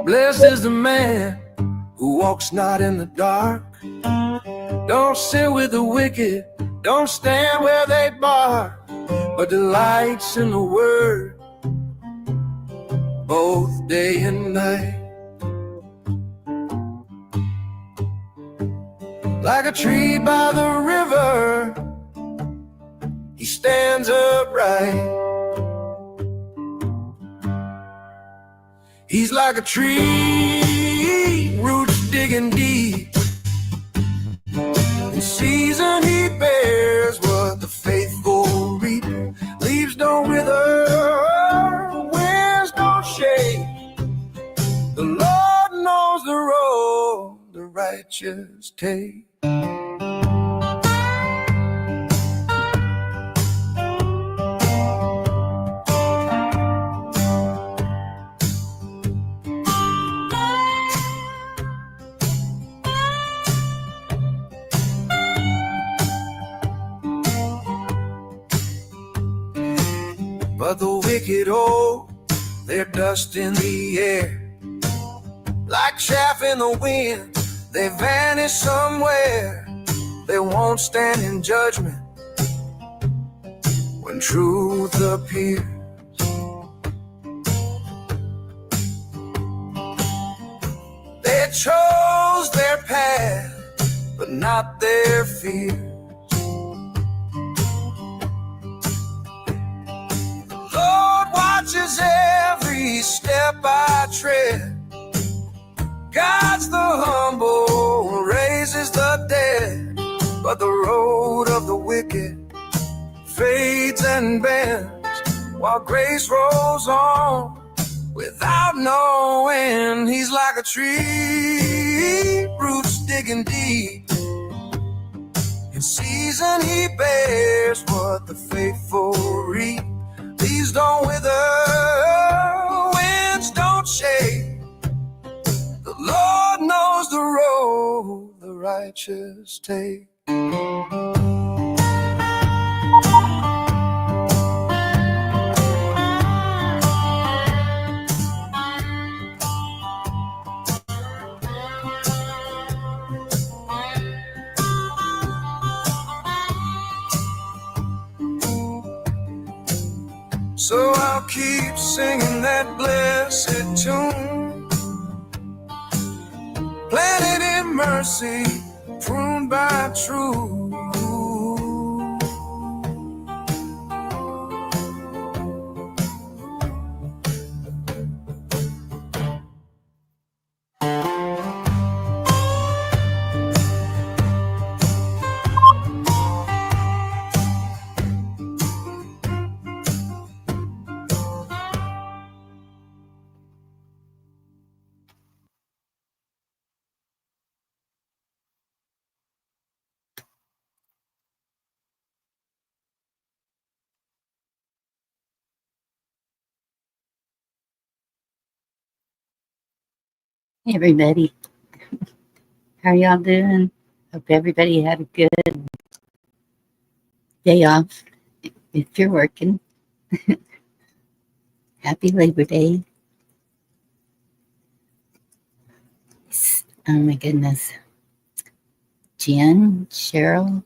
Blessed is the man who walks not in the dark, don't sit with the wicked, don't stand where they bark, but delights in the word both day and night. Like a tree by the river, he stands upright. He's like a tree, roots digging deep. In season he bears what the faithful reap. Leaves don't wither, winds don't shake. The Lord knows the road the righteous take. But the wicked, oh, they're dust in the air. Like chaff in the wind, they vanish somewhere. They won't stand in judgment when truth appears. They chose their path, but not their fear. Watches every step I tread, guides the humble, raises the dead. But the road of the wicked fades and bends, while grace rolls on without no end. He's like a tree, roots digging deep. In season he bears what the faithful reap. Leaves don't wither, winds don't shake. The Lord knows the road the righteous take. So I'll keep singing that blessed tune, planted in mercy, pruned by truth. Hey everybody, how y'all doing? Hope everybody had a good day off. If you're working, happy Labor Day. Oh my goodness. Jen, Cheryl,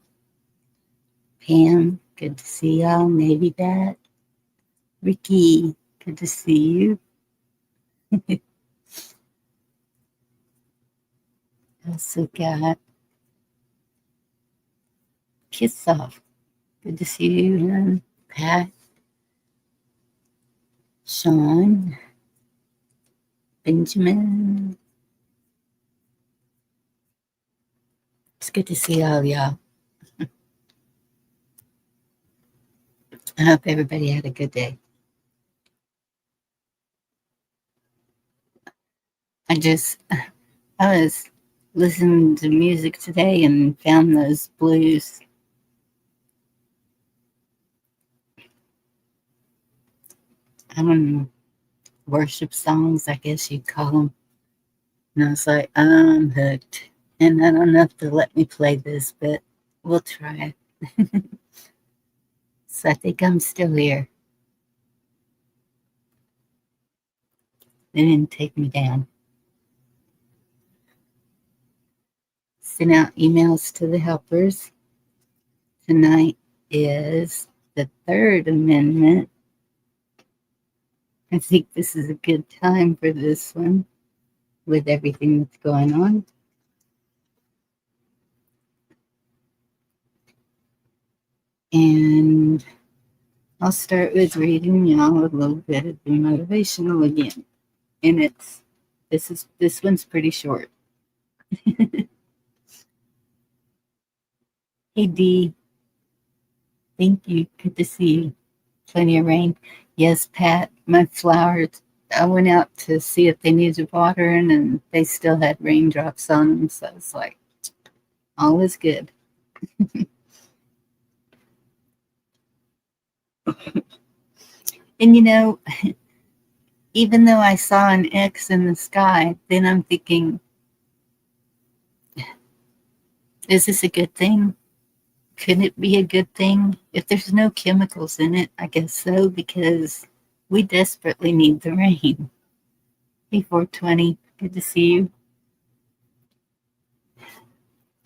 Pam, good to see y'all. Navy Bat, Ricky, good to see you. Also got Kiss Off. Good to see you, Pat, Sean, Benjamin. It's good to see all y'all. I hope everybody had a good day. I was listening to music today and found those blues. I don't know, worship songs, I guess you'd call them. And I was like, I'm hooked. And I don't know if they'll let me play this, but we'll try it. So I think I'm still here. They didn't take me down. Sent out emails to the helpers. Tonight is the Third Amendment. I think this is a good time for this one with everything that's going on. And I'll start with reading y'all a little bit of the motivational again. And this one's pretty short. Hey Dee, thank you. Good to see you. Plenty of rain. Yes, Pat, my flowers. I went out to see if they needed watering and they still had raindrops on them. So I was like, all is good. And you know, even though I saw an X in the sky, then I'm thinking, is this a good thing? Could it be a good thing? If there's no chemicals in it, I guess so, because we desperately need the rain. Hey, 420, good to see you.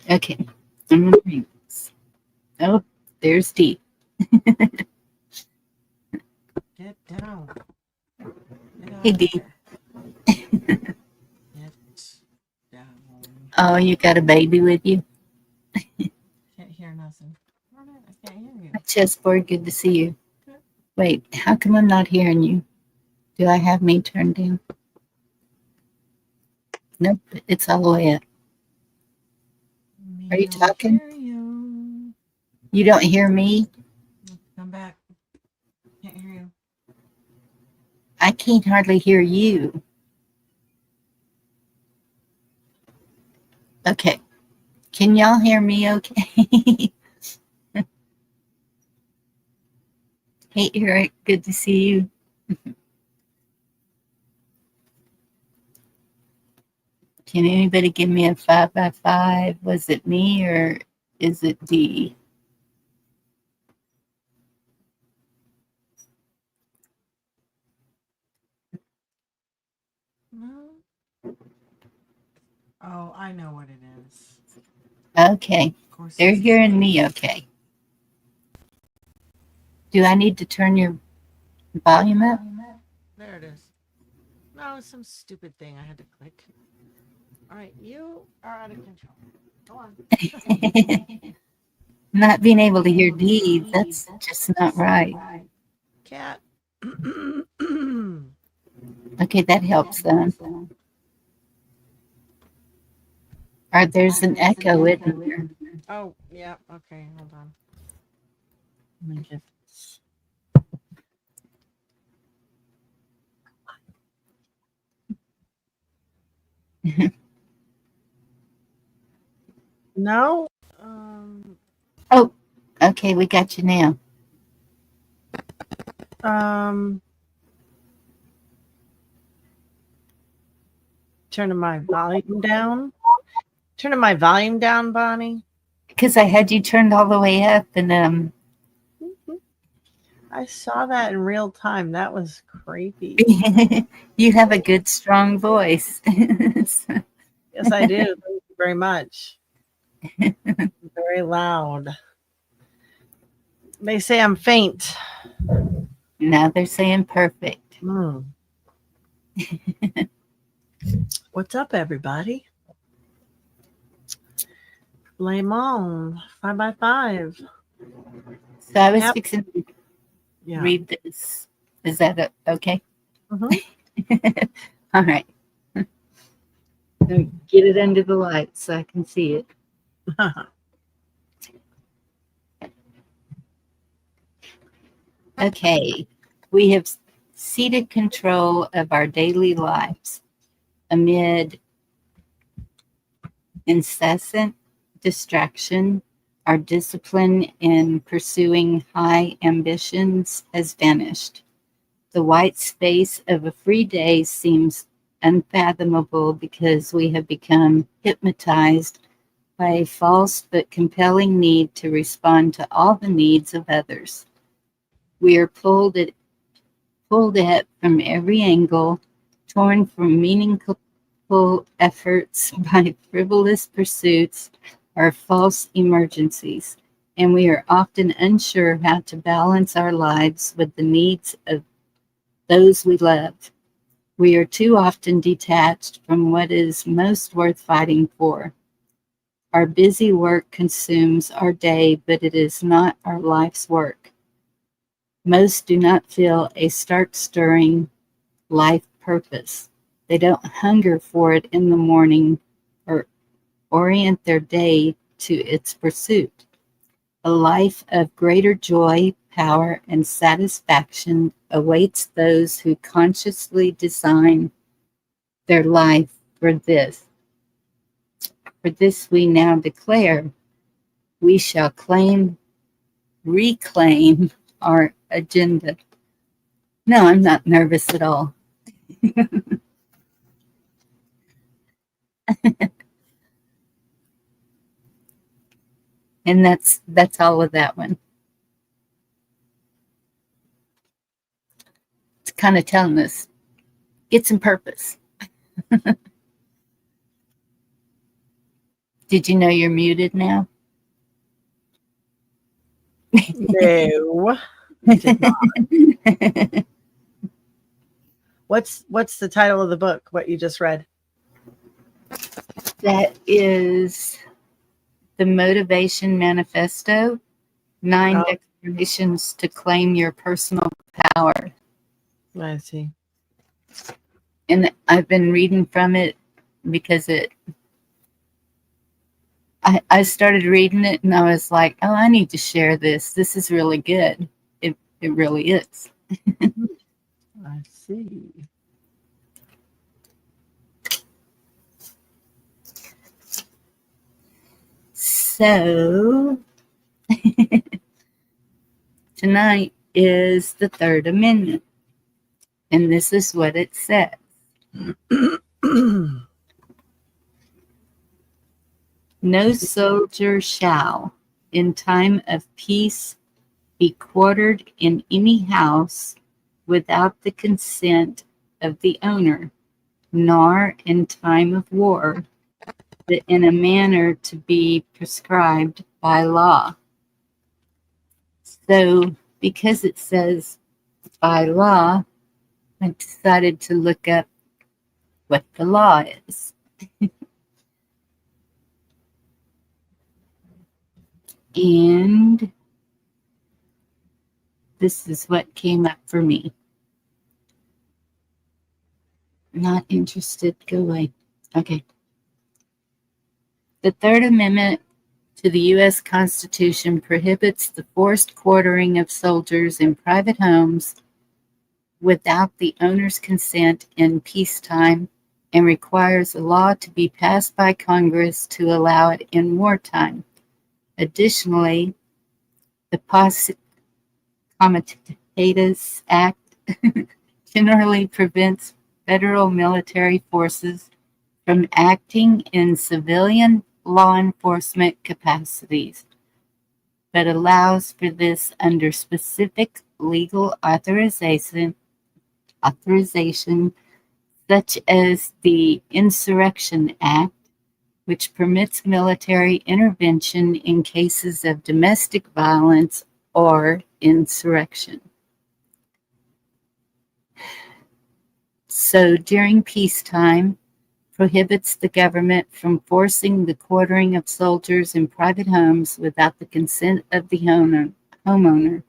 Okay, I'm gonna read this. Oh, there's Dee. Get down. Hey, Dee. Get down. Oh, you got a baby with you? Can't hear nothing. I can't hear you. Hi, Chessboard, good to see you. Wait, how come I'm not hearing you? Do I have me turned down? Nope, it's all the way up. Are you talking? Hear you. You don't hear me? Come back. Can't hear you. I can't hardly hear you. Okay. Can y'all hear me okay? Hey, Eric, good to see you. Can anybody give me a 5x5? Was it me or is it D? No. Oh, I know what it is. Okay. Of course. They're hearing me okay. Do I need to turn your volume up? There it is. No, it's some stupid thing I had to click. All right, you are out of control. Go on. Not being able to hear D, that's just not right. Cat. Okay, that helps then. Or there's an echo, isn't there? Oh, yeah. Okay, hold on. Let me just- No. Oh, okay, we got you now. Turning my volume down. Turning my volume down, Bonnie. Because I had you turned all the way up and I saw that in real time. That was creepy. you have a good, strong voice. Yes, I do. Thank you very much. Very loud. They say I'm faint. Now they're saying perfect. What's up, everybody? Blame on 5x5. So I was Yep. fixing to Yeah. read this. Is that okay? Mhm. All right. Get it under the light so I can see it. Okay. We have ceded control of our daily lives amid incessant distraction. Our discipline in pursuing high ambitions has vanished. The white space of a free day seems unfathomable because we have become hypnotized by a false but compelling need to respond to all the needs of others. We are pulled at from every angle, torn from meaningful efforts by frivolous pursuits or false emergencies, and we are often unsure how to balance our lives with the needs of those we love. We are too often detached from what is most worth fighting for. Our busy work consumes our day, but it is not our life's work. Most do not feel a stark-stirring life purpose. They don't hunger for it in the morning or orient their day to its pursuit. A life of greater joy, power, and satisfaction awaits those who consciously design their life for this. For this we now declare, we shall reclaim our agenda. No, I'm not nervous at all. And that's all of that one. It's kind of telling us, get some purpose. Did you know you're muted now? No. Did not. What's the title of the book? What you just read? That is the Motivation Manifesto, 9 declarations to claim your personal power. I see. And I've been reading from it because I started reading it and I was like, oh, I need to share this. This is really good. It really is. I see. So tonight is the Third Amendment. And this is what it says. No soldier shall, in time of peace, be quartered in any house without the consent of the owner, nor in time of war, but in a manner to be prescribed by law. So, because it says by law, I decided to look up what the law is. And this is what came up for me. Not interested, go away. Okay. The Third Amendment to the U.S. Constitution prohibits the forced quartering of soldiers in private homes without the owner's consent in peacetime and requires a law to be passed by Congress to allow it in wartime. Additionally, the Pos Comitatus Act generally prevents federal military forces from acting in civilian law enforcement capacities, but allows for this under specific legal authorization such as the Insurrection Act, which permits military intervention in cases of domestic violence or insurrection. So during peacetime, prohibits the government from forcing the quartering of soldiers in private homes without the consent of the homeowner.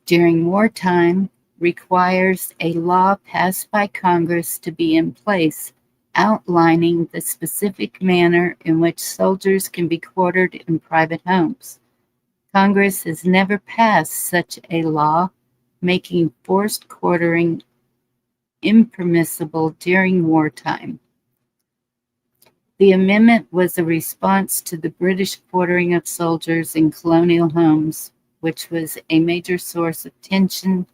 During wartime, requires a law passed by Congress to be in place outlining the specific manner in which soldiers can be quartered in private homes. Congress has never passed such a law, making forced quartering impermissible during wartime. The amendment was a response to the British quartering of soldiers in colonial homes which was a major source of tension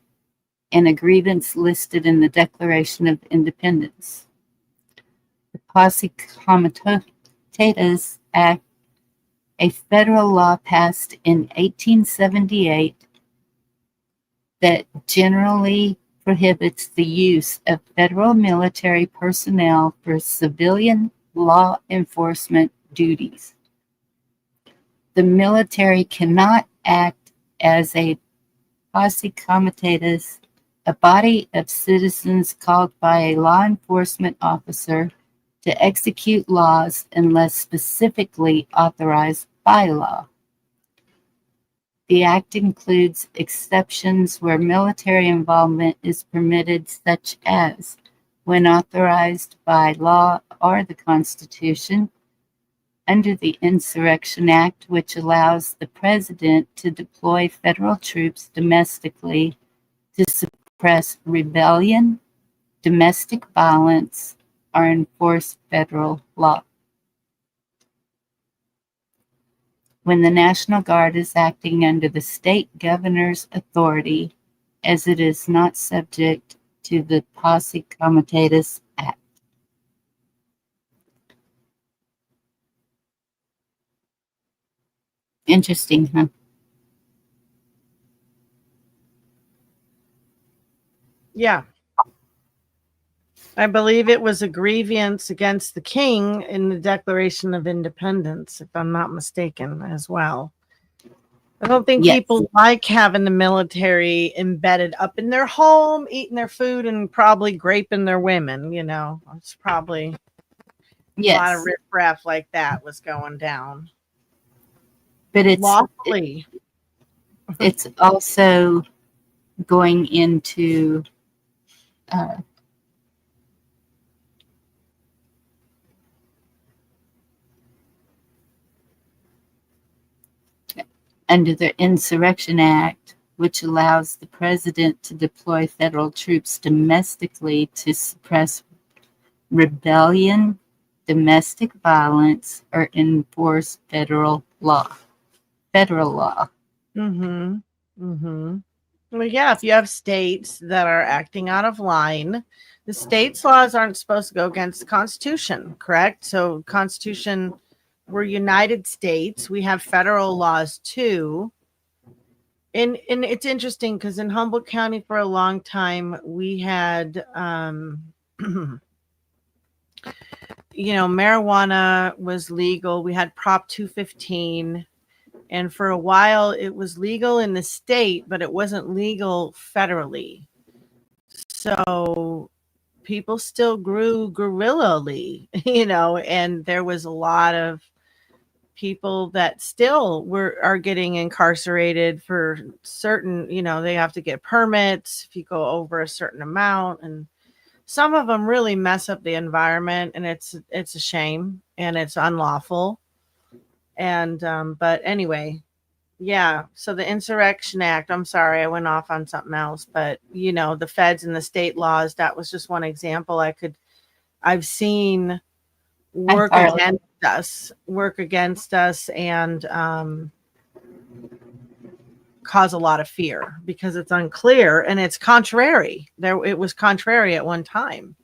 and a grievance listed in the Declaration of Independence. The Posse Comitatus Act, a federal law passed in 1878 that generally prohibits the use of federal military personnel for civilian law enforcement duties. The military cannot act as a posse comitatus, a body of citizens called by a law enforcement officer to execute laws unless specifically authorized by law. The act includes exceptions where military involvement is permitted, such as when authorized by law or the Constitution, under the Insurrection Act, which allows the president to deploy federal troops domestically to suppress rebellion, domestic violence, or enforce federal law. When the National Guard is acting under the state governor's authority, as it is not subject to the Posse Comitatus Act. Interesting, huh? Yeah. I believe it was a grievance against the king in the Declaration of Independence, if I'm not mistaken, as well. I don't think Yes. people like having the military embedded up in their home, eating their food, and probably graping their women. You know, it's probably a lot of Yes, riffraff like that was going down. but Lawfully. it's also going into under the Insurrection Act, which allows the president to deploy federal troops domestically to suppress rebellion, domestic violence, or enforce federal law. Federal law. Mm-hmm. Mm-hmm. Well, yeah, if you have states that are acting out of line, the state's laws aren't supposed to go against the Constitution, correct? So, Constitution, we're United States. We have federal laws too. And it's interesting because in Humboldt County for a long time, we had, marijuana was legal. We had Prop 215. And for a while, it was legal in the state, but it wasn't legal federally. So people still grew guerrillally, and there was a lot of people that still are getting incarcerated for certain, they have to get permits if you go over a certain amount. And some of them really mess up the environment, and it's a shame and it's unlawful. And but anyway, yeah, so the Insurrection Act, I'm sorry, I went off on something else, but the feds and the state laws, that was just one example I've seen work against us and cause a lot of fear because it's unclear and it's contrary. It was contrary at one time.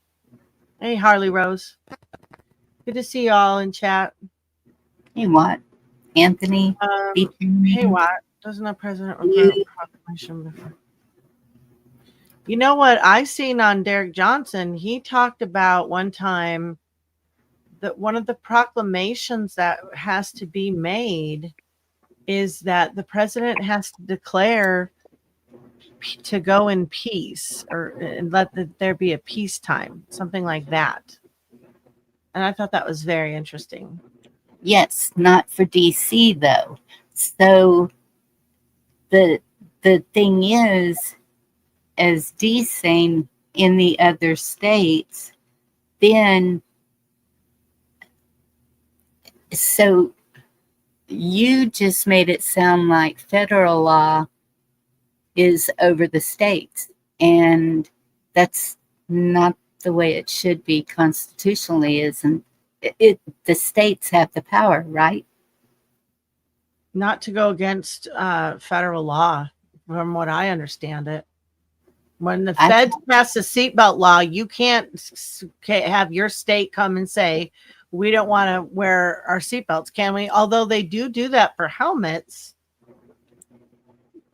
Hey, Harley Rose, good to see you all in chat. Hey, what? Anthony? Hey, what? Doesn't a president refer to proclamation before? You know what I seen on Derek Johnson? He talked about one time that one of the proclamations that has to be made is that the president has to declare to go in peace and let there be a peacetime, something like that. And I thought that was very interesting. Yes, not for DC though. So the thing is, as Dee's saying, in the other states, then so you just made it sound like federal law is over the states, and that's not the way it should be constitutionally, isn't it? The states have the power, right? not to go against federal law, from what I understand it. When the I feds pass a seatbelt law, you can't have your state come and say, we don't want to wear our seatbelts, can we? Although they do that for helmets,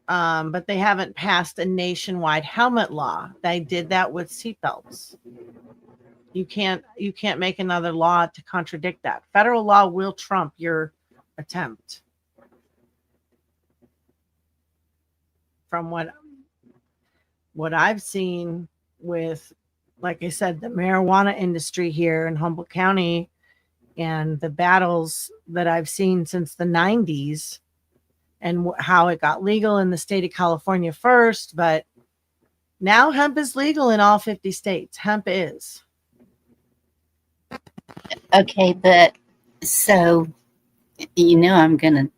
but they haven't passed a nationwide helmet law. They did that with seatbelts. You can't make another law to contradict that. Federal law will trump your attempt. From what I've seen with, like I said, the marijuana industry here in Humboldt County, and the battles that I've seen since the 90s, and how it got legal in the state of California first, but now hemp is legal in all 50 states. Hemp is. Okay, but so I'm gonna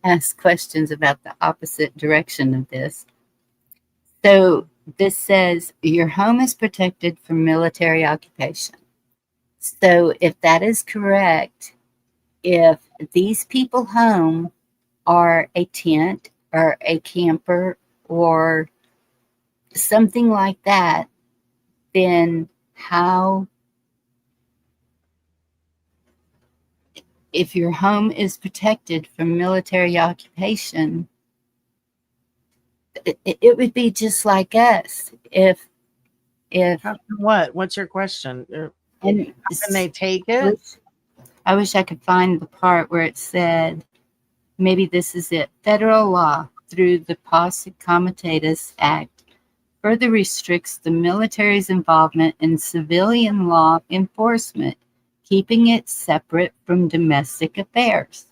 ask questions about the opposite direction of this. So this says your home is protected from military occupation. So if that is correct, if these people home are a tent or a camper or something like that, then how, if your home is protected from military occupation, it would be just like us. If What's your question? and Can they take it? I wish I could find the part where it said, maybe this is it. Federal law through the Posse Comitatus Act further restricts the military's involvement in civilian law enforcement, keeping it separate from domestic affairs.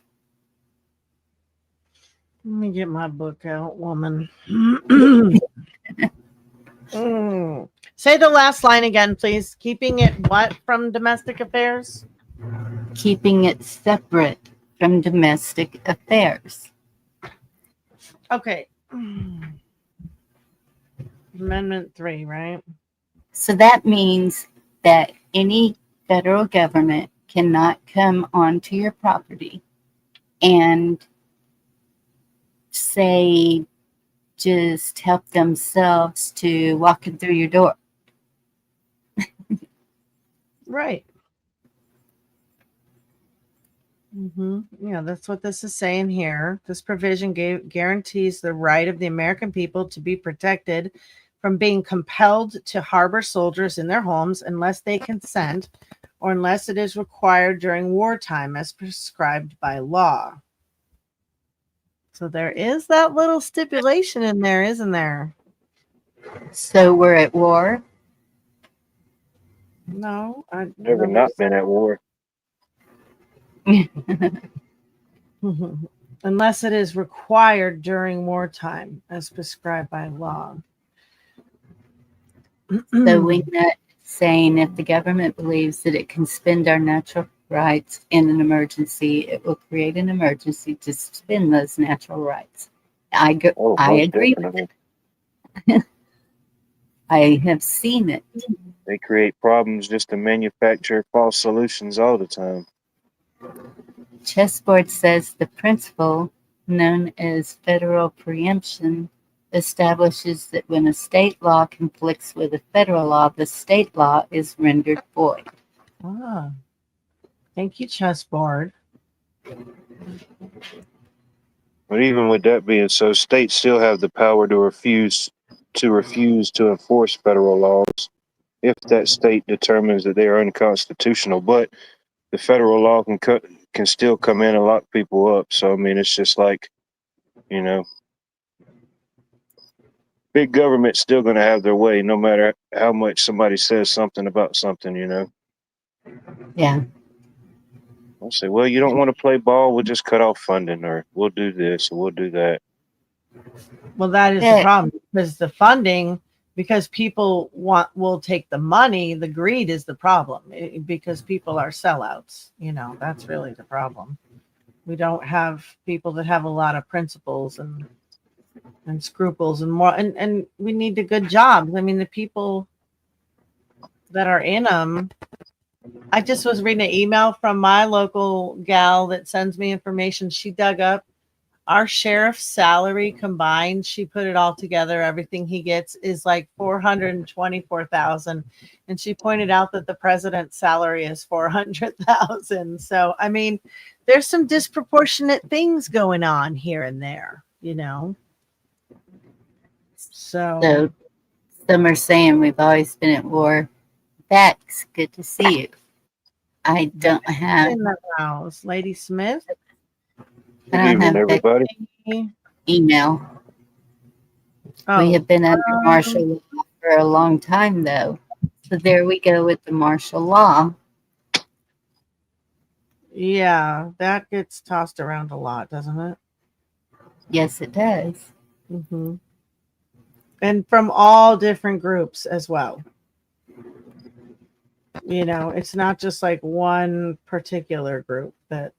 Let me get my book out, woman. Say the last line again, please. Keeping it what from domestic affairs? Keeping it separate from domestic affairs. Okay. Amendment 3, right? So that means that any federal government cannot come onto your property and say, just help themselves to walking through your door. Right. Yeah, that's what this is saying here. This provision guarantees the right of the American people to be protected from being compelled to harbor soldiers in their homes unless they consent or unless it is required during wartime as prescribed by law. So there is that little stipulation in there, isn't there? So we're at war? No, I've Never not been at war. Unless it is required during wartime as prescribed by law. So we're not saying if the government believes that it can spend our natural rights in an emergency, it will create an emergency to spend those natural rights. I Oh, agree most with it. I have seen it. They create problems just to manufacture false solutions all the time. Chessboard says the principle, known as federal preemption, establishes that when a state law conflicts with a federal law, the state law is rendered void. Ah, thank you, Chessboard. But even with that being so, states still have the power to refuse to enforce federal laws if that state determines that they are unconstitutional. But the federal law can still come in and lock people up. So I mean, it's just like, you know, big government's still going to have their way, no matter how much somebody says something about something. You know. Yeah. I'll say, well, you don't want to play ball, we'll just cut off funding, or we'll do this, or we'll do that. Well, that is the problem, because the funding, because people will take the money, the greed is the problem, because people are sellouts. You know, that's really the problem. We don't have people that have a lot of principles and scruples and more, and we need the good jobs. I mean, the people that are in them I just was reading an email from my local gal that sends me information. She dug up our sheriff's salary combined. She put it all together. Everything he gets is like 424,000, and she pointed out that the president's salary is 400,000. So I mean, there's some disproportionate things going on here and there, you know. So some are saying we've always been at war. Bex, good to see you. I don't have in the house, Lady Smith. Good I don't evening, have everybody. email. Oh, We have been under martial law for a long time, though. So there we go with the martial law. yeah, that gets tossed around a lot, doesn't it? Yes, it does. Mm-hmm. And from all different groups as well. You know, it's not just like one particular group that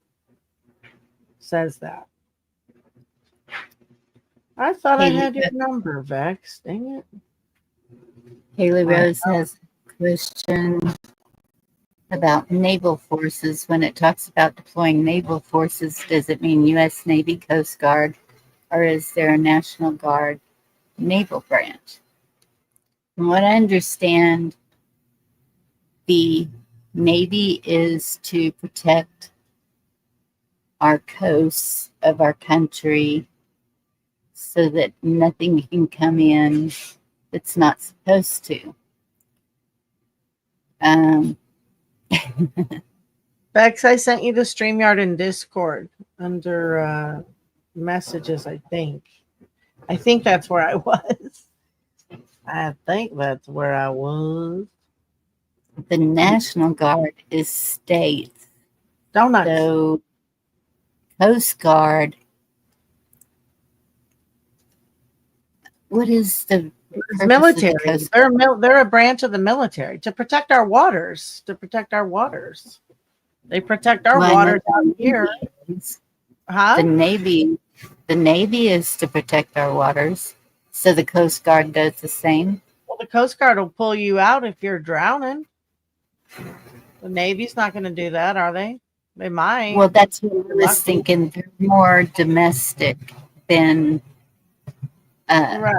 says that. I thought I Haley, had your number, Vex. Dang it. Haley Wow. Rose has a question about naval forces. When it talks about deploying naval forces, does it mean U.S. Navy, Coast Guard, or is there a National Guard naval branch? From what I understand, the Navy is to protect our coasts of our country so that nothing can come in that's not supposed to. Vex, I sent you the StreamYard in Discord under messages, I think. I think that's where I was. I think that's where I was. The National Guard is states. Donuts. So Coast Guard, what is the It's purpose of the military. Coast They're a branch of the military to protect our waters. To protect our waters. They protect our Well, I know waters the out here. Navy is. Huh? The Navy is to protect our waters. So the Coast Guard does the same. Well, the Coast Guard will pull you out if you're drowning. The Navy's not going to do that, are they? They might. Well, that's what I was Lucky. thinking. They're more domestic than Right.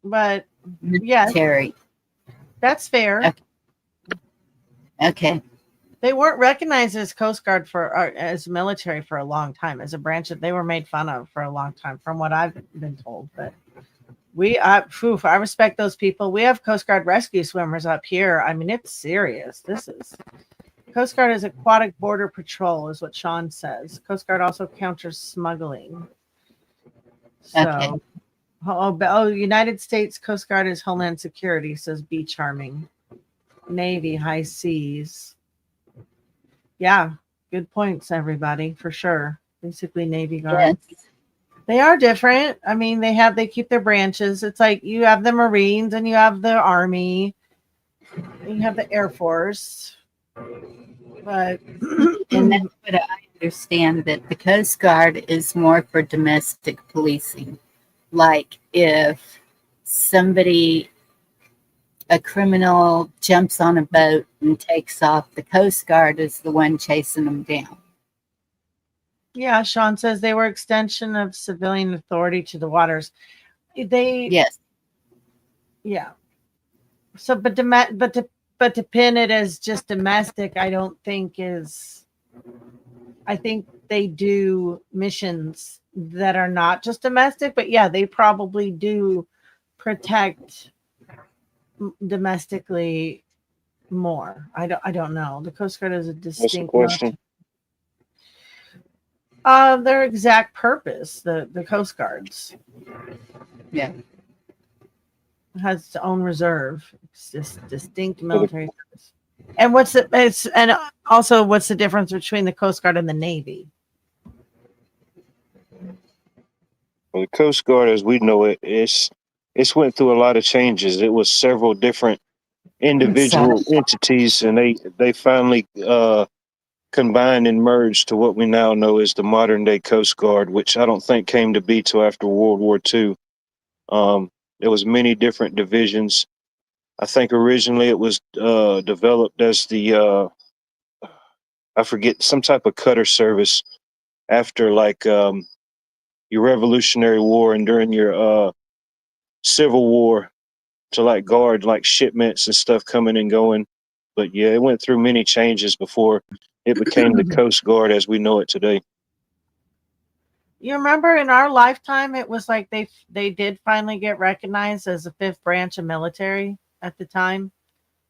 But yes, military. that's fair. Okay. They weren't recognized as Coast Guard as military for a long time, as a branch that they were made fun of for a long time, from what I've been told. But I respect those people. We have Coast Guard rescue swimmers up here. I mean, it's serious. Coast Guard is aquatic border patrol, is what Sean says. Coast Guard also counters smuggling. So, Okay. United States Coast Guard is Homeland Security, says B Charming. Navy, high seas. Yeah, good points, everybody, for sure. Basically, Navy Guard. Yes. They are different. I mean, they keep their branches. It's like you have the Marines and you have the Army, and you have the Air Force. But And that's what I understand, that the Coast Guard is more for domestic policing. Like if a criminal jumps on a boat and takes off, the Coast Guard is the one chasing them down. yeah, Sean says they were extension of civilian authority to the waters. Yes. Yeah. So, but to pin it as just domestic, I don't think is. I think they do missions that are not just domestic, but yeah, they probably do protect domestically more. I don't know. The Coast Guard is a What's the distinct question? their exact purpose, the Coast Guard's. Yeah. Has its own reserve. It's just distinct military service. And what's the difference between the Coast Guard and the Navy? Well, the Coast Guard, as we know it, it's went through a lot of changes. It was several different individual entities, and they finally combined and merged to what we now know as the modern day Coast Guard, which I don't think came to be till after World War II. There was many different divisions. I think originally it was developed as the I forget, some type of cutter service after like your Revolutionary War and during your Civil War to like guard like shipments and stuff coming and going. But yeah, it went through many changes before it became the Coast Guard as we know it today. You remember in our lifetime, it was like they did finally get recognized as the fifth branch of military at the time,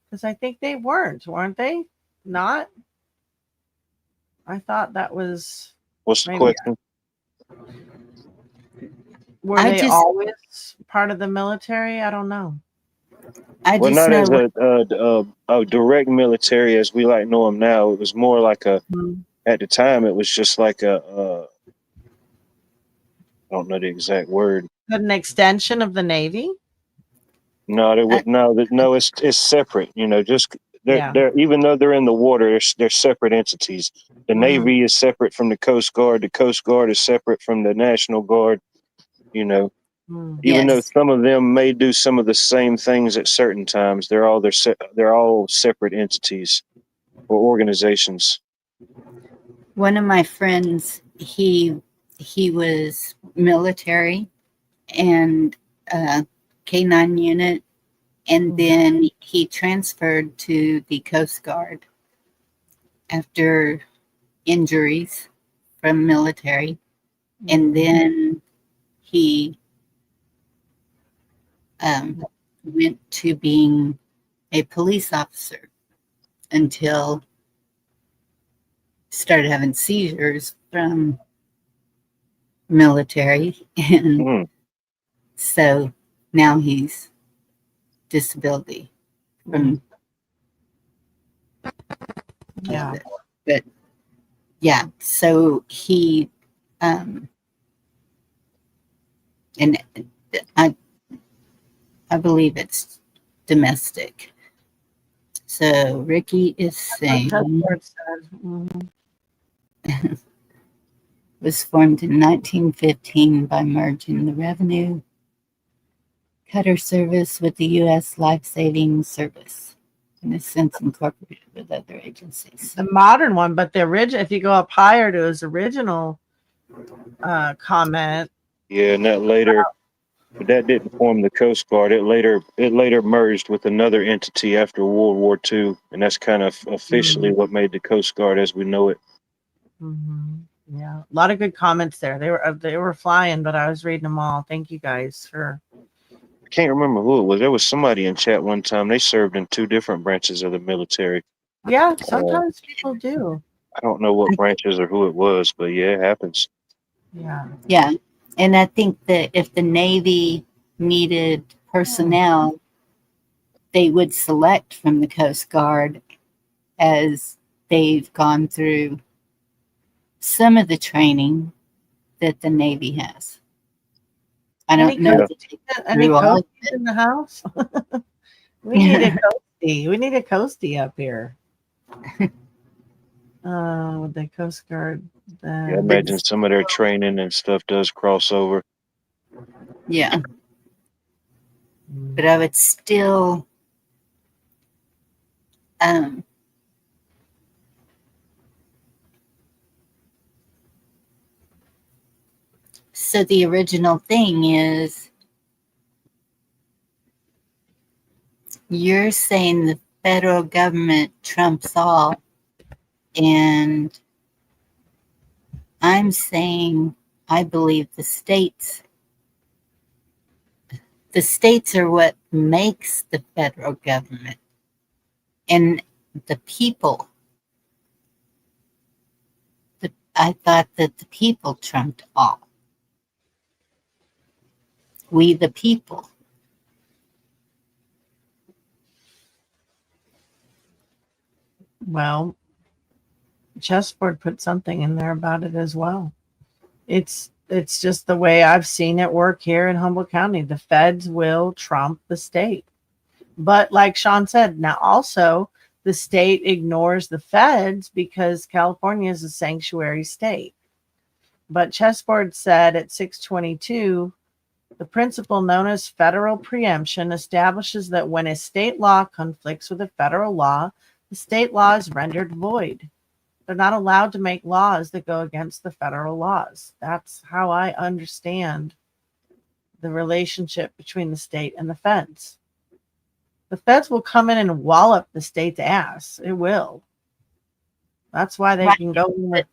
because I think they weren't they? Not. I thought that was What's the maybe. question? Were I they just- always part of the military? I don't know. I Well, just not as know a direct military as we like know them now. It was more like at the time, it was just like I don't know the exact word. An extension of the Navy. No, it's separate. You know, just Yeah. they're even though they're in the water, they're separate entities. The Mhm. Navy is separate from the Coast Guard. The Coast Guard is separate from the National Guard. You know, Mm. even though Yes. some of them may do some of the same things at certain times, they're all separate entities or organizations. one of my friends, he was military and K9 unit, and then he transferred to the Coast Guard after injuries from military, and then he went to being a police officer until started having seizures from military, and Mm. so now he's disability from Yeah. but yeah, so he and I believe it's domestic. So Ricky is saying That's what it said. Mhm. was formed in 1915 by merging the Revenue Cutter Service with the U.S. Life Saving Service, and is since incorporated with other agencies. The modern one, but the original. If you go up higher to his original comment, Yeah, and but that didn't form the Coast Guard. It later merged with another entity after World War II, and that's kind of officially what made the Coast Guard as we know it. yeah, a lot of good comments there. They were flying, but I was reading them all. Thank you guys for. I can't remember who it was. There was somebody in chat one time. They served in two different branches of the military. Yeah, sometimes people do. I don't know what branches or who it was, but yeah, it happens. Yeah. Yeah, and I think that if the Navy needed personnel, they would select from the Coast Guard as they've gone through some of the training that the Navy has. I don't know that they Any through all of coasties in the house? We need a coastie. We need a coastie up here. With the Coast Guard. Yeah, I imagine some of their training and stuff does cross over. Yeah, but I would still so the original thing is you're saying the federal government trumps all, and I'm saying I believe the states are what makes the federal government, and the people. I thought that the people trumped all. We the people. Well, Chessboard put something in there about it as well. It's just the way I've seen it work here in Humboldt County. The feds will trump the state. But like Sean said, now also the state ignores the feds because California is a sanctuary state. But Chessboard said at 622, the principle known as federal preemption establishes that when a state law conflicts with a federal law, the state law is rendered void. They're not allowed to make laws that go against the federal laws. That's how I understand the relationship between the state and the feds. The feds will come in and wallop the state's ass. It will. That's why they Right. can go in with,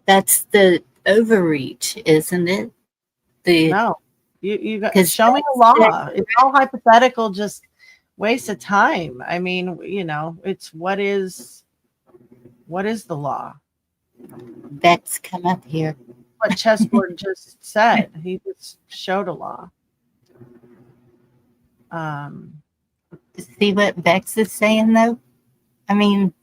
That's the overreach, isn't it? The no. You got 'Cause show me a that's law. It's all hypothetical, just waste of time. I mean, it's what is the law? Beck's come up here. What Chessboard just said. He just showed a law. See what Bex is saying though? I mean,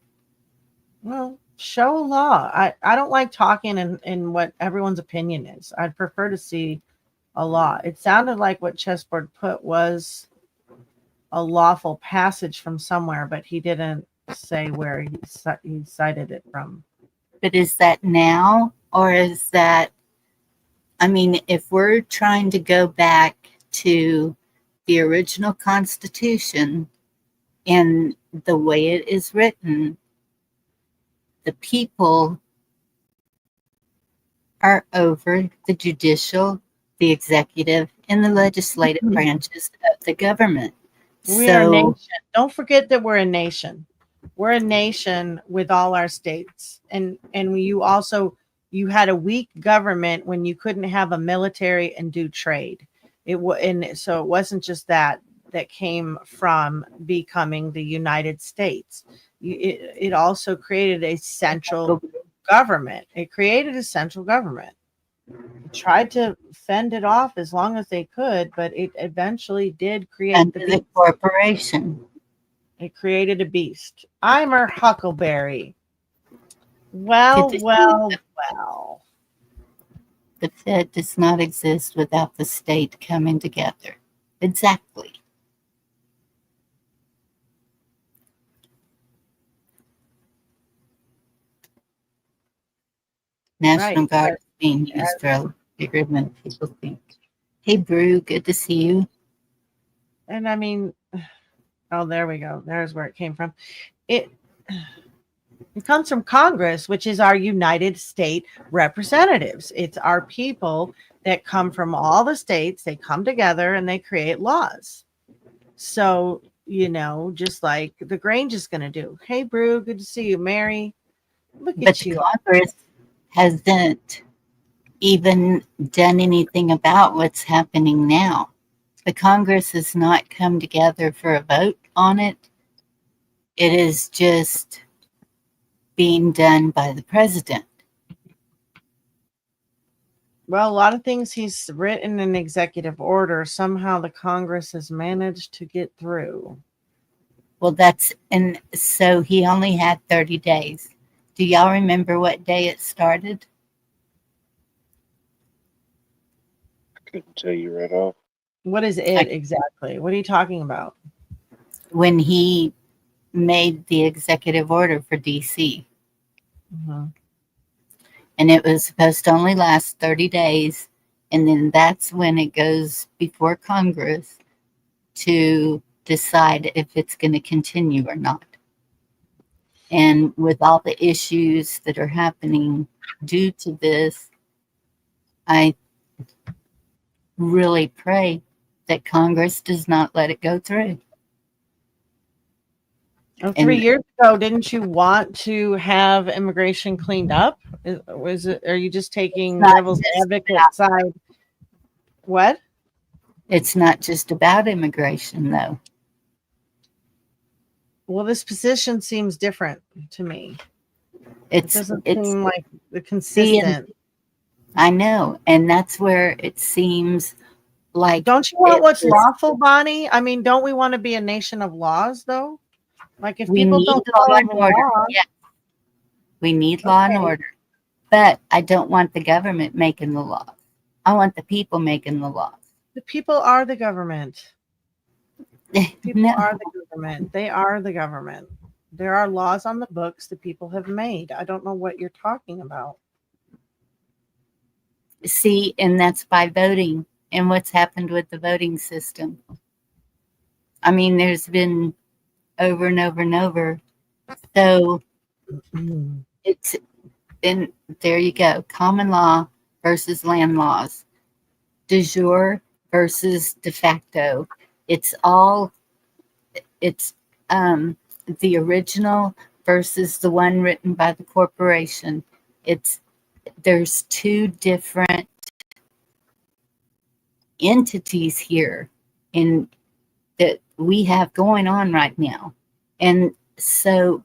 Well, show a law. I don't like talking in what everyone's opinion is. I'd prefer to see a law. It sounded like what Chessboard put was a lawful passage from somewhere, but he didn't say where he cited it from. but is that now or is that, I mean, if we're trying to go back to the original Constitution and the way it is written, the people are over the judicial, the executive, and the legislative branches of the government. We are a nation. Don't forget that we're a nation. We're a nation with all our states, and you had a weak government when you couldn't have a military and do trade. So it wasn't just that came from becoming the United States. It also created a central government. It created a central government. It tried to fend it off as long as they could, but it eventually did create Under the corporation. It created a beast. I'm her Huckleberry. Well. The Fed does not exist without the state coming together. Exactly. National Right, Guard is being used for bigger than people think. Hey, Brew, good to see you. And I mean, oh, there we go. There's where it came from. It comes from Congress, which is our United States representatives. It's our people that come from all the states. They come together and they create laws. So, just like the Grange is going to do. Hey, Brew, good to see you. Mary, look But at the you. Congress hasn't even done anything about what's happening now. The Congress has not come together for a vote on it. It is just being done by the president. Well, a lot of things he's written in executive order, somehow the Congress has managed to get through. Well, and so he only had 30 days. Do y'all remember what day it started? I couldn't tell you right off. What is it exactly? What are you talking about? When he made the executive order for DC. Mm-hmm. And it was supposed to only last 30 days. And then that's when it goes before Congress to decide if it's going to continue or not. And with all the issues that are happening due to this, I really pray that Congress does not let it go through. Oh, 3 years ago, didn't you want to have immigration cleaned up? Are you just taking devil's advocate side? What? It's not just about immigration, though. Well, this position seems different to me. It doesn't It's seem like the consistent. I know, and that's where it seems like. Don't you want what's lawful, Bonnie? I mean, don't we want to be a nation of laws, though? Like if people don't follow the law, yes. We need law and order, but I don't want the government making the laws. I want the people making the laws. The people are the government. People No. are the government. They are the government. There are laws on the books that people have made. I don't know what you're talking about. See, and that's by voting. And what's happened with the voting system? I mean, there's been over and over and over. So It's and there you go. Common law versus land laws. De jure versus de facto. It's all it's the original versus the one written by the corporation. It's there's two different entities here in that we have going on right now. And so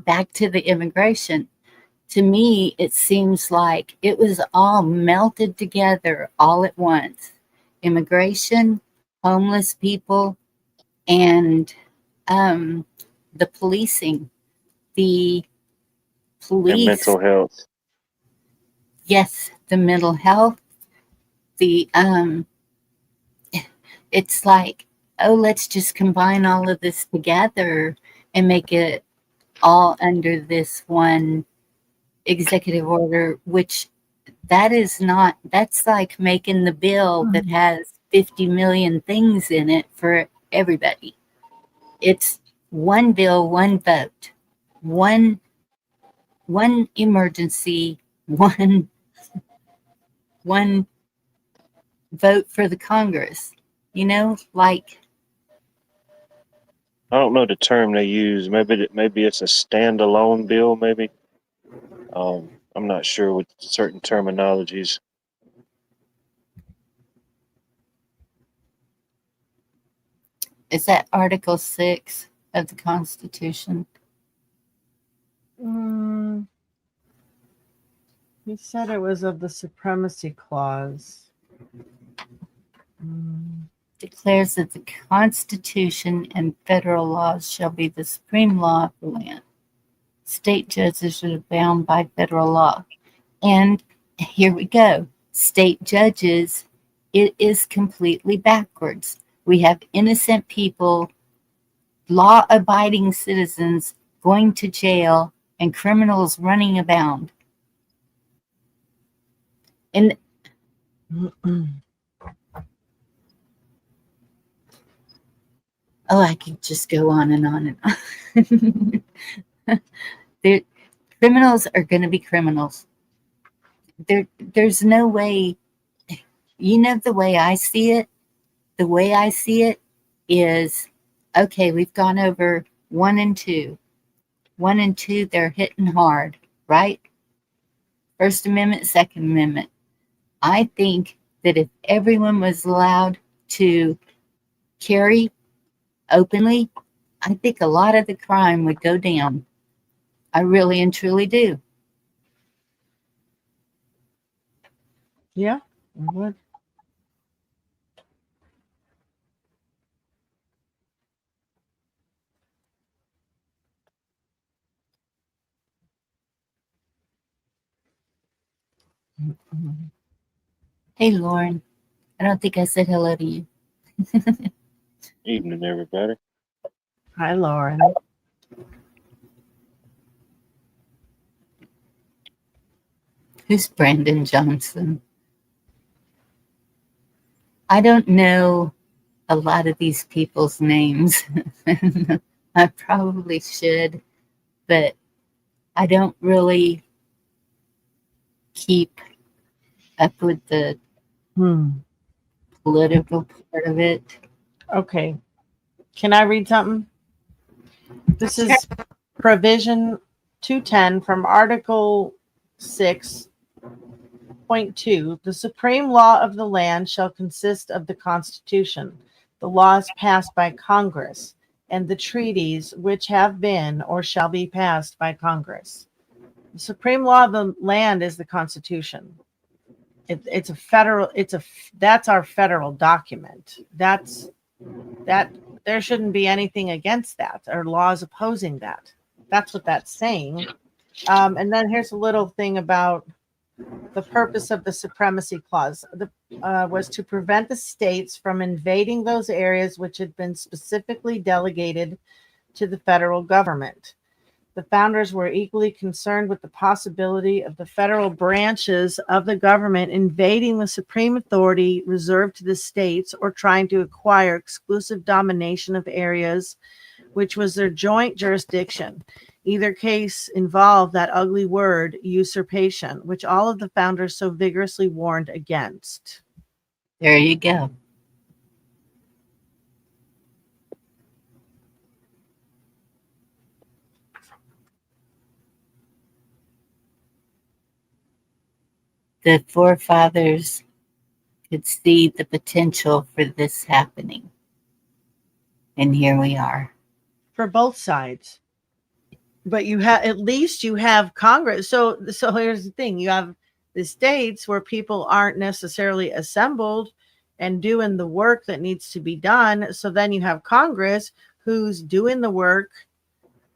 back to the immigration. To me, it seems like it was all melted together all at once. Immigration, homeless people, and the policing, the And police. mental health. Yes, the mental health. The it's like, oh, let's just combine all of this together and make it all under this one executive order, which that is not, that's like making the bill that has 50 million things in it for everybody. It's one bill, one vote, one emergency, one vote for the Congress. You know, like I don't know the term they use. Maybe it's a standalone bill. Maybe I'm not sure with certain terminologies. is that Article 6 of the Constitution? He said it was of the Supremacy Clause. Declares that the Constitution and federal laws shall be the supreme law of the land. State judges are bound by federal law. And here we go. State judges, it is completely backwards. We have innocent people, law-abiding citizens going to jail, and criminals running abound. And oh, I could just go on and on and on. Criminals are going to be criminals. There's no way, you know, the way I see it is, okay, we've gone over 1 and 2. 1 and 2, they're hitting hard, right? First Amendment, Second Amendment. I think that if everyone was allowed to carry openly, I think a lot of the crime would go down. I really and truly do. Yeah, I would. Hey, Lauren. I don't think I said hello to you. Evening, everybody. Hi, Lauren. Who's Brandon Johnson? I don't know a lot of these people's names. I probably should, but I don't really keep up with the political part of it. Okay. Can I read something? This is provision 210 from Article 6.2. The supreme law of the land shall consist of the Constitution, the laws passed by Congress, and the treaties which have been or shall be passed by Congress. The supreme law of the land is the Constitution. It's a federal. That's our federal document. That there shouldn't be anything against that or laws opposing that. That's what that's saying. And then here's a little thing about the purpose of the Supremacy Clause. Was to prevent the states from invading those areas which had been specifically delegated to the federal government. The founders were equally concerned with the possibility of the federal branches of the government invading the supreme authority reserved to the states or trying to acquire exclusive domination of areas which was their joint jurisdiction. Either case involved that ugly word, usurpation, which all of the founders so vigorously warned against. There you go. The forefathers could see the potential for this happening. And here we are. For both sides. But you have, at least you have Congress. So here's the thing. You have the states where people aren't necessarily assembled and doing the work that needs to be done. So then you have Congress who's doing the work,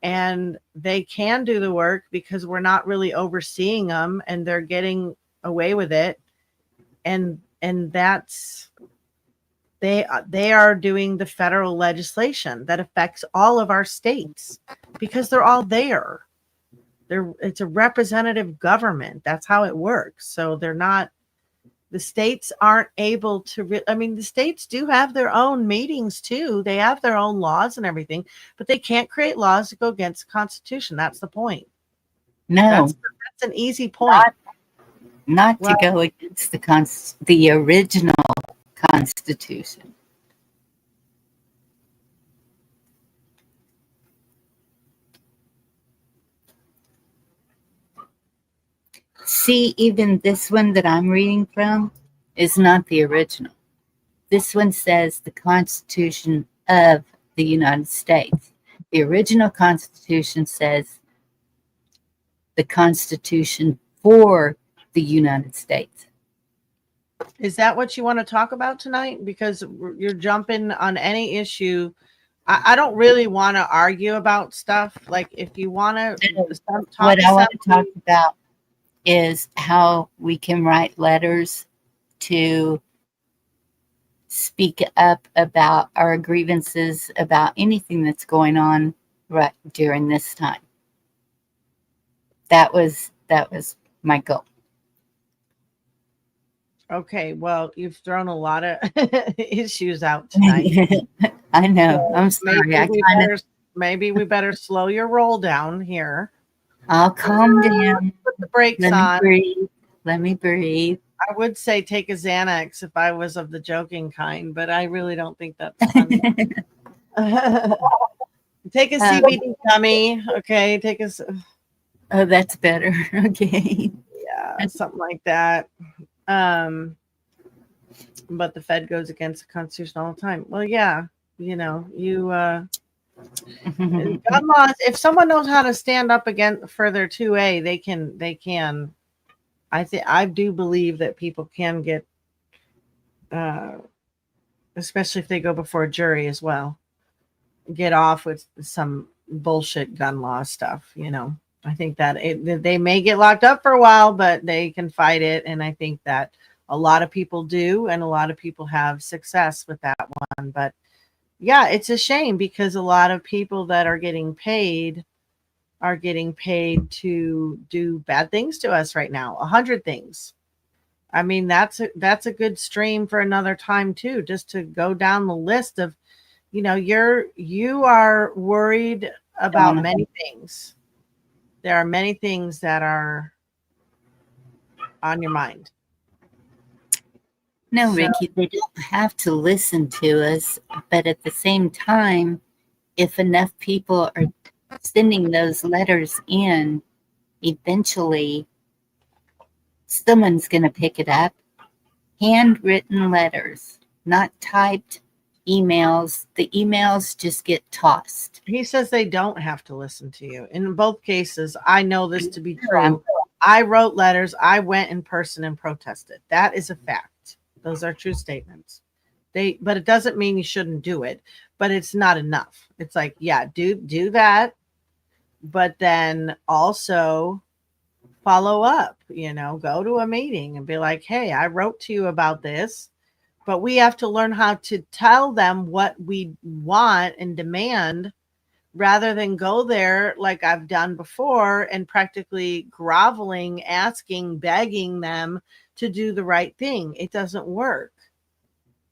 and they can do the work because we're not really overseeing them, and they're getting away with it. And that's, they are doing the federal legislation that affects all of our states because they're all there. It's a representative government. That's how it works. So they're not, the states aren't able to, the states do have their own meetings too. They have their own laws and everything, but they can't create laws to go against the Constitution. That's the point. No, That's an easy point. Not to go against the original Constitution. See, even this one that I'm reading from is not the original. This one says the Constitution of the United States. The original Constitution says the Constitution for the United States. Is that what you want to talk about tonight? Because you're jumping on any issue. I don't really want to argue about stuff. Like, if you want to what I want to talk about is how we can write letters to speak up about our grievances about anything that's going on right during this time. That was my goal. Okay, well, you've thrown a lot of issues out tonight. I know. I'm sorry. Maybe we better slow your roll down here. I'll calm down. Put the brakes on. Let me breathe. I would say take a Xanax if I was of the joking kind, but I really don't think that's funny. Take a CBD gummy, okay? Oh, that's better. Okay. Yeah, something like that. But the Fed goes against the Constitution all the time. Well, yeah, gun laws. If someone knows how to stand up against for their 2A, they can. I do believe that people can get, especially if they go before a jury as well, get off with some bullshit gun law stuff. I think that they may get locked up for a while, but they can fight it. And I think that a lot of people do, and a lot of people have success with that one. But yeah, it's a shame because a lot of people that are getting paid to do bad things to us right now. 100 things. I mean, that's a good stream for another time too, just to go down the list of, you are worried about many things. There are many things that are on your mind. No, Ricky, they don't have to listen to us, but at the same time, if enough people are sending those letters in, eventually someone's going to pick it up. Handwritten letters, not typed emails. The emails just get tossed. He says they don't have to listen to you. In both cases, I know this to be true. I wrote letters. I went in person and protested. That is a fact. Those are true statements. But it doesn't mean you shouldn't do it, but it's not enough. It's like, yeah, do that, but then also follow up, go to a meeting and be like, hey, I wrote to you about this, but we have to learn how to tell them what we want and demand rather than go there like I've done before and practically groveling, asking, begging them to do the right thing. It doesn't work.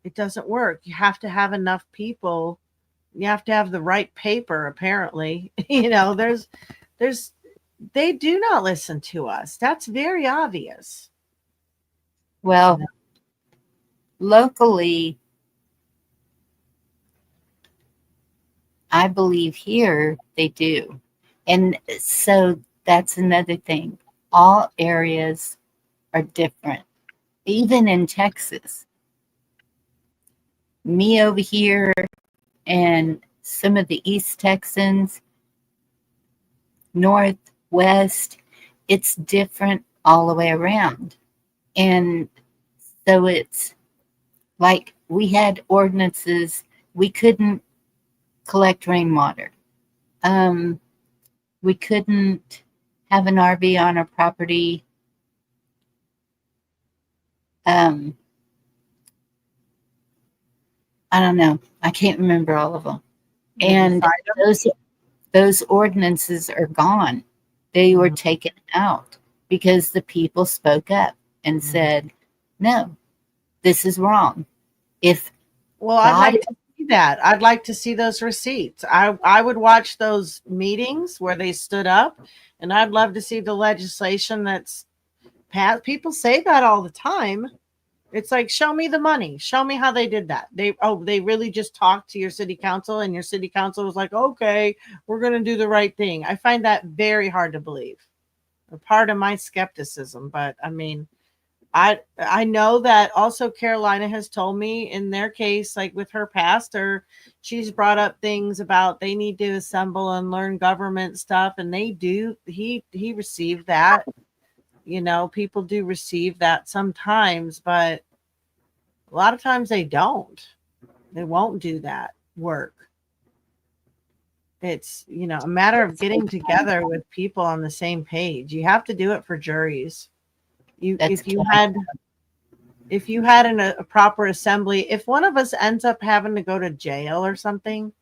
You have to have enough people You have to have the right paper, apparently. They do not listen to us. That's very obvious. Well, locally, I believe here they do. And so that's another thing. All areas are different, even in Texas. Me over here and some of the East Texans, North, West, it's different all the way around. And so it's like we had ordinances, we couldn't collect rainwater. We couldn't have an RV on our property. I don't know. I can't remember all of them. And those ordinances are gone. They were taken out because the people spoke up and said, no, this is wrong. I'd like to see that. I'd like to see those receipts. I would watch those meetings where they stood up, and I'd love to see the legislation that's passed. People say that all the time. It's like, show me the money. Show me how they did that. They really just talked to your city council, and your city council was like, okay, we're going to do the right thing. I find that very hard to believe. A part of my skepticism, but I mean, I know that also Carolina has told me in their case, like with her pastor, she's brought up things about they need to assemble and learn government stuff, and they do. He received that. People do receive that sometimes, but a lot of times they don't. They won't do that work. It's, a matter of getting together with people on the same page. You have to do it for juries. If you had a proper assembly, if one of us ends up having to go to jail or something,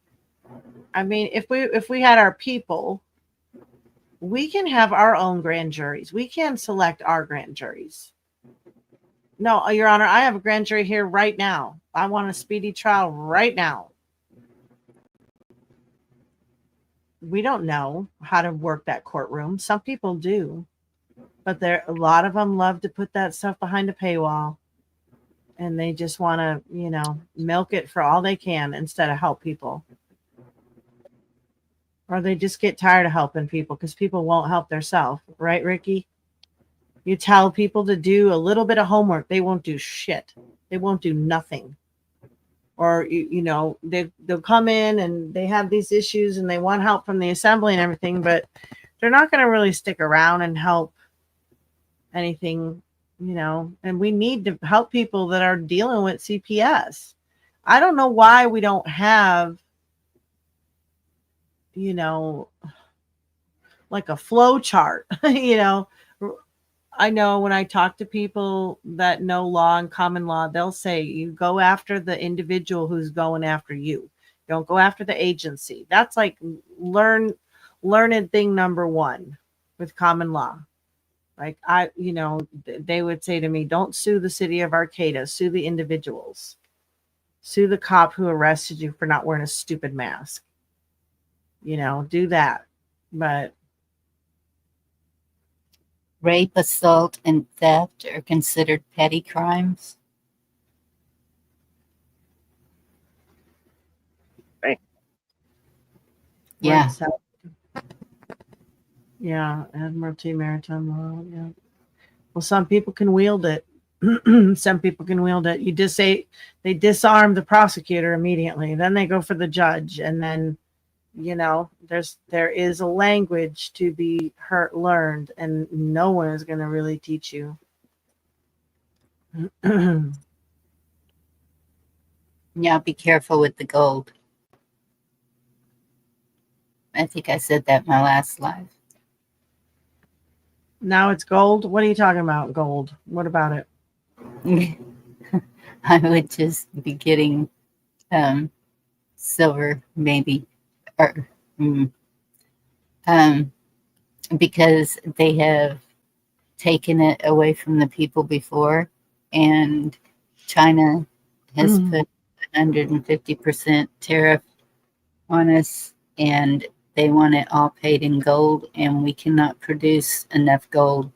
I mean, if we had our people, we can have our own grand juries. We can select our grand juries. No, Your Honor, I have a grand jury here right now. I want a speedy trial right now. We don't know how to work that courtroom. Some people do, but a lot of them love to put that stuff behind a paywall, and they just want to, milk it for all they can instead of help people. Or they just get tired of helping people because people won't help themselves. Right, Ricky? You tell people to do a little bit of homework, they won't do shit. They won't do nothing. Or, they'll come in and they have these issues and they want help from the assembly and everything, but they're not going to really stick around and help anything, and we need to help people that are dealing with CPS. I don't know why we don't have, like a flow chart. I know when I talk to people that know law and common law, they'll say you go after the individual who's going after you. Don't go after the agency. That's like learned thing number one with common law. Like they would say to me, don't sue the city of Arcata, sue the individuals. Sue the cop who arrested you for not wearing a stupid mask. Do that. But rape, assault, and theft are considered petty crimes. Hey. Yeah. Yeah, Admiralty Maritime Law. Yeah. Well, some people can wield it. Some people can wield it. You just say they disarm the prosecutor immediately. Then they go for the judge, and then there is a language to be learned, and no one is going to really teach you. Yeah, be careful with the gold. I think I said that in my last live. Now it's gold. What are you talking about? Gold. What about it? I would just be getting silver, maybe, or because they have taken it away from the people before, and China has put 150% tariff on us, and they want it all paid in gold, and we cannot produce enough gold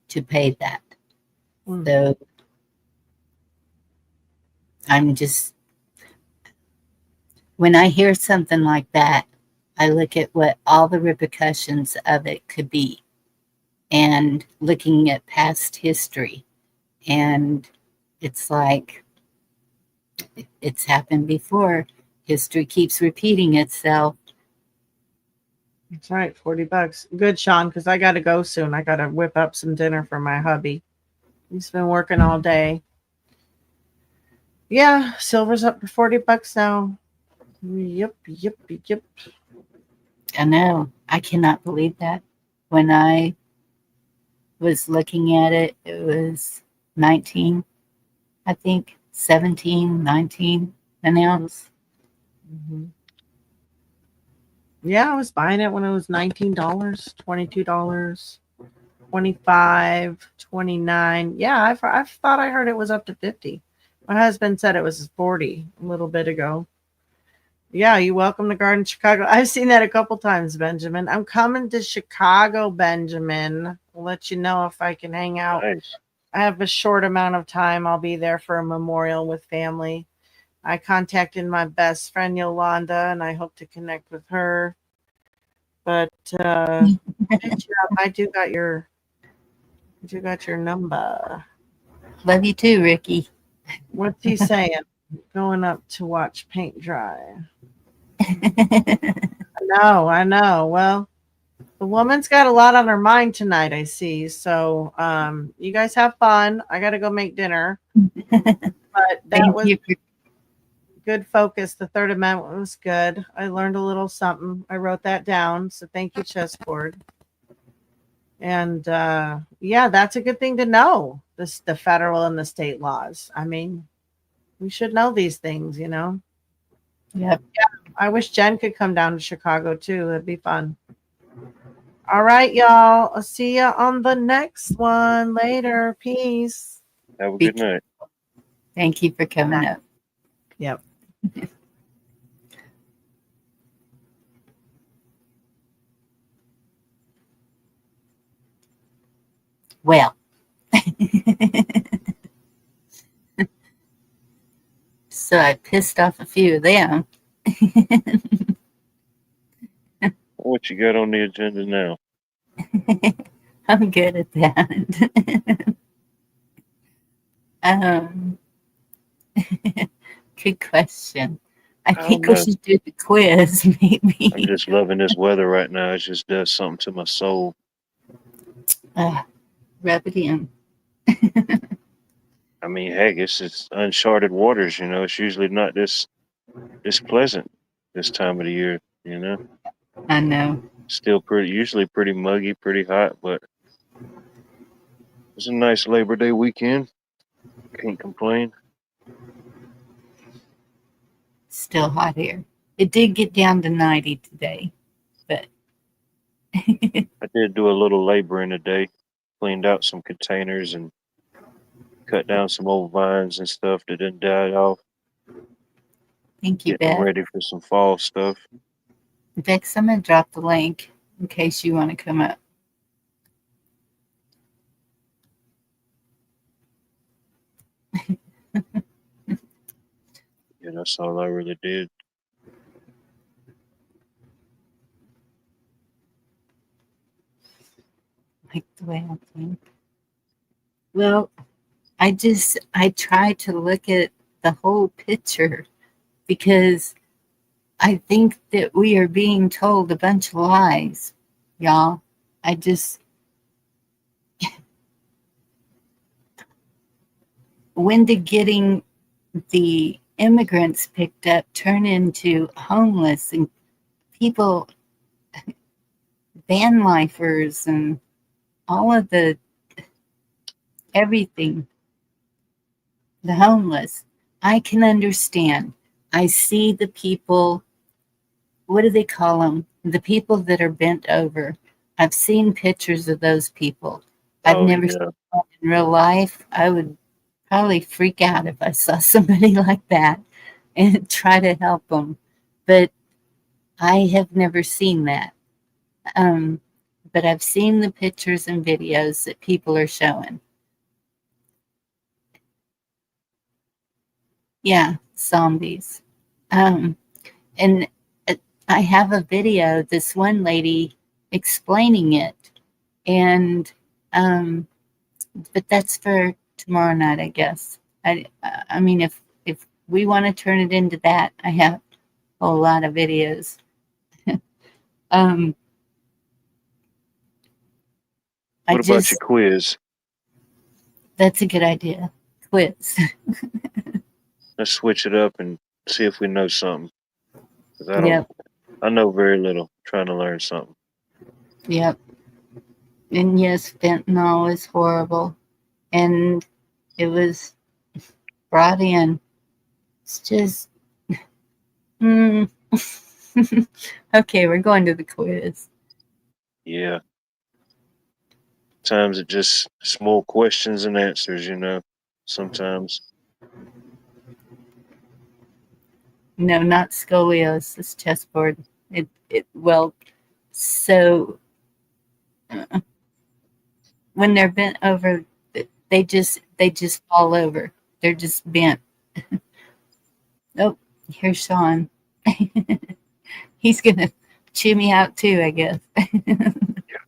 to pay that. Mm. So I'm just, when I hear something like that, I look at what all the repercussions of it could be, and looking at past history. And it's like, it's happened before. History keeps repeating itself. That's right, $40. Good, Sean, because I got to go soon. I got to whip up some dinner for my hubby. He's been working all day. Yeah, silver's up to $40 now. Yep. I know. I cannot believe that. When I was looking at it, it was 19, I think, 17, 19 an ounce. Mm-hmm. Yeah, I was buying it when it was $19, $22, $25, $29. Yeah, I thought I heard it was up to 50. My husband said it was 40 a little bit ago. Yeah, you welcome to Garden Chicago. I've seen that a couple times, Benjamin. I'm coming to Chicago, Benjamin. I'll let you know if I can hang out. Nice. I have a short amount of time. I'll be there for a memorial with family. I contacted my best friend Yolanda, and I hope to connect with her. But I do got your number. Love you too, Ricky. What's he saying? Going up to watch paint dry. I know. Well, the woman's got a lot on her mind tonight, I see. So you guys have fun. I got to go make dinner. But that was good focus. The Third Amendment was good. I learned a little something. I wrote that down. So thank you, Chessboard. And yeah, that's a good thing to know. The federal and the state laws. I mean, we should know these things, you know. Yep. Yeah, I wish Jen could come down to Chicago too. It'd be fun. All right, y'all. I'll see you on the next one later. Peace. Have a good night. Thank you for coming up. Yep. Well, so I pissed off a few of them. What you got on the agenda now? I'm good at that. Good question. I think we should do the quiz, maybe. I'm just loving this weather right now. It just does something to my soul. Rub it in. I mean, heck, it's uncharted waters, you know. It's usually not this pleasant this time of the year, you know. I know. Still usually pretty muggy, pretty hot, but it's a nice Labor Day weekend. Can't complain. Still hot here. It did get down to 90 today, but I did do a little laboring today. Cleaned out some containers and cut down some old vines and stuff that didn't die off. thank you, Getting Beth. ready for some fall stuff. Bex, I'm going to drop the link in case you want to come up. Yeah, that's all I really did. Like the way I think. Well, I try to look at the whole picture because I think that we are being told a bunch of lies, y'all. When did getting the immigrants picked up turn into homeless and people, van lifers and all of everything, the homeless? I can understand. I see the people, what do they call them? The people that are bent over. I've seen pictures of those people. I've never seen them in real life. I would probably freak out if I saw somebody like that and try to help them. But I have never seen that. But I've seen the pictures and videos that people are showing. Yeah, zombies. And I have a video, this one lady explaining it. And, but that's for tomorrow night, I guess. I mean, if we want to turn it into that, I have a whole lot of videos. What about your quiz? That's a good idea. Quiz. Let's switch it up and see if we know something. 'Cause Yep. I know very little. Trying to learn something. Yep. And yes, fentanyl is horrible. And it was brought in. It's just, okay, we're going to the quiz. Yeah. Sometimes it just small questions and answers, you know. Sometimes. No, not scoliosis, chessboard. Well, so when they're bent over, they just fall over. They're just bent. Oh, here's Sean. He's gonna chew me out too, I guess. I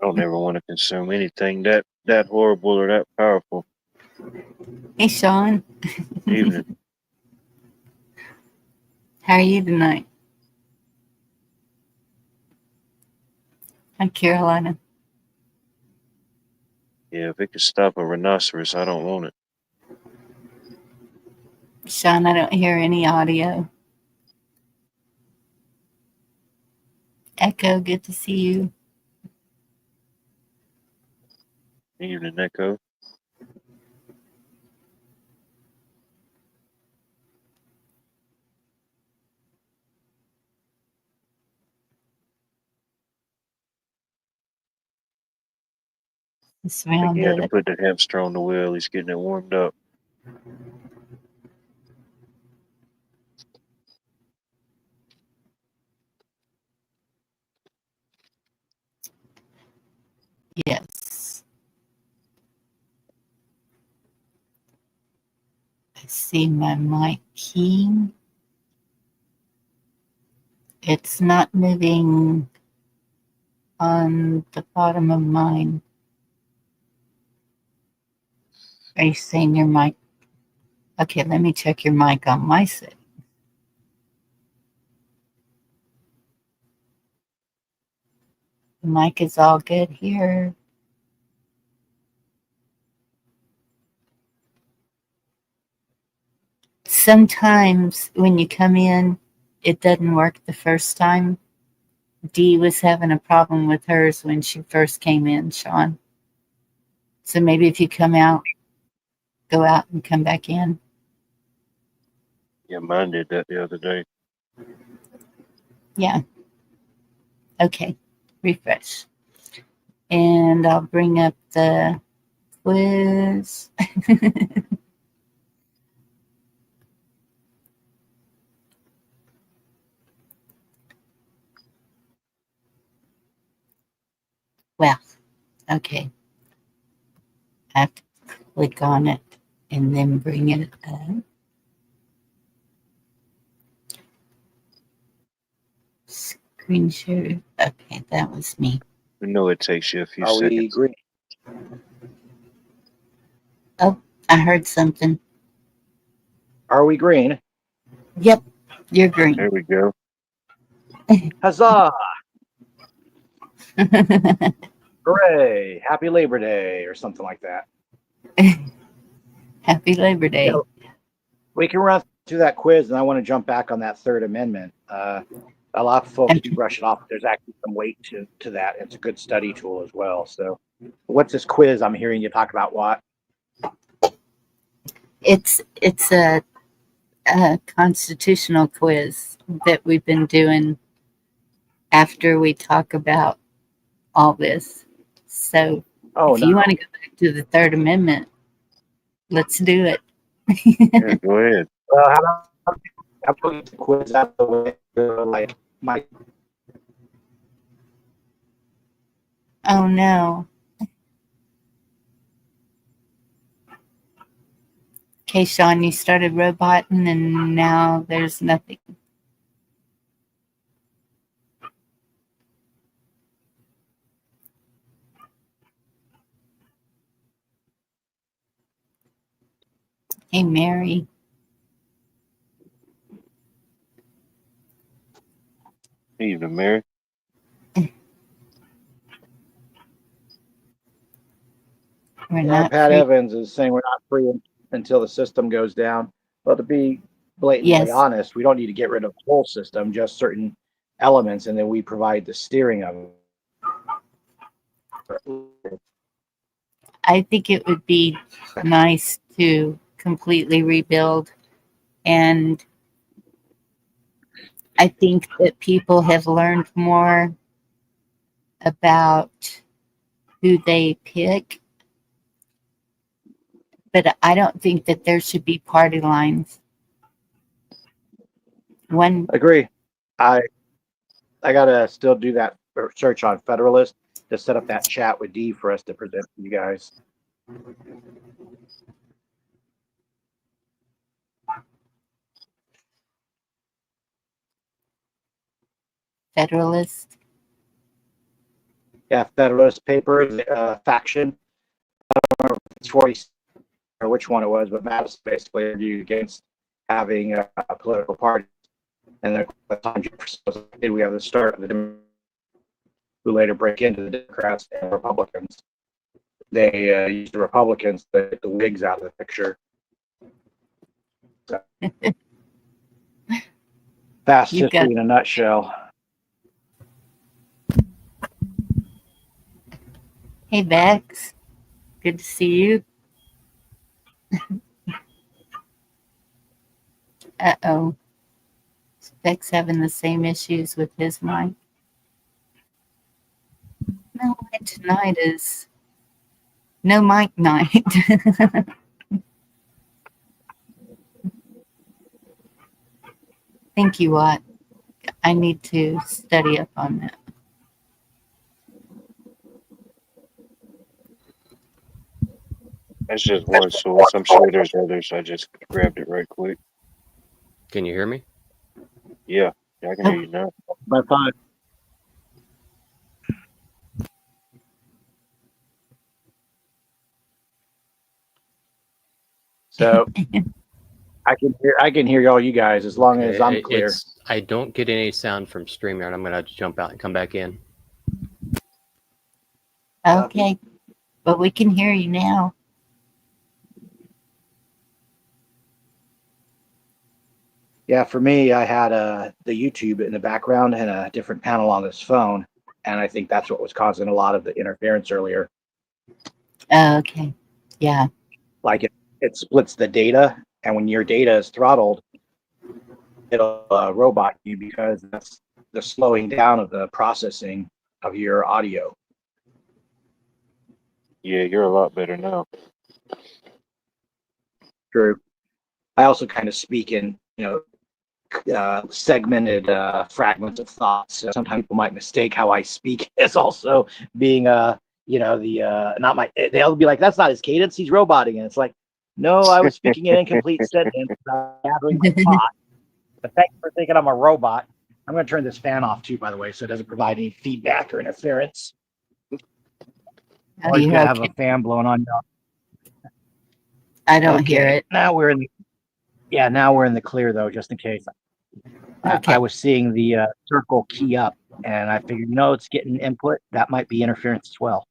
don't ever want to consume anything that horrible or that powerful. Hey, Sean. Evening. How are you tonight? Hi, Carolina. Yeah, if it could stop a rhinoceros, I don't want it. Sean, I don't hear any audio. Echo, good to see you. Evening, Echo. It's I think he had to rounded. put the hamster on the wheel. He's getting it warmed up. Yes. I see my mic key. It's not moving on the bottom of mine. Are you saying your mic? Okay, let me check your mic on my side. The mic is all good here. Sometimes when you come in, it doesn't work the first time. Dee was having a problem with hers when she first came in, Sean. So maybe if you come out, go out and come back in. Yeah, mine did that the other day. Yeah. Okay. Refresh. And I'll bring up the quiz. Well, okay. I have to click on it and then bring it up. Screen share. Okay, that was me. We know it takes you a few Are we seconds. green? I heard something. Are we green? Yep, you're green. There we go. Huzzah! Hooray! Happy Labor Day or something like that. Happy Labor Day. Yeah. We can run through that quiz, and I want to jump back on that Third Amendment. A lot of folks do brush it off. There's actually some weight to that. It's a good study tool as well. So, what's this quiz I'm hearing you talk about, Watt? It's a constitutional quiz that we've been doing after we talk about all this. So Oh, if you want to go back to the Third Amendment, let's do it. Yeah, go ahead. Well, how about the quiz out of the way? Like, Oh no. Okay, Sean, you started roboting and now there's nothing. Hey, Mary. Evening, Mary. We're Yeah, not Pat free. Evans is saying we're not free until the system goes down. Well, to be blatantly Yes. honest, we don't need to get rid of the whole system, just certain elements, and then we provide the steering of it. I think it would be nice to completely rebuild. And I think that people have learned more about who they pick. But I don't think that there should be party lines. One, Agree. I gotta still do that search on Federalist to set up that chat with Dee for us to present to you guys. Federalist. Yeah, Federalist papers, faction. I don't remember if it's 40 or which one it was, but Madison basically argued against having a political party. And then by the time Jefferson was elected, we have the start of the Democrats who later break into the Democrats and Republicans. They used the Republicans to get the Whigs out of the picture. So, fast You history got- in a nutshell. Hey, Bex. Good to see you. Uh-oh. Bex having the same issues with his mic. No, tonight is no mic night. Thank you, Watt. I need to study up on that. That's just one source. I'm sure there's others. I just grabbed it right quick. Can you hear me? Yeah, I can hear you now. My thought. So I can hear all you guys as long as I'm clear. I don't get any sound from StreamYard. I'm gonna have to jump out and come back in. Okay, but we can hear you now. Yeah, for me, I had the YouTube in the background and a different panel on this phone, and I think that's what was causing a lot of the interference earlier. Okay, yeah. Like it splits the data, and when your data is throttled, it'll robot you because that's the slowing down of the processing of your audio. Yeah, you're a lot better now. True. I also kind of speak in, segmented fragments of thoughts. So sometimes people might mistake how I speak as also being, not my. They'll be like, "That's not his cadence. He's roboting," and it's like, no, I was speaking an incomplete sentence, gathering my thought. But thank you for thinking I'm a robot. I'm going to turn this fan off too, by the way, so it doesn't provide any feedback or interference. Always You're good to have okay. a fan blowing on you. I don't hear it. Now we're in the clear though, just in case. Okay. I was seeing the circle key up, and I figured, it's getting input. That might be interference as well.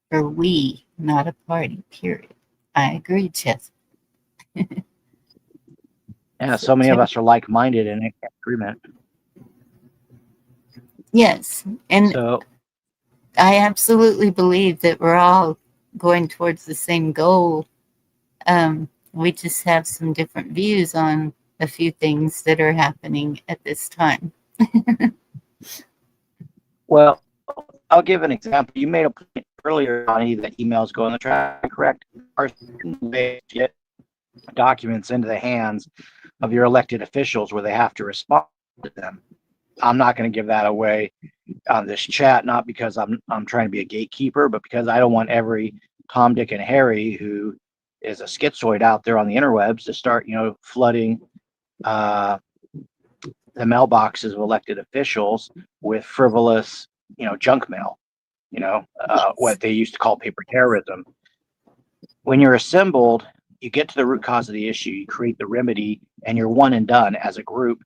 For we, not a party, period. I agree, Chess. Yeah, so many of us are like-minded and in agreement. Yes, and So I absolutely believe that we're all going towards the same goal. We just have some different views on a few things that are happening at this time. well, I'll give an example. You made a point earlier, Bonnie, that emails go in the track, correct? Are certain ways to get documents into the hands of your elected officials where they have to respond to them. I'm not going to give that away on this chat, not because I'm trying to be a gatekeeper, but because I don't want every Tom, Dick, and Harry who is a schizoid out there on the interwebs to start, flooding the mailboxes of elected officials with frivolous, junk mail. What they used to call paper terrorism. When you're assembled, you get to the root cause of the issue, you create the remedy, and you're one and done as a group.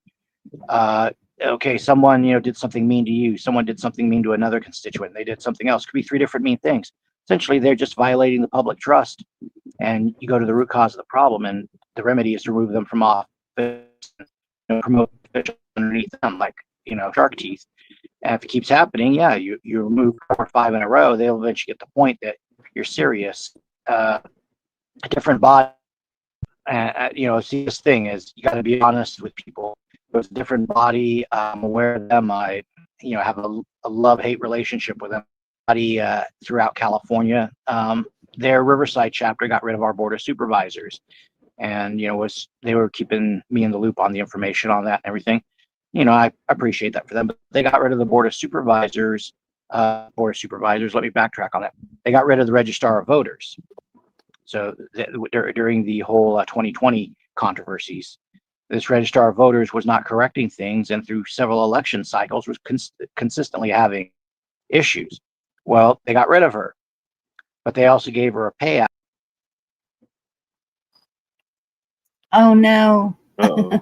Okay, someone did something mean to you, someone did something mean to another constituent, they did something else. Could be 3 different mean things. Essentially, they're just violating the public trust, and you go to the root cause of the problem, and the remedy is to remove them from office, promote officials underneath them, like shark teeth. And if it keeps happening, yeah, you remove 4 or 5 in a row, they'll eventually get the point that you're serious. A different body, see, this thing is you got to be honest with people. It's a different body. I'm aware of them. I, have a love-hate relationship with them. Body throughout California. Their Riverside chapter got rid of our board of supervisors, and they were keeping me in the loop on the information on that and everything. I appreciate that for them, but they got rid of the board of supervisors. Let me backtrack on that. They got rid of the registrar of voters. So during the whole 2020 controversies, this registrar of voters was not correcting things, and through several election cycles was consistently having issues. Well, they got rid of her, but they also gave her a payout. Oh no. Uh-oh.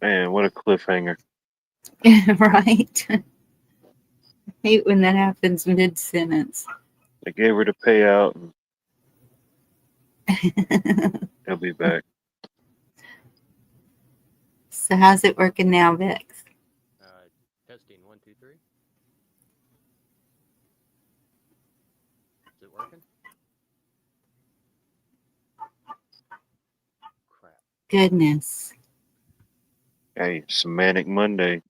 Man, what a cliffhanger. Right. I hate when that happens mid-sentence. They gave her the payout. And he'll be back. So how's it working now, Vex? Testing 1, 2, 3. Is it working? Crap. Goodness. Hey, Semantic Monday.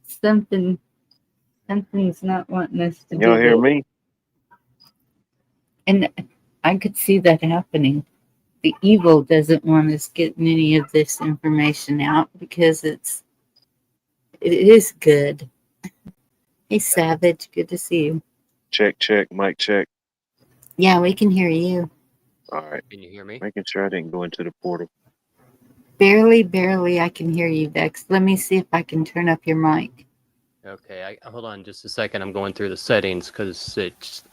Something's not wanting us to Can y'all do hear it. me? And I could see that happening. The evil doesn't want us getting any of this information out because it is good. Hey, Savage, good to see you. Check, mic check. Yeah, we can hear you. All right. Can you hear me? Making sure I didn't go into the portal. Barely I can hear you, Vex. Let me see if I can turn up your mic. Okay, hold on just a second. I'm going through the settings because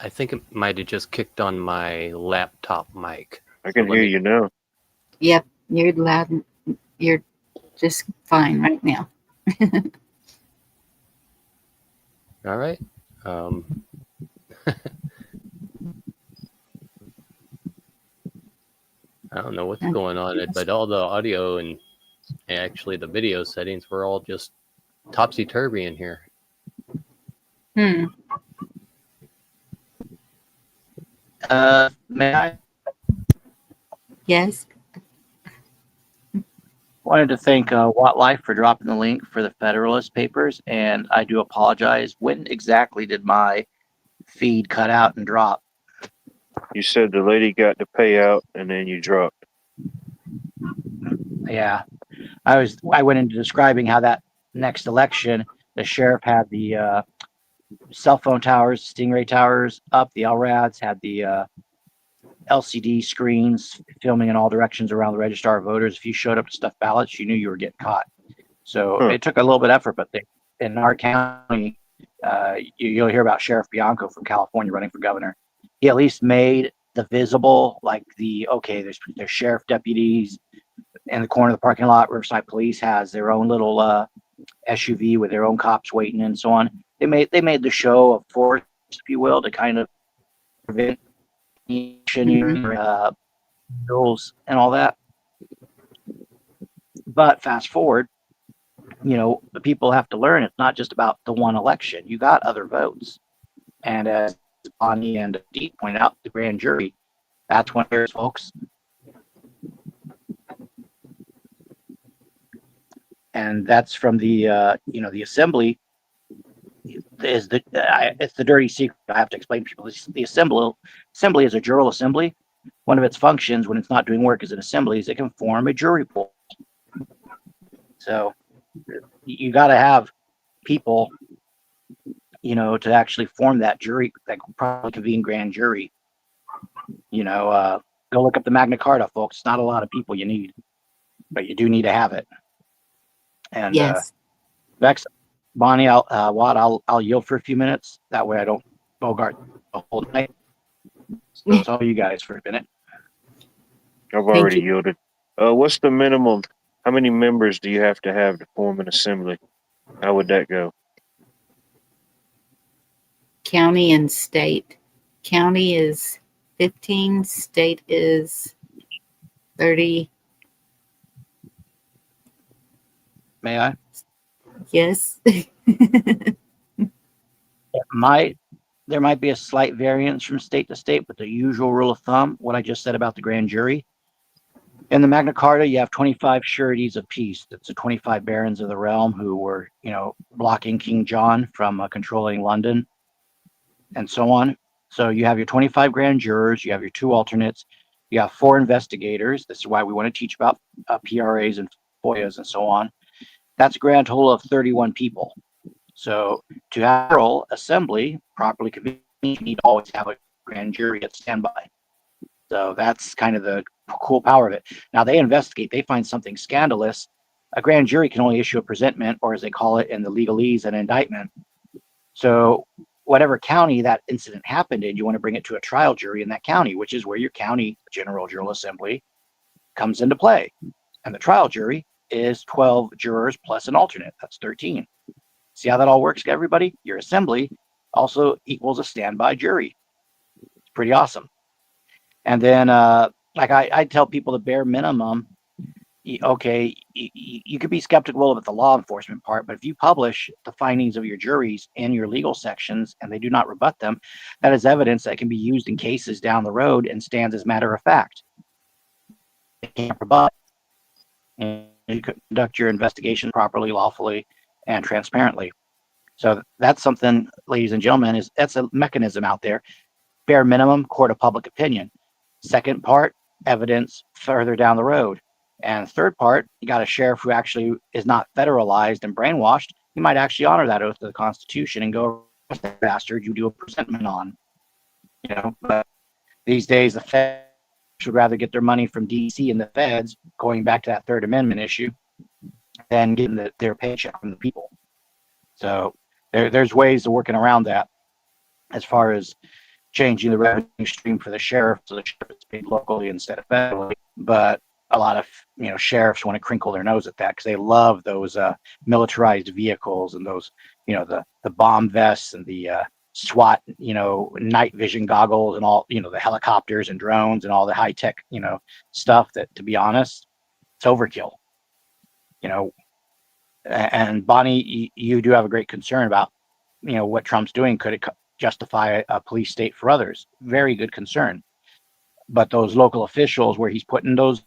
I think it might have just kicked on my laptop mic. I can hear you now. Yep, you're loud. You're just fine right now. All right. I don't know what's going on, but all the audio and actually the video settings were all just topsy-turvy in here. May I? Yes. Wanted to thank Watt Life for dropping the link for the Federalist Papers, and I do apologize. When exactly did my feed cut out and drop? You said the lady got the payout and then you dropped. Yeah, I went into describing how that next election, the sheriff had the cell phone towers, Stingray towers up. The LRADs had the LCD screens filming in all directions around the registrar of voters. If you showed up to stuff ballots, you knew you were getting caught. So it took a little bit of effort, but in our county, you'll hear about Sheriff Bianco from California running for governor. He at least made the visible, like there's sheriff deputies in the corner of the parking lot. Riverside Police has their own little SUV with their own cops waiting and so on. They made the show of force, if you will, to kind of prevent bills and all that. But fast forward, the people have to learn it's not just about the one election. You got other votes. And as Bonnie and Dee pointed out, the grand jury, that's when there's folks. And that's from the the assembly is it's the dirty secret. I have to explain to people. The assembly is a jural assembly. One of its functions when it's not doing work as an assembly is it can form a jury pool. So you got to have people, to actually form that jury, that probably convene grand jury. Go look up the Magna Carta, folks. It's not a lot of people you need, but you do need to have it. And Yes. Vex, Bonnie, Watt, I'll yield for a few minutes. That way I don't bogart the whole night. So it's all you guys for a minute. I've Thank already you. yielded. What's the minimum? How many members do you have to form an assembly? How would that go? County and state. County is 15, state is 30. May I? Yes. There might be a slight variance from state to state, but the usual rule of thumb, what I just said about the grand jury, in the Magna Carta, you have 25 sureties of peace. That's the 25 barons of the realm who were, blocking King John from controlling London and so on. So you have your 25 grand jurors, you have your 2 alternates, you have 4 investigators. This is why we want to teach about PRAs and FOIAs and so on. That's a grand total of 31 people. So to have a general assembly properly convened, you need to always have a grand jury at standby. So that's kind of the cool power of it. Now they investigate, they find something scandalous. A grand jury can only issue a presentment, or as they call it in the legalese, an indictment. So whatever county that incident happened in, you want to bring it to a trial jury in that county, which is where your county general assembly comes into play. And the trial jury is 12 jurors plus an alternate. That's 13. See how that all works, everybody? Your assembly also equals a standby jury. It's pretty awesome. And then, like I tell people, the bare minimum, okay, you could be skeptical about the law enforcement part, but if you publish the findings of your juries in your legal sections and they do not rebut them, that is evidence that can be used in cases down the road and stands as matter of fact. It can't rebut. And you could conduct your investigation properly, lawfully, and transparently. So that's something, ladies and gentlemen, that's a mechanism out there. Bare minimum, court of public opinion. Second part, evidence further down the road. And third part, you got a sheriff who actually is not federalized and brainwashed. He might actually honor that oath to the Constitution and go, that bastard you do a presentment on. But these days the Feds would rather get their money from DC and the Feds, going back to that Third Amendment issue, than getting their paycheck from the people. So there's ways of working around that as far as changing the revenue stream for the sheriff, so the sheriff is paid locally instead of federally. But a lot of sheriffs want to crinkle their nose at that because they love those militarized vehicles and those the bomb vests and the SWAT night vision goggles and all the helicopters and drones and all the high tech stuff that, to be honest, it's overkill. And Bonnie, you do have a great concern about what Trump's doing. Could it justify a police state for others? Very good concern. But those local officials where he's putting those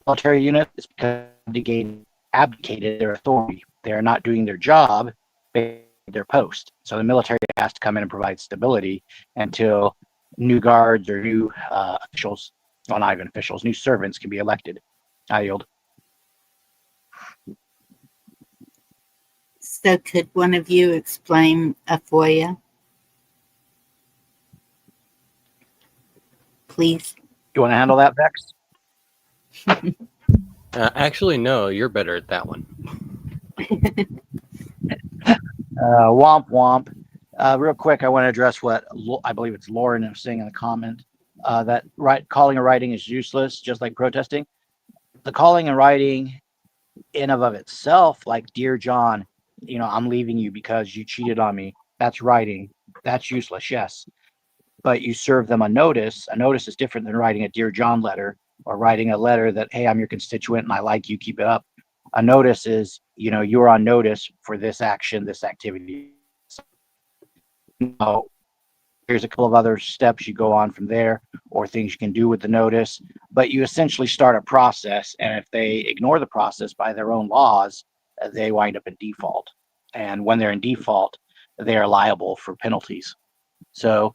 military units, it's because they abdicated their authority. They're not doing their job, their post. So the military has to come in and provide stability until new guards or new officials, well, not even officials, new servants can be elected. I yield. So could one of you explain a FOIA? Please. You want to handle that, Vex? Actually, no, you're better at that one. Womp womp. Real quick, I want to address what I believe it's Lauren is saying in the comment, that calling and writing is useless, just like protesting. The calling and writing in of itself, like Dear John, I'm leaving you because you cheated on me. That's writing. That's useless, yes. But you serve them a notice. A notice is different than writing a Dear John letter or writing a letter that, hey, I'm your constituent and I like you, keep it up. A notice is, you're on notice for this action, this activity. Now, here's a couple of other steps you go on from there, or things you can do with the notice, but you essentially start a process. And if they ignore the process by their own laws, they wind up in default. And when they're in default, they are liable for penalties. So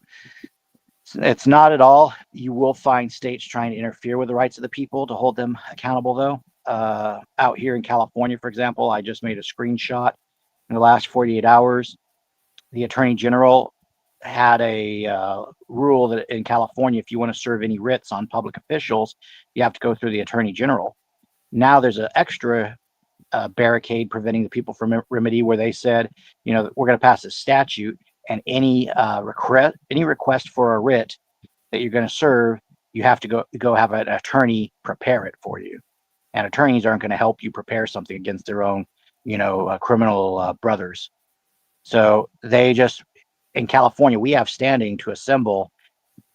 it's not at all. You will find states trying to interfere with the rights of the people to hold them accountable, though. out here in California, for example. I just made a screenshot in the last 48 hours. The Attorney General had a rule that in California, if you want to serve any writs on public officials, you have to go through the Attorney General. Now there's an extra barricade preventing the people from remedy, where they said, you know, we're going to pass a statute, and any request for a writ that you're going to serve, you have to go have an attorney prepare it for you. And attorneys aren't going to help you prepare something against their own, criminal brothers. So they just, in California, we have standing to assemble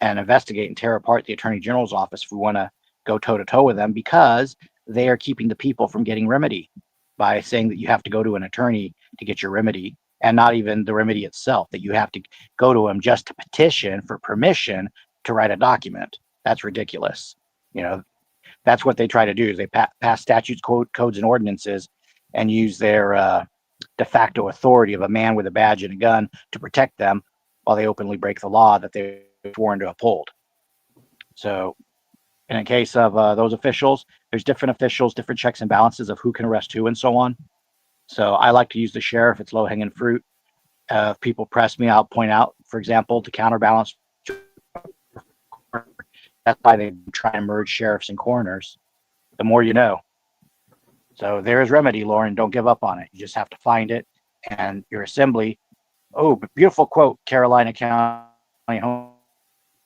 and investigate and tear apart the Attorney General's office if we want to go toe to toe with them, because they are keeping the people from getting remedy by saying that you have to go to an attorney to get your remedy, and not even the remedy itself, that you have to go to them just to petition for permission to write a document. That's ridiculous. That's what they try to do, is they pass statutes, codes, and ordinances, and use their de facto authority of a man with a badge and a gun to protect them, while they openly break the law that they've sworn to uphold. So in the case of those officials, there's different officials, different checks and balances of who can arrest who and so on. So I like to use the sheriff. It's low-hanging fruit. If people press me, I'll point out, for example, to counterbalance. That's why they try and merge sheriffs and coroners. The more you know. So there is remedy, Lauren. Don't give up on it. You just have to find it. And your assembly. Oh, beautiful quote, Carolina County Home.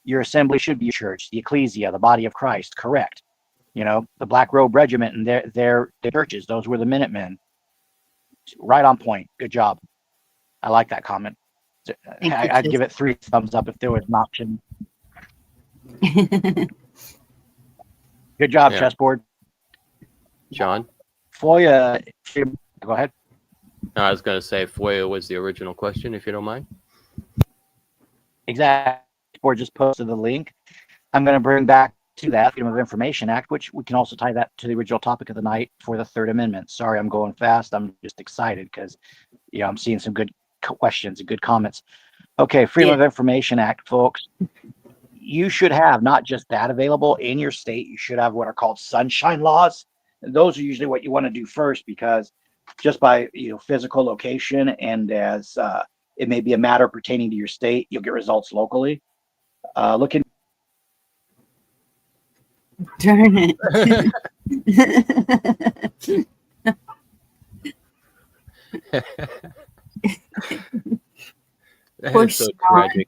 Your assembly should be your church, the ecclesia, the body of Christ. Correct. The Black Robe Regiment and their churches. Those were the Minutemen. Right on point. Good job. I like that comment. I'd give it 3 thumbs up if there was an option. Good job, Yeah. Chessboard. John? FOIA. Go ahead. No, I was going to say FOIA was the original question, if you don't mind. Exactly. Or just posted the link. I'm going to bring back to that Freedom of Information Act, which we can also tie that to the original topic of the night for the Third Amendment. Sorry, I'm going fast. I'm just excited because, I'm seeing some good questions and good comments. Okay, Freedom of Information Act, folks. You should have not just that available in your state. You should have what are called sunshine laws. And those are usually what you want to do first, because just by physical location and as it may be a matter pertaining to your state, you'll get results locally. Look in. Darn it. That Poor is so Sean. tragic.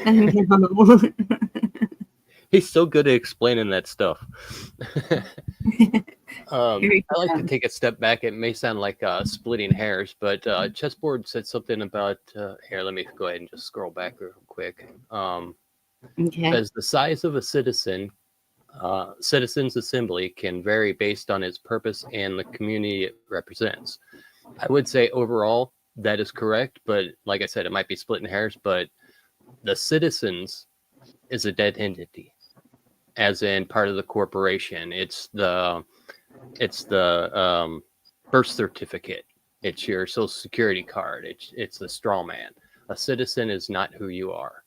I know. He's so good at explaining that stuff. Here I like to comes. take a step back. It may sound like splitting hairs, but Chessboard said something about here. Let me go ahead and just scroll back real quick. Okay. As the size of a citizen's assembly can vary based on its purpose and the community it represents. I would say overall that is correct, but like I said, it might be splitting hairs. But the citizens is a dead entity, as in part of the corporation. It's the birth certificate. It's your social security card. It's the straw man. A citizen is not who you are.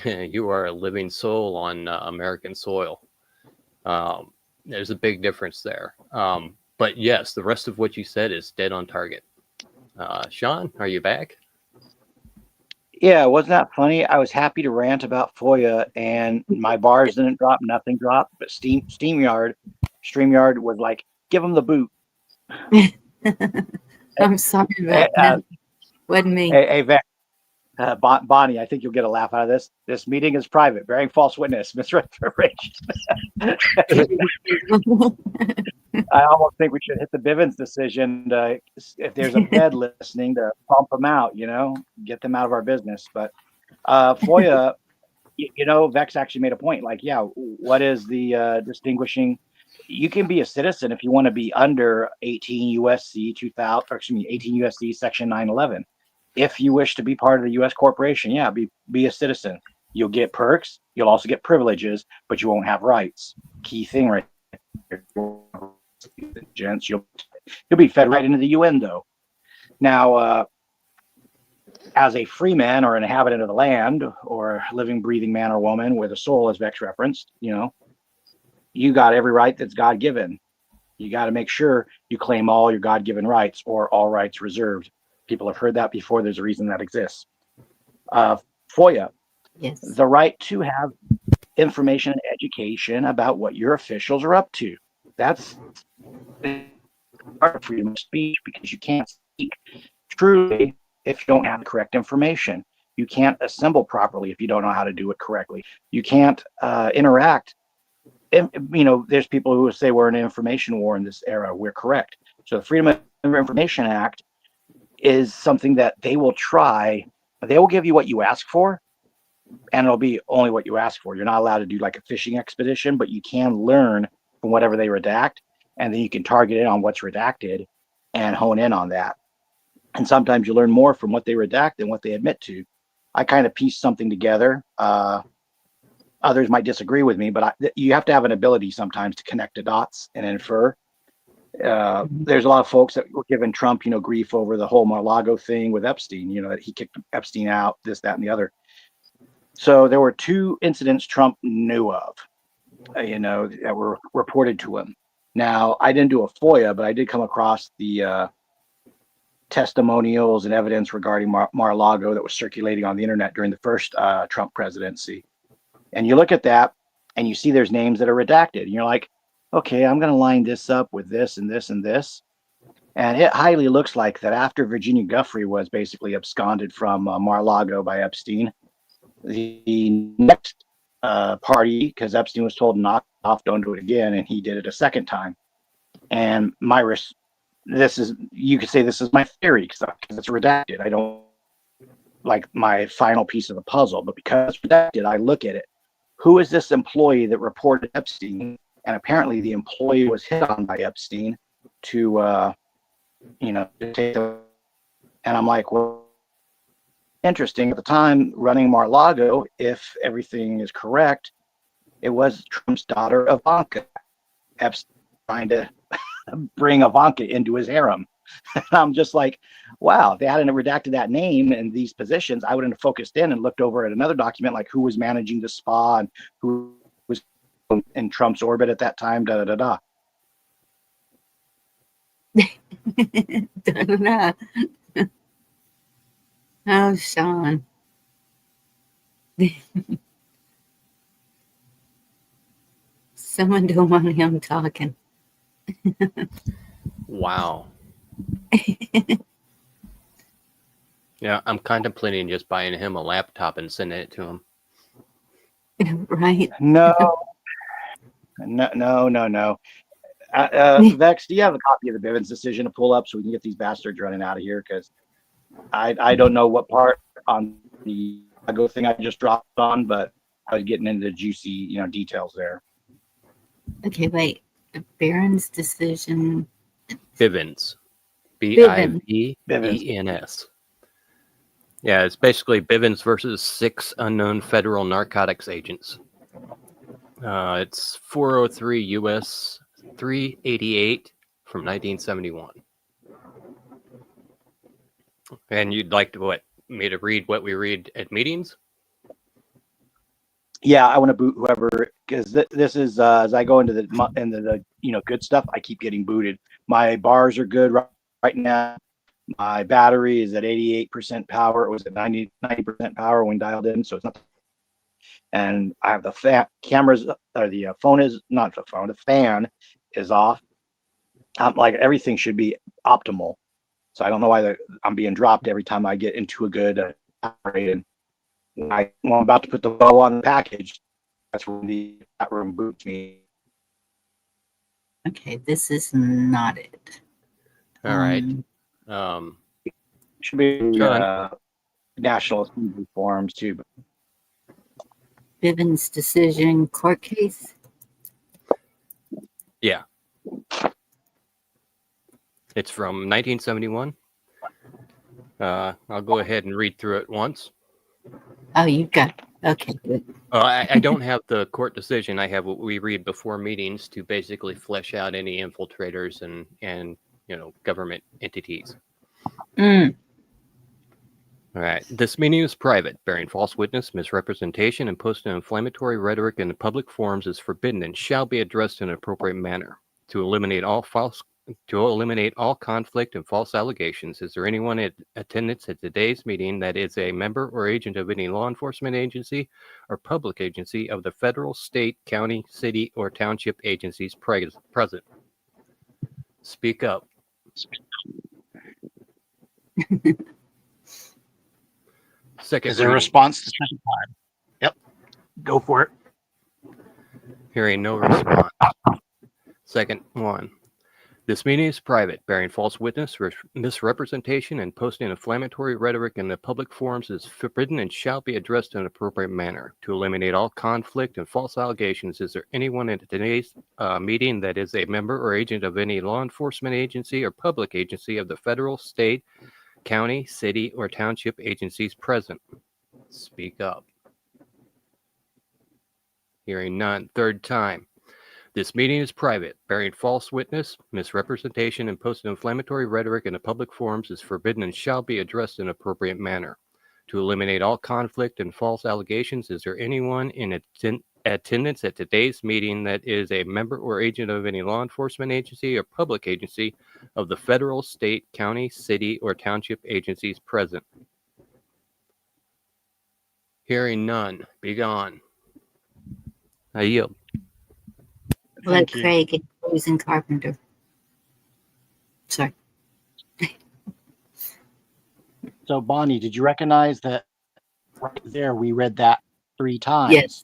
You are a living soul on American soil. There's a big difference there. But yes, the rest of what you said is dead on target. Sean, are you back? Yeah, wasn't that funny? I was happy to rant about FOIA, and my bars didn't drop, nothing dropped. But StreamYard was like, give them the boot. I'm sorry about that. Wasn't me. Hey, Vic, Bonnie, I think you'll get a laugh out of this. This meeting is private, bearing false witness, misrepresentation. I almost think we should hit the Bivens decision to, if there's a Fed listening, to pump them out, get them out of our business. But FOIA, Vex actually made a point. Like, yeah, what is the distinguishing? You can be a citizen if you want to be under 18 USC 2000, or excuse me, 18 USC Section 911. If you wish to be part of the U.S. corporation, yeah, be a citizen. You'll get perks. You'll also get privileges, but you won't have rights. Key thing right there. Gents, you'll be fed right into the UN, though. Now, as a free man or an inhabitant of the land, or living, breathing man or woman with a soul, as Vex referenced, you got every right that's God-given. You got to make sure you claim all your God-given rights or all rights reserved. People have heard that before. There's a reason that exists. FOIA, Yes. the right to have information and education about what your officials are up to. That's part of freedom of speech, because you can't speak truly if you don't have the correct information. You can't assemble properly if you don't know how to do it correctly. You can't interact. And, there's people who say we're in an information war in this era. We're correct. So the Freedom of Information Act is something that they will try. They will give you what you ask for, and it'll be only what you ask for. You're not allowed to do like a fishing expedition, but you can learn from whatever they redact, and then you can target it on what's redacted and hone in on that. And sometimes you learn more from what they redact than what they admit to. I kind of piece something together. Others might disagree with me, but you have to have an ability sometimes to connect the dots and infer. There's a lot of folks that were giving Trump, grief over the whole Mar-a-Lago thing with Epstein, that he kicked Epstein out, this, that, and the other. So there were 2 incidents Trump knew of, that were reported to him. Now, I didn't do a FOIA, but I did come across the testimonials and evidence regarding Mar-a-Lago that was circulating on the internet during the first Trump presidency. And you look at that and you see there's names that are redacted. And you're like, okay, I'm going to line this up with this and this and this. And it highly looks like that after Virginia Giuffre was basically absconded from Mar-a-Lago by Epstein, the next party, because Epstein was told knock off, don't do it again, and he did it a second time. And you could say this is my theory because it's redacted. I don't like my final piece of the puzzle, but because it's redacted, I look at it. Who is this employee that reported Epstein? And apparently the employee was hit on by Epstein to take the, and I'm like, well, interesting. At the time running Mar-a-Lago, if everything is correct, it was Trump's daughter, Ivanka. Epstein trying to bring Ivanka into his harem. And I'm just like, wow, if they hadn't redacted that name and these positions, I wouldn't have focused in and looked over at another document, like who was managing the spa and who was in Trump's orbit at that time, da-da-da-da. Da-da-da. Oh, Sean. Someone don't want him talking. Wow. Yeah, I'm contemplating just buying him a laptop and sending it to him. Right? No. Vex, do you have a copy of the Bivens decision to pull up so we can get these bastards running out of here? Because I don't know what part on the Go thing I just dropped on, but I was getting into juicy, details there. Okay, wait. Barron's decision. Bivens. Bivens. Yeah, it's basically Bivens versus 6 unknown federal narcotics agents. It's 403 U.S. 388 from 1971. And you'd like me to read what we read at meetings? Yeah, I want to boot whoever, because this is as I go into the good stuff, I keep getting booted. My bars are good right now. My battery is at 88% power. It was at 90% power when dialed in, so it's not. And I have the cameras, or the phone is not the phone. The fan is off. Like everything should be optimal. So I don't know why I'm being dropped every time I get into a good rate. And when I'm about to put the bow on the package, that's when the chat room boots me. Okay, this is not it. All right. Should be National Assembly forms too. Bivens decision court case. Yeah. It's from 1971. I'll go ahead and read through it once. Oh, you got it. Okay, good. I don't have the court decision. I have what we read before meetings to basically flesh out any infiltrators and government entities. All right. This meeting is private. Bearing false witness, misrepresentation, and posting inflammatory rhetoric in the public forums is forbidden and shall be addressed in an appropriate manner. to eliminate all conflict and false allegations. Is there anyone in attendance at today's meeting that is a member or agent of any law enforcement agency or public agency of the federal, state, county, city, or township agencies present? Speak up. Second Is there a reading. response the second time? Yep. Go for it. Hearing no response. Second one. This meeting is private. Bearing false witness, misrepresentation, and posting inflammatory rhetoric in the public forums is forbidden and shall be addressed in an appropriate manner. To eliminate all conflict and false allegations, is there anyone in today's meeting that is a member or agent of any law enforcement agency or public agency of the federal, state, county, city, or township agencies present? Speak up. Hearing none. Third time. This meeting is private. Bearing false witness, misrepresentation, and posting inflammatory rhetoric in the public forums is forbidden and shall be addressed in an appropriate manner. To eliminate all conflict and false allegations, is there anyone in attendance at today's meeting that is a member or agent of any law enforcement agency or public agency of the federal, state, county, city, or township agencies present? Hearing none. Be gone. I yield. Let Thank you. Craig and Cruz and Carpenter. Sorry. So, Bonnie, did you recognize that right there we read that 3 times? Yes.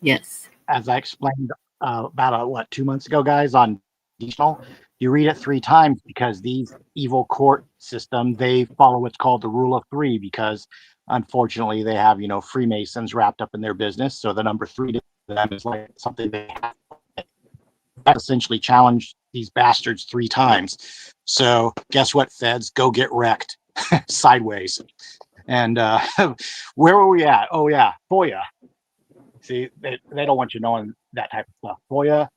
Yes. As I explained about 2 months ago, guys, on diesel, you read it 3 times because these evil court system, they follow what's called the rule of 3 because unfortunately they have, Freemasons wrapped up in their business. So the number 3 to them is like something they have essentially challenged these bastards 3 times. So guess what, feds? Go get wrecked. Sideways. And where were we at? Oh yeah, FOIA. See, they don't want you knowing that type of stuff. FOIA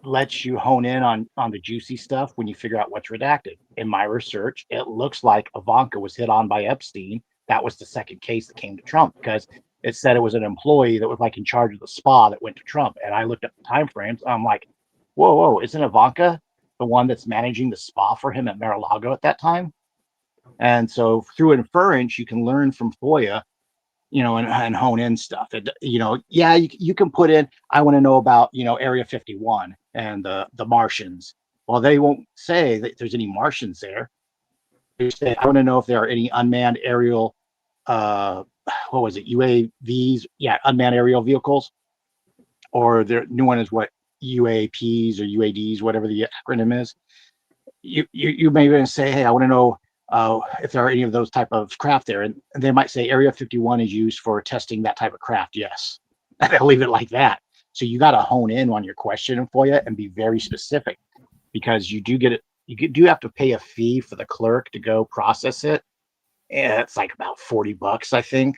lets you hone in on the juicy stuff when you figure out what's redacted. In my research, it looks like Ivanka was hit on by Epstein. That was the second case that came to Trump because it said it was an employee that was like in charge of the spa that went to Trump. And I looked at the time frames. I'm like, whoa, isn't Ivanka the one that's managing the spa for him at Mar-a-Lago at that time? And so through inference, you can learn from FOIA, and hone in stuff. You can put in, I want to know about, Area 51 and the Martians. Well, they won't say that there's any Martians there. They say, I want to know if there are any unmanned aerial, UAVs? Yeah, unmanned aerial vehicles. Or their new one is what, UAPs or UADs, whatever the acronym is. You may even say, hey, I want to know if there are any of those type of craft there. And they might say Area 51 is used for testing that type of craft. Yes. And they'll leave it like that. So you got to hone in on your question for you and be very specific because you do get it. You do have to pay a fee for the clerk to go process it. And it's like about $40, I think.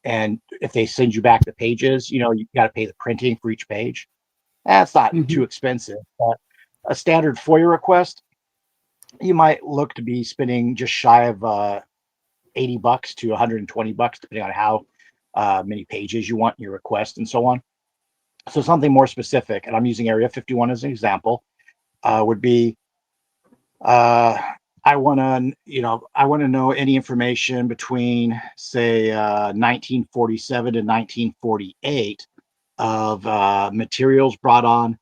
And if they send you back the pages, you got to pay the printing for each page. That's not too expensive, but a standard FOIA request, you might look to be spending just shy of $80 to $120, depending on how many pages you want in your request and so on. So something more specific, and I'm using Area 51 as an example, would be I want to know any information between, say, 1947 to 1948 of materials brought on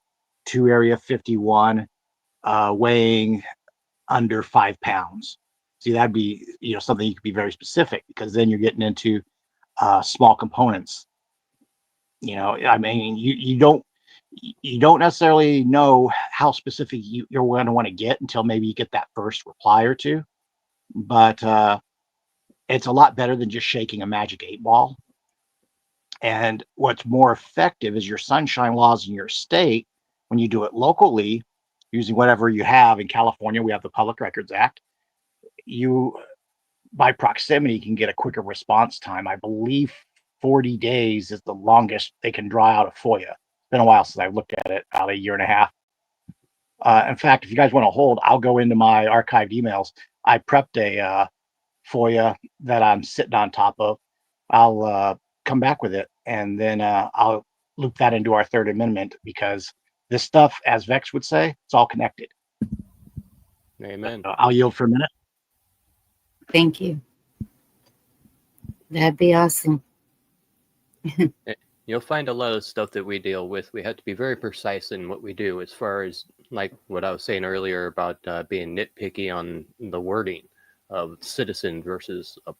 to Area 51 weighing under 5 pounds. See, that'd be something you could be very specific because then you're getting into small components. I mean, you don't necessarily know how specific you're going to want to get until maybe you get that first reply or two. But it's a lot better than just shaking a magic 8-ball. And what's more effective is your sunshine laws in your state. When you do it locally, using whatever you have in California, we have the Public Records Act. You, by proximity, can get a quicker response time. I believe 40 days is the longest they can draw out a FOIA. It's been a while since I've looked at it, about a year and a half. In fact, if you guys want to hold, I'll go into my archived emails. I prepped a FOIA that I'm sitting on top of. I'll come back with it, and then I'll loop that into our third amendment because this stuff, as Vex would say, it's all connected. Amen. I'll yield for a minute. Thank you. That'd be awesome. You'll find a lot of stuff that we deal with. We have to be very precise in what we do, as far as like what I was saying earlier about being nitpicky on the wording of citizen versus a,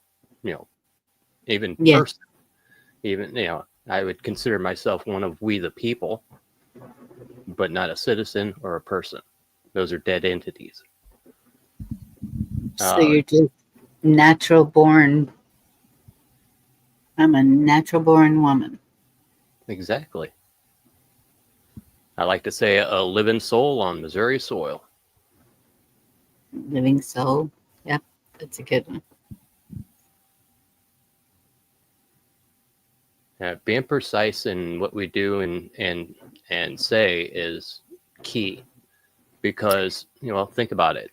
even Yeah. person. Even I would consider myself one of we the people, but not a citizen or a person. Those are dead entities. So you're just natural born. I'm a natural born woman. Exactly. I like to say a living soul on Missouri soil. Living soul. Yep, that's a good one. Being precise in what we do and say is key, because think about it.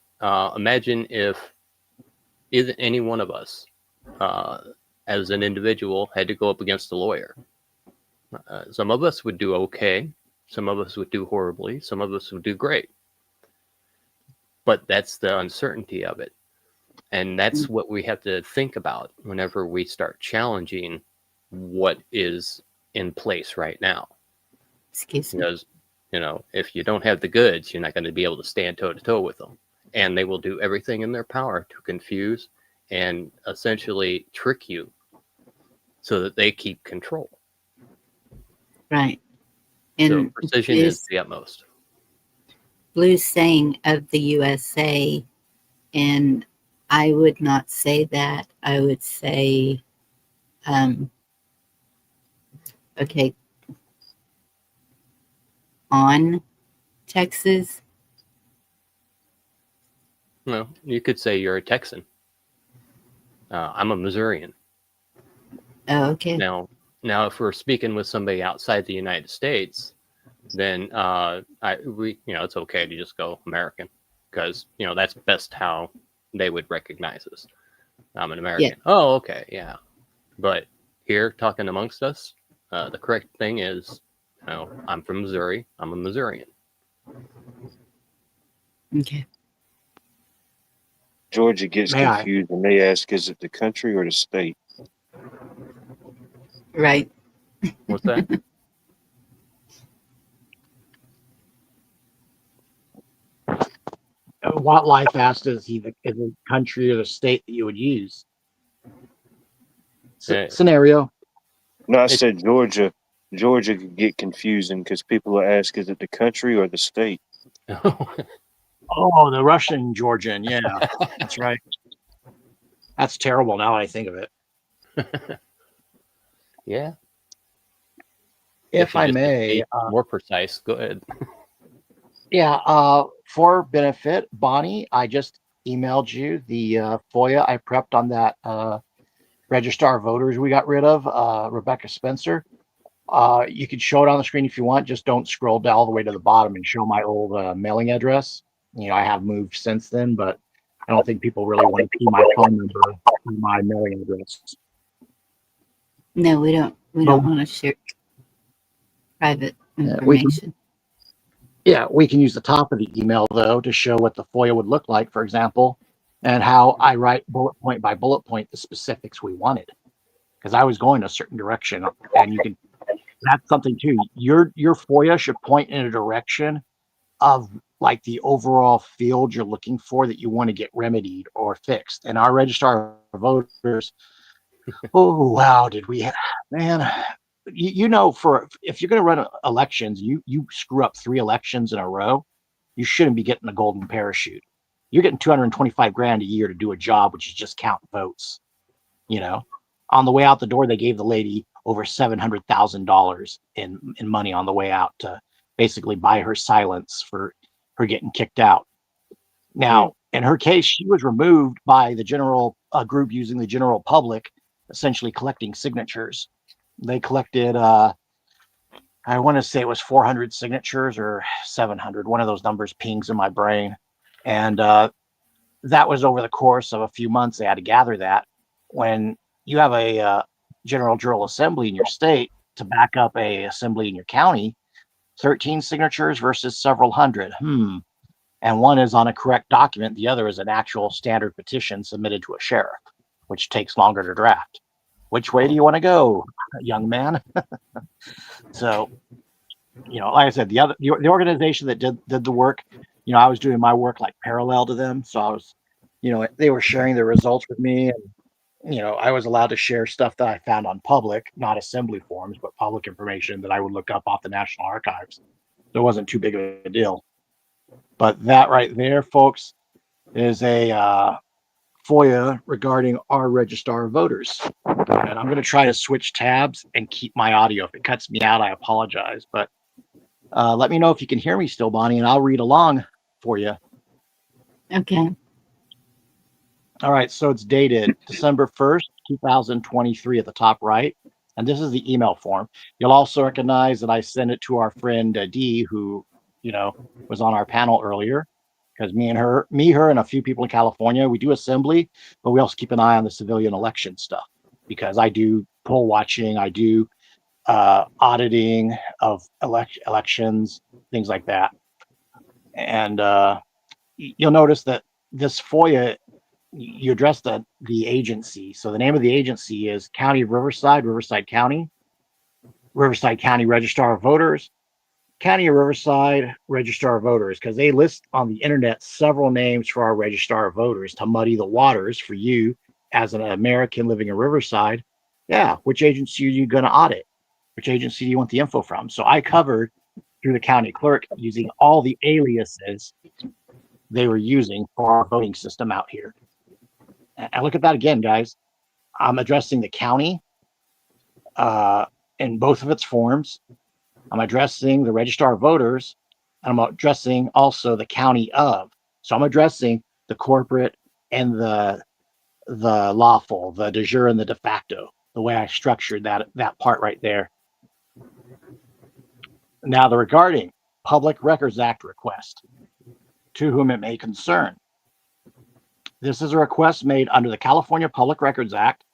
Imagine if any one of us, as an individual, had to go up against a lawyer. Some of us would do okay. Some of us would do horribly. Some of us would do great. But that's the uncertainty of it. And that's what we have to think about whenever we start challenging what is in place right now. Excuse me. Because, if you don't have the goods, you're not going to be able to stand toe to toe with them. And they will do everything in their power to confuse and essentially trick you so that they keep control. Right. So And precision is the utmost. Blue's saying of the USA, and I would not say that. I would say, okay, on Texas. Well, you could say you're a Texan. I'm a Missourian. Oh, okay. Now, if we're speaking with somebody outside the United States, then it's okay to just go American, because that's best how they would recognize us. I'm an American. Yeah. Oh, okay, yeah. But here, talking amongst us, the correct thing is, I'm from Missouri. I'm a Missourian. Okay. Georgia gets May I? confused and they ask, is it the country or the state? Right. What's that? What life asked is the country or the state that you would use. Yeah. Scenario. No, I said Georgia. Georgia could get confusing because people will ask, is it the country or the state? Oh, the Russian Georgian. Yeah, that's right. That's terrible now that I think of it. Yeah. If you I just may, be more precise, go ahead. yeah, for benefit, Bonnie, I just emailed you the FOIA I prepped on that Registrar of Voters we got rid of, Rebecca Spencer. You can show it on the screen if you want. Just don't scroll down all the way to the bottom and show my old mailing address. I have moved since then, but I don't think people really want to see my phone number and my mailing address. No, we don't. We Well- don't want to share private Yeah, we can- information. Yeah, we can use the top of the email, though, to show what the FOIA would look like, for example, and how I write bullet point by bullet point the specifics we wanted. Because I was going a certain direction, and you can, that's something too. Your FOIA should point in a direction of like the overall field you're looking for that you want to get remedied or fixed. And our Registrar of Voters, oh, wow, did we, man, for if you're going to run elections, you screw up 3 elections in a row, you shouldn't be getting a golden parachute. You're getting 225 grand a year to do a job, which is just count votes. On the way out the door, they gave the lady over $700,000 in money on the way out to basically buy her silence for her getting kicked out. Now, in her case, she was removed by the general group using the general public, essentially collecting signatures. They collected, I want to say it was 400 signatures or 700. One of those numbers pings in my brain. And that was over the course of a few months. They had to gather that. When you have a general assembly in your state to back up a assembly in your county, 13 signatures versus several hundred. And one is on a correct document. The other is an actual standard petition submitted to a sheriff, which takes longer to draft. Which way do you want to go, young man? So, like I said, the organization that did the work, I was doing my work like parallel to them. So I was, they were sharing their results with me, and I was allowed to share stuff that I found on public, not assembly forms, but public information that I would look up off the National Archives. So it wasn't too big of a deal. But that right there, folks, is a FOIA regarding our registrar of voters. And I'm going to try to switch tabs and keep my audio. If it cuts me out, I apologize. But let me know if you can hear me still, Bonnie, and I'll read along for you. Okay. All right. So it's dated December 1st, 2023 at the top right. And this is the email form. You'll also recognize that I sent it to our friend Dee, who was on our panel earlier, because me, her, and a few people in California, we do assembly, but we also keep an eye on the civilian election stuff, because I do poll watching, I do auditing of elections, things like that. And you'll notice that this FOIA, you address the agency. So the name of the agency is County of Riverside, Riverside County Registrar of Voters, County of Riverside Registrar of Voters, because they list on the internet several names for our Registrar of Voters to muddy the waters for you as an American living in Riverside. Yeah, which agency are you going to audit? Which agency do you want the info from? So I covered through the county clerk using all the aliases they were using for our voting system out here. And look at that again, guys. I'm addressing the county in both of its forms. I'm addressing the registrar of voters, and I'm addressing also the county of. So I'm addressing the corporate and the lawful, the de jure and the de facto, the way I structured that part right there. Now, the regarding Public Records Act request, to whom it may concern. This is a request made under the California Public Records Act,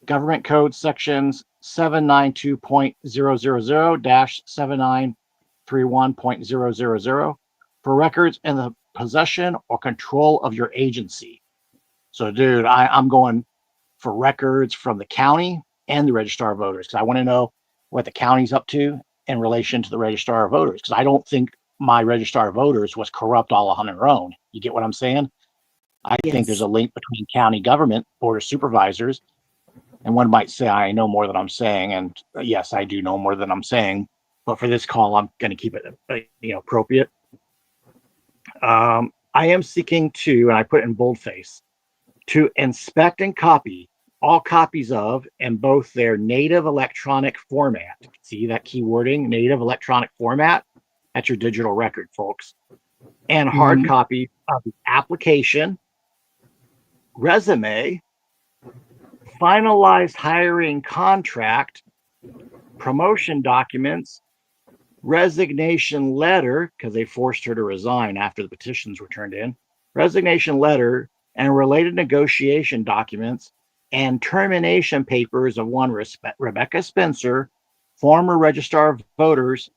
Government Code sections 792.00-7931.000 for records in the possession or control of your agency. So, dude, I'm going for records from the county and the registrar of voters, because I want to know what the county's up to in relation to the registrar of voters, because I don't think my registrar of voters was corrupt all on her own. You get what I'm saying? I think there's a link between county government, board of supervisors, and one might say, I know more than I'm saying. And yes, I do know more than I'm saying. But for this call, I'm going to keep it appropriate. I am seeking to, and I put it in boldface, to inspect and copy all copies of in both their native electronic format. See that key wording, native electronic format? That's your digital record, folks. And hard copy of the application, resume, finalized hiring contract, promotion documents, resignation letter, because they forced her to resign after the petitions were turned in, resignation letter, and related negotiation documents, and termination papers of one Rebecca Spencer, former registrar of voters,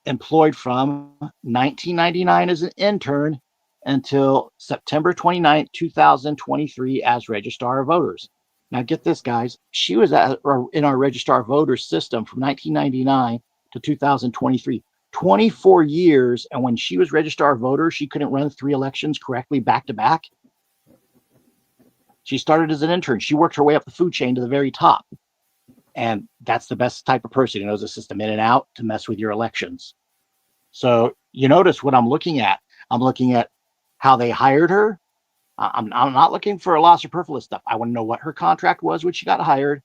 employed from 1999 as an intern until September 29, 2023 as registrar of voters. Now get this, guys. She was in our registrar of voters system from 1999 to 2023. 24 years, and when she was registrar of voters, she couldn't run 3 elections correctly back to back. She started as an intern. She worked her way up the food chain to the very top. And that's the best type of person who knows the system in and out to mess with your elections. So you notice what I'm looking at. I'm looking at how they hired her. I'm not looking for a loss superfluous stuff. I want to know what her contract was when she got hired.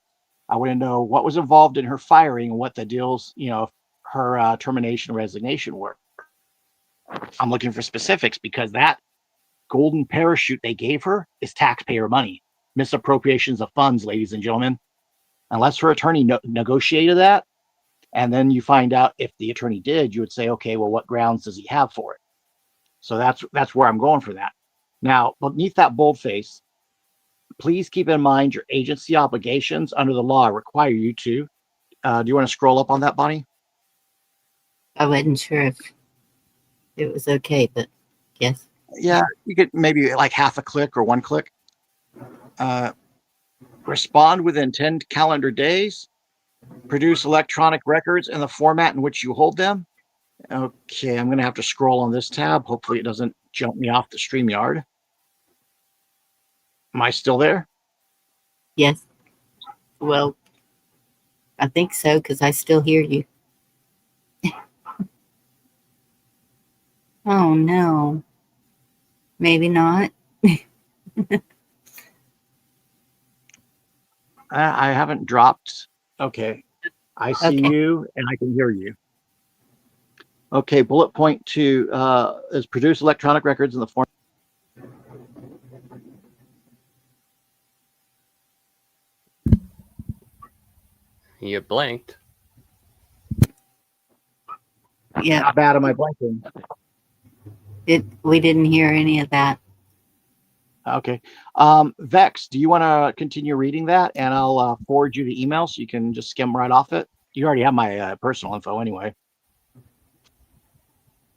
I want to know what was involved in her firing and what the deals, her termination and resignation were. I'm looking for specifics, because that golden parachute they gave her is taxpayer money, misappropriations of funds, ladies and gentlemen. Unless her attorney negotiated that, and then you find out if the attorney did, you would say, okay, well, what grounds does he have for it? So that's where I'm going for that. Now, beneath that boldface, please keep in mind your agency obligations under the law require you to. Do you want to scroll up on that, Bonnie? I wasn't sure if it was okay, but yes. Yeah, you could maybe like half a click or one click. Respond within 10 calendar days. Produce electronic records in the format in which you hold them. Okay, I'm going to have to scroll on this tab. Hopefully it doesn't jump me off the StreamYard. Am I still there? Yes. Well, I think so because I still hear you. Oh no. Maybe not. I haven't dropped. Okay. I see Okay. you and I can hear you. Okay, bullet point 2 is produce electronic records in the form. You blinked. Yeah. How bad am I blanking? We didn't hear any of that. Okay. Vex, do you want to continue reading that? And I'll forward you the email so you can just skim right off it. You already have my personal info anyway.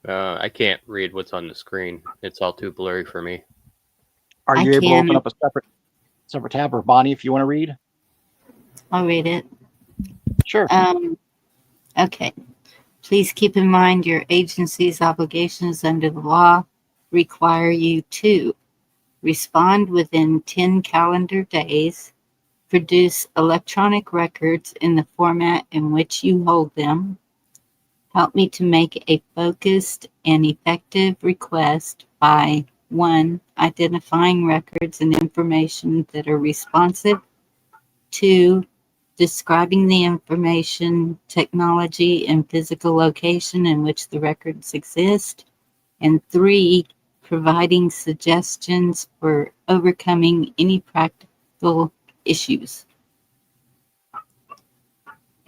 I can't read what's on the screen. It's all too blurry for me. Are I you able to can. open up a separate tab, or Bonnie, if you want to read? I'll read it. Sure. Okay. Please keep in mind your agency's obligations under the law require you to respond within 10 calendar days, produce electronic records in the format in which you hold them, help me to make a focused and effective request by 1. Identifying records and information that are responsive, 2. Describing the information, technology, and physical location in which the records exist, and 3. Providing suggestions for overcoming any practical issues.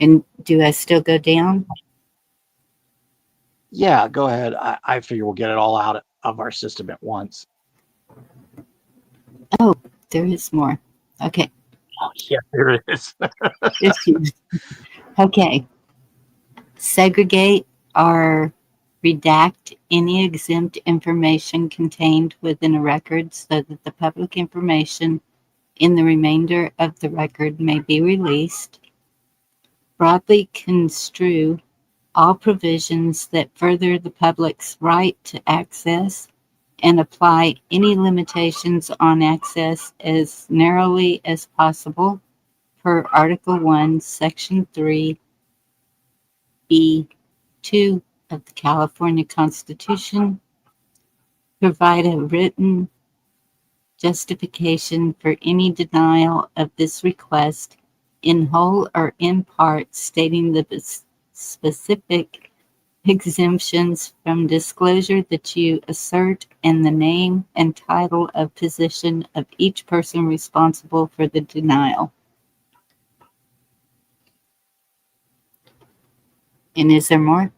And do I still go down? Yeah, go ahead. I figure we'll get it all out of our system at once. Oh, there is more. Okay. Oh, yeah, there it is. Issues. Okay. Segregate or redact any exempt information contained within a record so that the public information in the remainder of the record may be released. Broadly construe all provisions that further the public's right to access and apply any limitations on access as narrowly as possible per Article 1, Section 3, B2 of the California Constitution. Provide a written justification for any denial of this request in whole or in part, stating the specific exemptions from disclosure that you assert and the name and title of position of each person responsible for the denial. And is there more?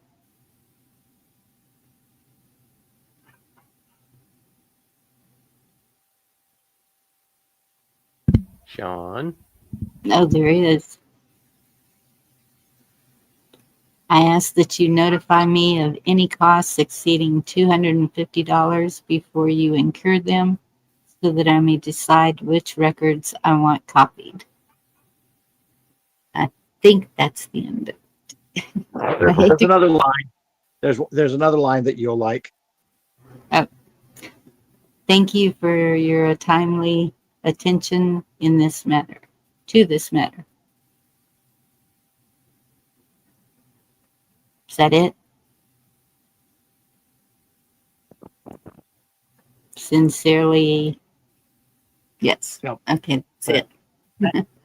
Sean? No, there is. I ask that you notify me of any costs exceeding $250 before you incur them so that I may decide which records I want copied. I think that's the end of it. I hate There's to- another line. There's another line that you'll like. Thank you for your timely attention in this matter, to this matter. Is that it? Sincerely, yes. Yep. Okay, that's it.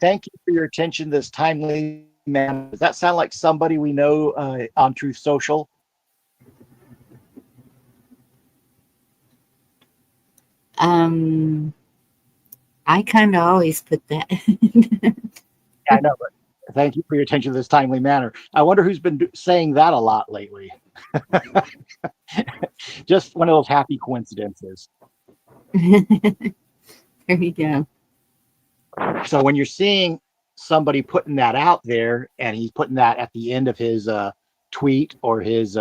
Thank you for your attention this timely manner. Does that sound like somebody we know on Truth Social? I kind of always put that. Yeah, I know, but thank you for your attention this timely manner. I wonder who's been saying that a lot lately. Just one of those happy coincidences. There you go. So when you're seeing somebody putting that out there and he's putting that at the end of his tweet or his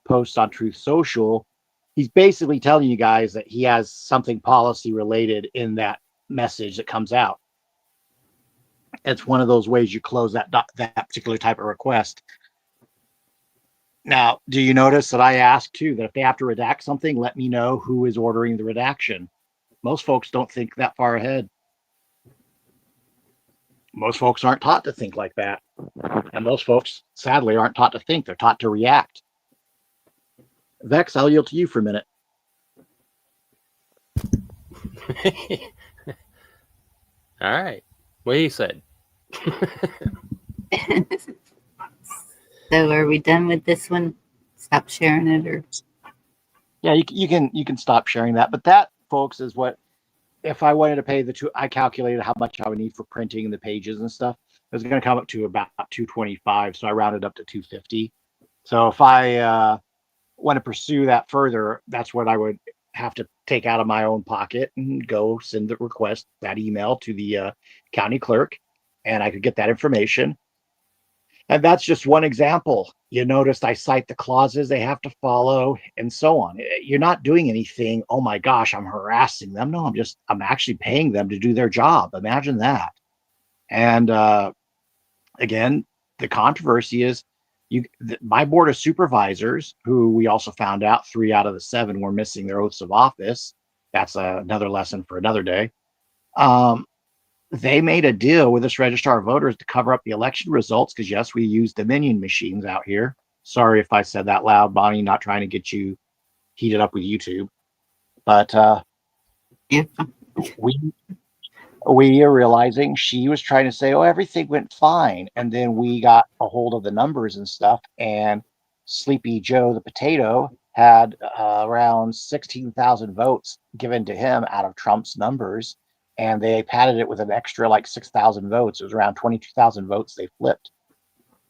post on Truth Social, he's basically telling you guys that he has something policy related in that message that comes out. It's one of those ways you close that particular type of request. Now, do you notice that I asked too that if they have to redact something, let me know who is ordering the redaction? Most folks don't think that far ahead. Most folks aren't taught to think like that. And most folks, sadly, aren't taught to think. They're taught to react. Vex, I'll yield to you for a minute. All right. What he said. So are we done with this one? Stop sharing it, or Yeah, you can stop sharing that. But that, folks, is what, if I wanted to pay I calculated how much I would need for printing the pages and stuff. It was going to come up to about $225, so I rounded up to $250. So if I want to pursue that further, that's what I would have to take out of my own pocket and go send the request, that email to the county clerk, and I could get that information. And that's just one example. You noticed I cite the clauses they have to follow and so on. You're not doing anything, oh my gosh, I'm harassing them. No, I'm actually paying them to do their job. Imagine that. And again, the controversy is my board of supervisors, who we also found out 3 out of the 7 were missing their oaths of office. That's another lesson for another day. They made a deal with this registrar of voters to cover up the election results because, yes, we use Dominion machines out here. Sorry if I said that loud, Bonnie, not trying to get you heated up with YouTube. But yeah. we are realizing she was trying to say, oh, everything went fine. And then we got a hold of the numbers and stuff. And Sleepy Joe the Potato had around 16,000 votes given to him out of Trump's numbers. And they padded it with an extra like 6,000 votes. It was around 22,000 votes they flipped.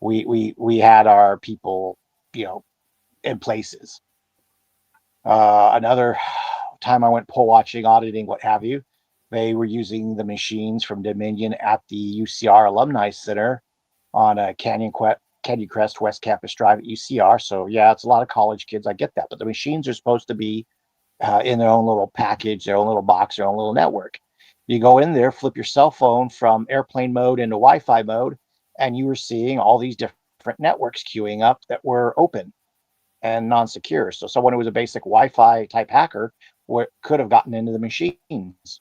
We had our people, in places. Another time I went poll watching, auditing, what have you, they were using the machines from Dominion at the UCR Alumni Center on a Canyon Crest West Campus Drive at UCR. So yeah, it's a lot of college kids. I get that, but the machines are supposed to be in their own little package, their own little box, their own little network. You go in there, flip your cell phone from airplane mode into Wi-Fi mode, and you were seeing all these different networks queuing up that were open and non-secure. So someone who was a basic Wi-Fi type hacker could have gotten into the machines.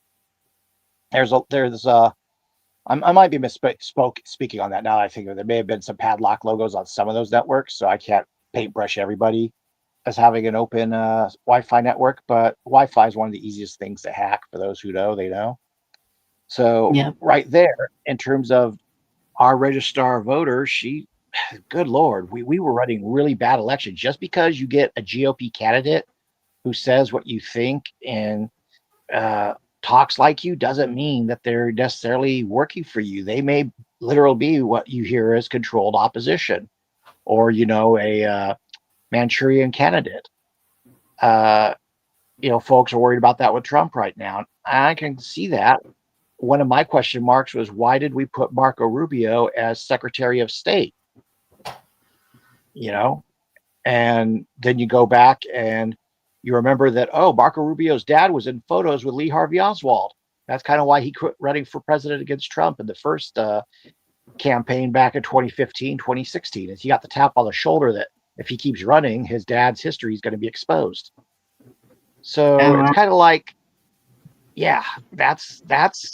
I might be speaking on that now. I think there may have been some padlock logos on some of those networks, so I can't paintbrush everybody as having an open Wi-Fi network, but Wi-Fi is one of the easiest things to hack. For those who know, they know. So Yeah. right there, in terms of our registrar of voters, good Lord, we were running really bad elections. Just because you get a GOP candidate who says what you think and talks like you doesn't mean that they're necessarily working for you. They may literally be what you hear as controlled opposition, or a Manchurian candidate. Folks are worried about that with Trump right now. I can see that. One of my question marks was, why did we put Marco Rubio as Secretary of State? And then you go back and you remember that, Marco Rubio's dad was in photos with Lee Harvey Oswald. That's kind of why he quit running for president against Trump in the first campaign back in 2015, 2016. Is he got the tap on the shoulder that if he keeps running, his dad's history is going to be exposed. So it's kind of like, yeah, that's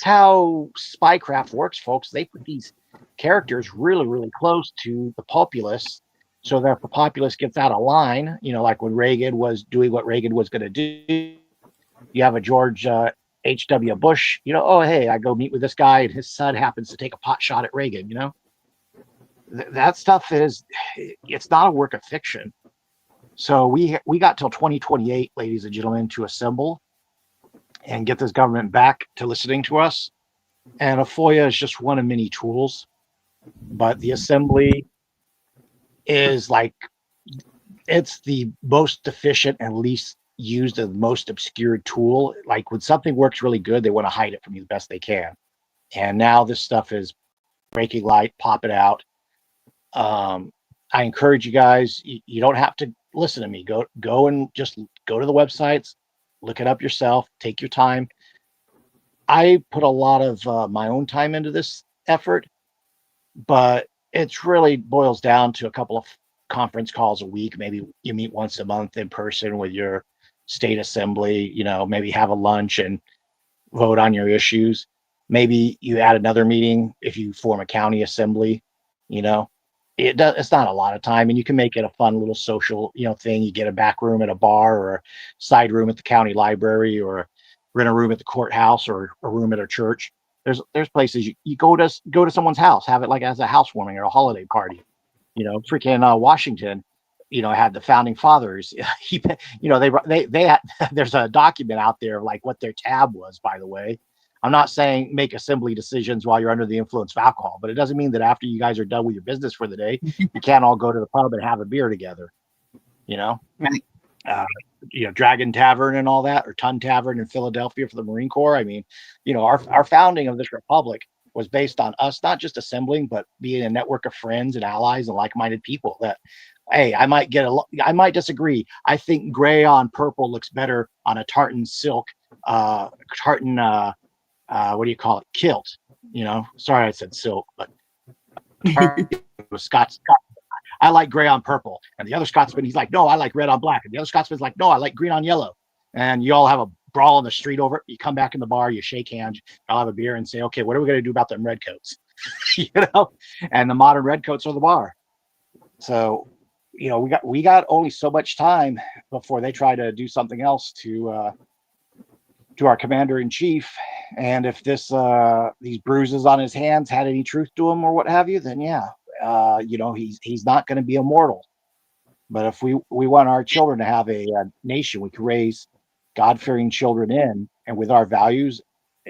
how spycraft works, folks. They put these characters really, really close to the populace, so that if the populace gets out of line, like when Reagan was doing what Reagan was going to do, you have a George H.W. Bush, hey, I go meet with this guy and his son happens to take a pot shot at Reagan, that stuff it's not a work of fiction. So we got till 2028, ladies and gentlemen, to assemble and get this government back to listening to us. And a FOIA is just one of many tools, but the assembly is it's the most efficient and least used and most obscured tool. Like when something works really good, they want to hide it from you the best they can. And now this stuff is breaking light, pop it out. I encourage you guys, you don't have to listen to me. Go and just go to the websites, look it up yourself, take your time. I put a lot of my own time into this effort, but it's really boils down to a couple of conference calls a week. Maybe you meet once a month in person with your state assembly, maybe have a lunch and vote on your issues. Maybe you add another meeting if you form a county assembly, you know. It's not a lot of time, and you can make it a fun little social, thing. You get a back room at a bar, or a side room at the county library, or rent a room at the courthouse, or a room at a church. There's places you go to someone's house, have it like as a housewarming or a holiday party. Freaking Washington, had the founding fathers. They had, there's a document out there of like what their tab was, by the way. I'm not saying make assembly decisions while you're under the influence of alcohol, but it doesn't mean that after you guys are done with your business for the day, you can't all go to the pub and have a beer together. Right. Uh, Dragon Tavern and all that, or Ton Tavern in Philadelphia for the Marine Corps. I mean, our founding of this republic was based on us not just assembling, but being a network of friends and allies and like-minded people. That, hey, I might disagree. I think gray on purple looks better on a tartan silk, tartan. What do you call it? Kilt. Sorry I said silk, but Scots. I like gray on purple. And the other Scotsman, he's like, no, I like red on black. And the other Scotsman's like, no, I like green on yellow. And you all have a brawl in the street over it. You come back in the bar, you shake hands, I'll have a beer and say, okay, what are we going to do about them redcoats? And the modern redcoats are the bar. So, we got only so much time before they try to do something else to our commander in chief. And if these bruises on his hands had any truth to him or what have you, then yeah, he's not going to be immortal. But if we want our children to have a nation we can raise God-fearing children in, and with our values,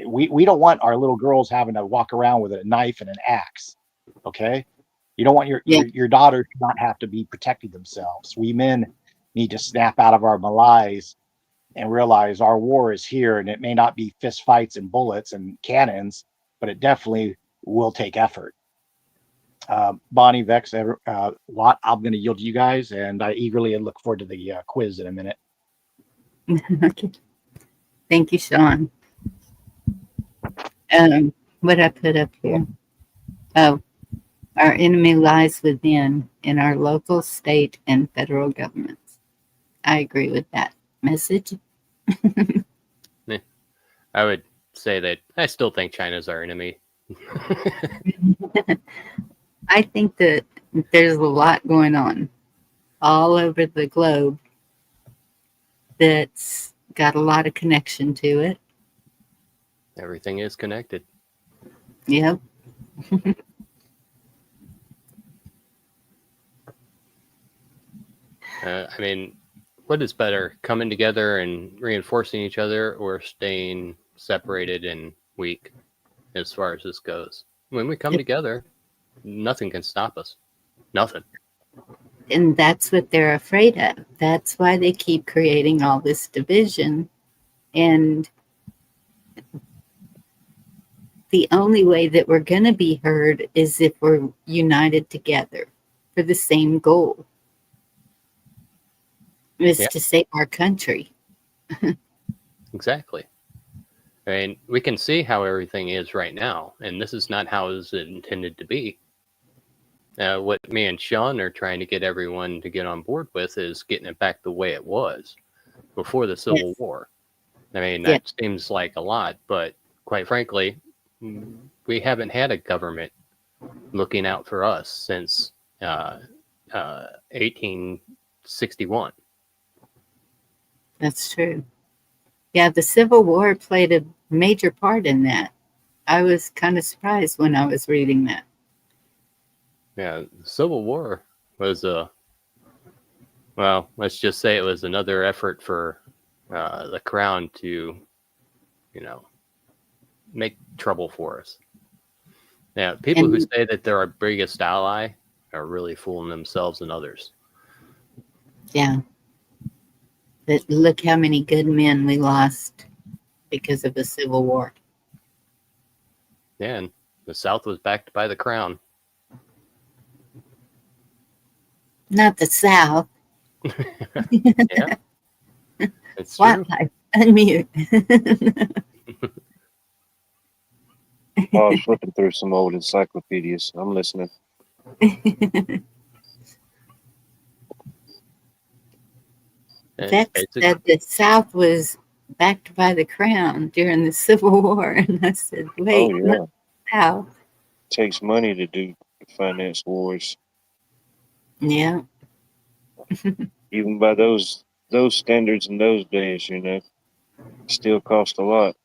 we don't want our little girls having to walk around with a knife and an axe. Okay, you don't want your daughter to not have to be protecting themselves. We men need to snap out of our malaise and realize our war is here, and it may not be fist fights and bullets and cannons, but it definitely will take effort. Bonnie, Vex, Watt, I'm going to yield to you guys, and I eagerly look forward to the quiz in a minute. Okay. Thank you, Sean. What I put up here. Oh, our enemy lies within in our local, state, and federal governments. I agree with that message. I would say that I still think China's our enemy. I think that there's a lot going on all over the globe that's got a lot of connection to it. Everything is connected. Yep. I mean, what is better, coming together and reinforcing each other, or staying separated and weak as far as this goes? When we come together, nothing can stop us. Nothing. And that's what they're afraid of. That's why they keep creating all this division. And the only way that we're going to be heard is if we're united together for the same goal. Is to save our country. Exactly. I mean, we can see how everything is right now, and this is not how it was intended to be. What me and Sean are trying to get everyone to get on board with is getting it back the way it was before the Civil War. I mean, that seems like a lot, but quite frankly, we haven't had a government looking out for us since 1861. That's true. Yeah, the Civil War played a major part in that. I was kind of surprised when I was reading that. Yeah, the Civil War was well, let's just say it was another effort for the crown to, make trouble for us. Yeah, people who say that they're our biggest ally are really fooling themselves and others. Yeah. But look how many good men we lost because of the Civil War. Yeah, and the South was backed by the crown. Not the South. Yeah, it's true. Wildlife. Unmute. I was flipping through some old encyclopedias. I'm listening. And Vex basically, said the South was backed by the Crown during the Civil War. And I said, Oh wait, yeah, not South. takes money to do finance wars. Yeah. Even by those standards in those days, you know, still cost a lot.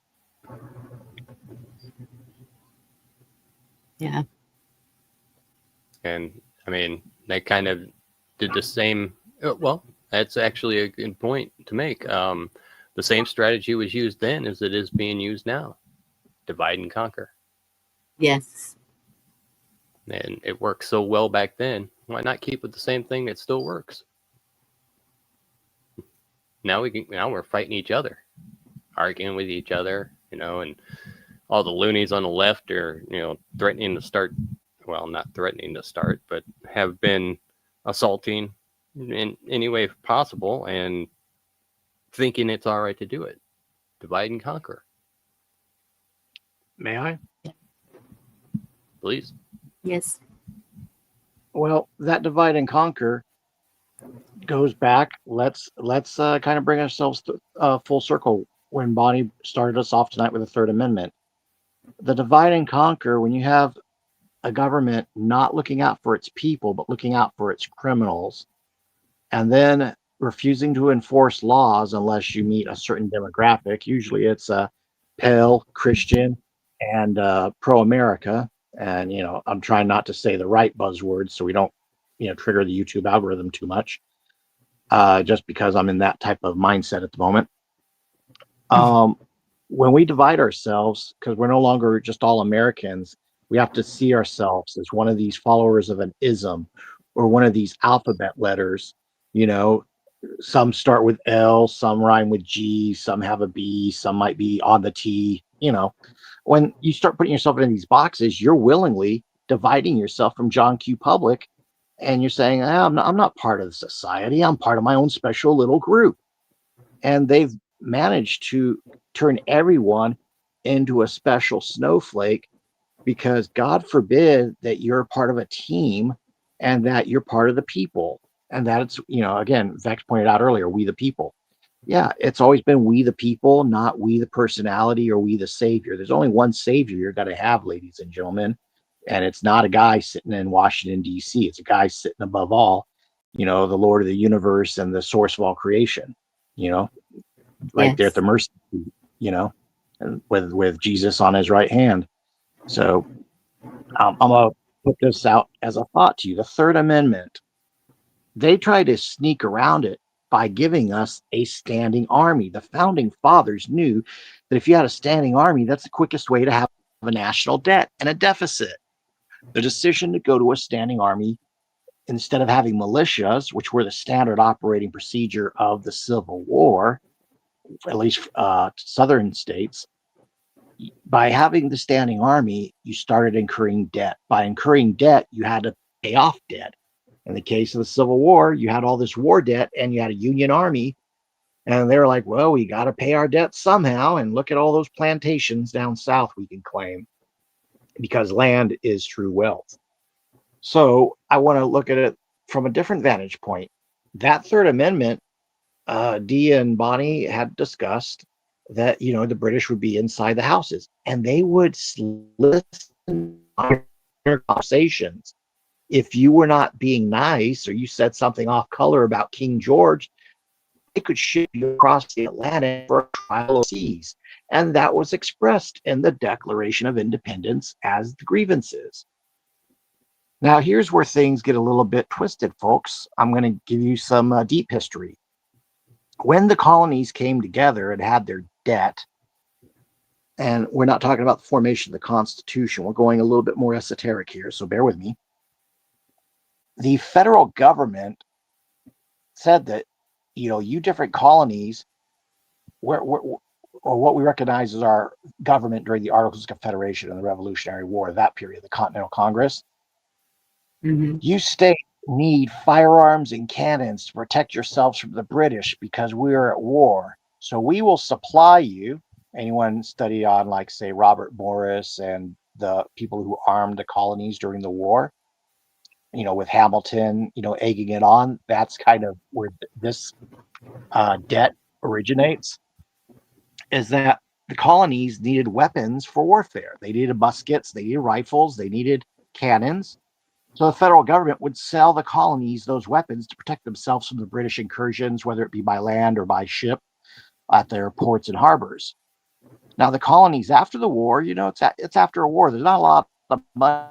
Yeah. and I mean, they kind of did the same. Well, that's actually a good point to make. The same strategy was used then as it is being used now: divide and conquer. Yes. And it worked so well back then. Why not keep with the same thing that still works? Now we're fighting each other, arguing with each other, you know, and all the loonies on the left are, you know, threatening to start. Well, not threatening to start, but have been assaulting in any way possible and thinking it's all right to do it. Divide and conquer, May I? please. Yes. Well, that divide and conquer goes back. Let's kind of bring ourselves to, full circle when Bonnie started us off tonight with the Third Amendment. The divide and conquer, when you have a government not looking out for its people but looking out for its criminals, and then refusing to enforce laws unless you meet a certain demographic. Usually, it's a pale Christian and pro-America. And I'm trying not to say the right buzzwords so we don't trigger the YouTube algorithm too much. Just because I'm in that type of mindset at the moment. When we divide ourselves, because we're no longer just all Americans, we have to see ourselves as one of these followers of an ism or one of these alphabet letters. Some start with L, some rhyme with G, some have a B, some might be on the T. When you start putting yourself in these boxes, you're willingly dividing yourself from John Q. Public, and you're saying, I'm not part of society. I'm part of my own special little group. And they've managed to turn everyone into a special snowflake, because God forbid that you're part of a team and that you're part of the people. And that it's, again, Vex pointed out earlier, we the people. Yeah, it's always been we the people, not we the personality or we the savior. There's only one savior you're going to have, ladies and gentlemen. And it's not a guy sitting in Washington, D.C. It's a guy sitting above all, the Lord of the universe and the source of all creation, right there at the mercy seat, and with Jesus on his right hand. So I'm going to put this out as a thought to you. The Third Amendment, they try to sneak around it by giving us a standing army. The founding fathers knew that if you had a standing army, that's the quickest way to have a national debt and a deficit. The decision to go to a standing army instead of having militias, which were the standard operating procedure of the Civil War, at least southern states, by having the standing army, you started incurring debt. By incurring debt, you had to pay off debt. In the case of the Civil War, you had all this war debt and you had a Union army. And they were like, well, we got to pay our debt somehow. And look at all those plantations down south we can claim, because land is true wealth. So I want to look at it from a different vantage point. That Third Amendment, Dee and Bonnie had discussed that, the British would be inside the houses and they would listen to your conversations. If you were not being nice or you said something off color about King George, they could ship you across the Atlantic for a trial of seas. And that was expressed in the Declaration of Independence as the grievances. Now, here's where things get a little bit twisted, folks. I'm going to give you some deep history. When the colonies came together and had their debt, and we're not talking about the formation of the Constitution, we're going a little bit more esoteric here, so bear with me. The federal government said that, you different colonies, or what we recognize as our government during the Articles of Confederation and the Revolutionary War, that period, the Continental Congress, you stay need firearms and cannons to protect yourselves from the British because we are at war. So we will supply you. Anyone study on, like, say, Robert Morris and the people who armed the colonies during the war, with Hamilton, egging it on, that's kind of where this debt originates, is that the colonies needed weapons for warfare. They needed muskets, they needed rifles, they needed cannons. So the federal government would sell the colonies those weapons to protect themselves from the British incursions, whether it be by land or by ship at their ports and harbors. Now, the colonies after the war, it's after a war. There's not a lot of money.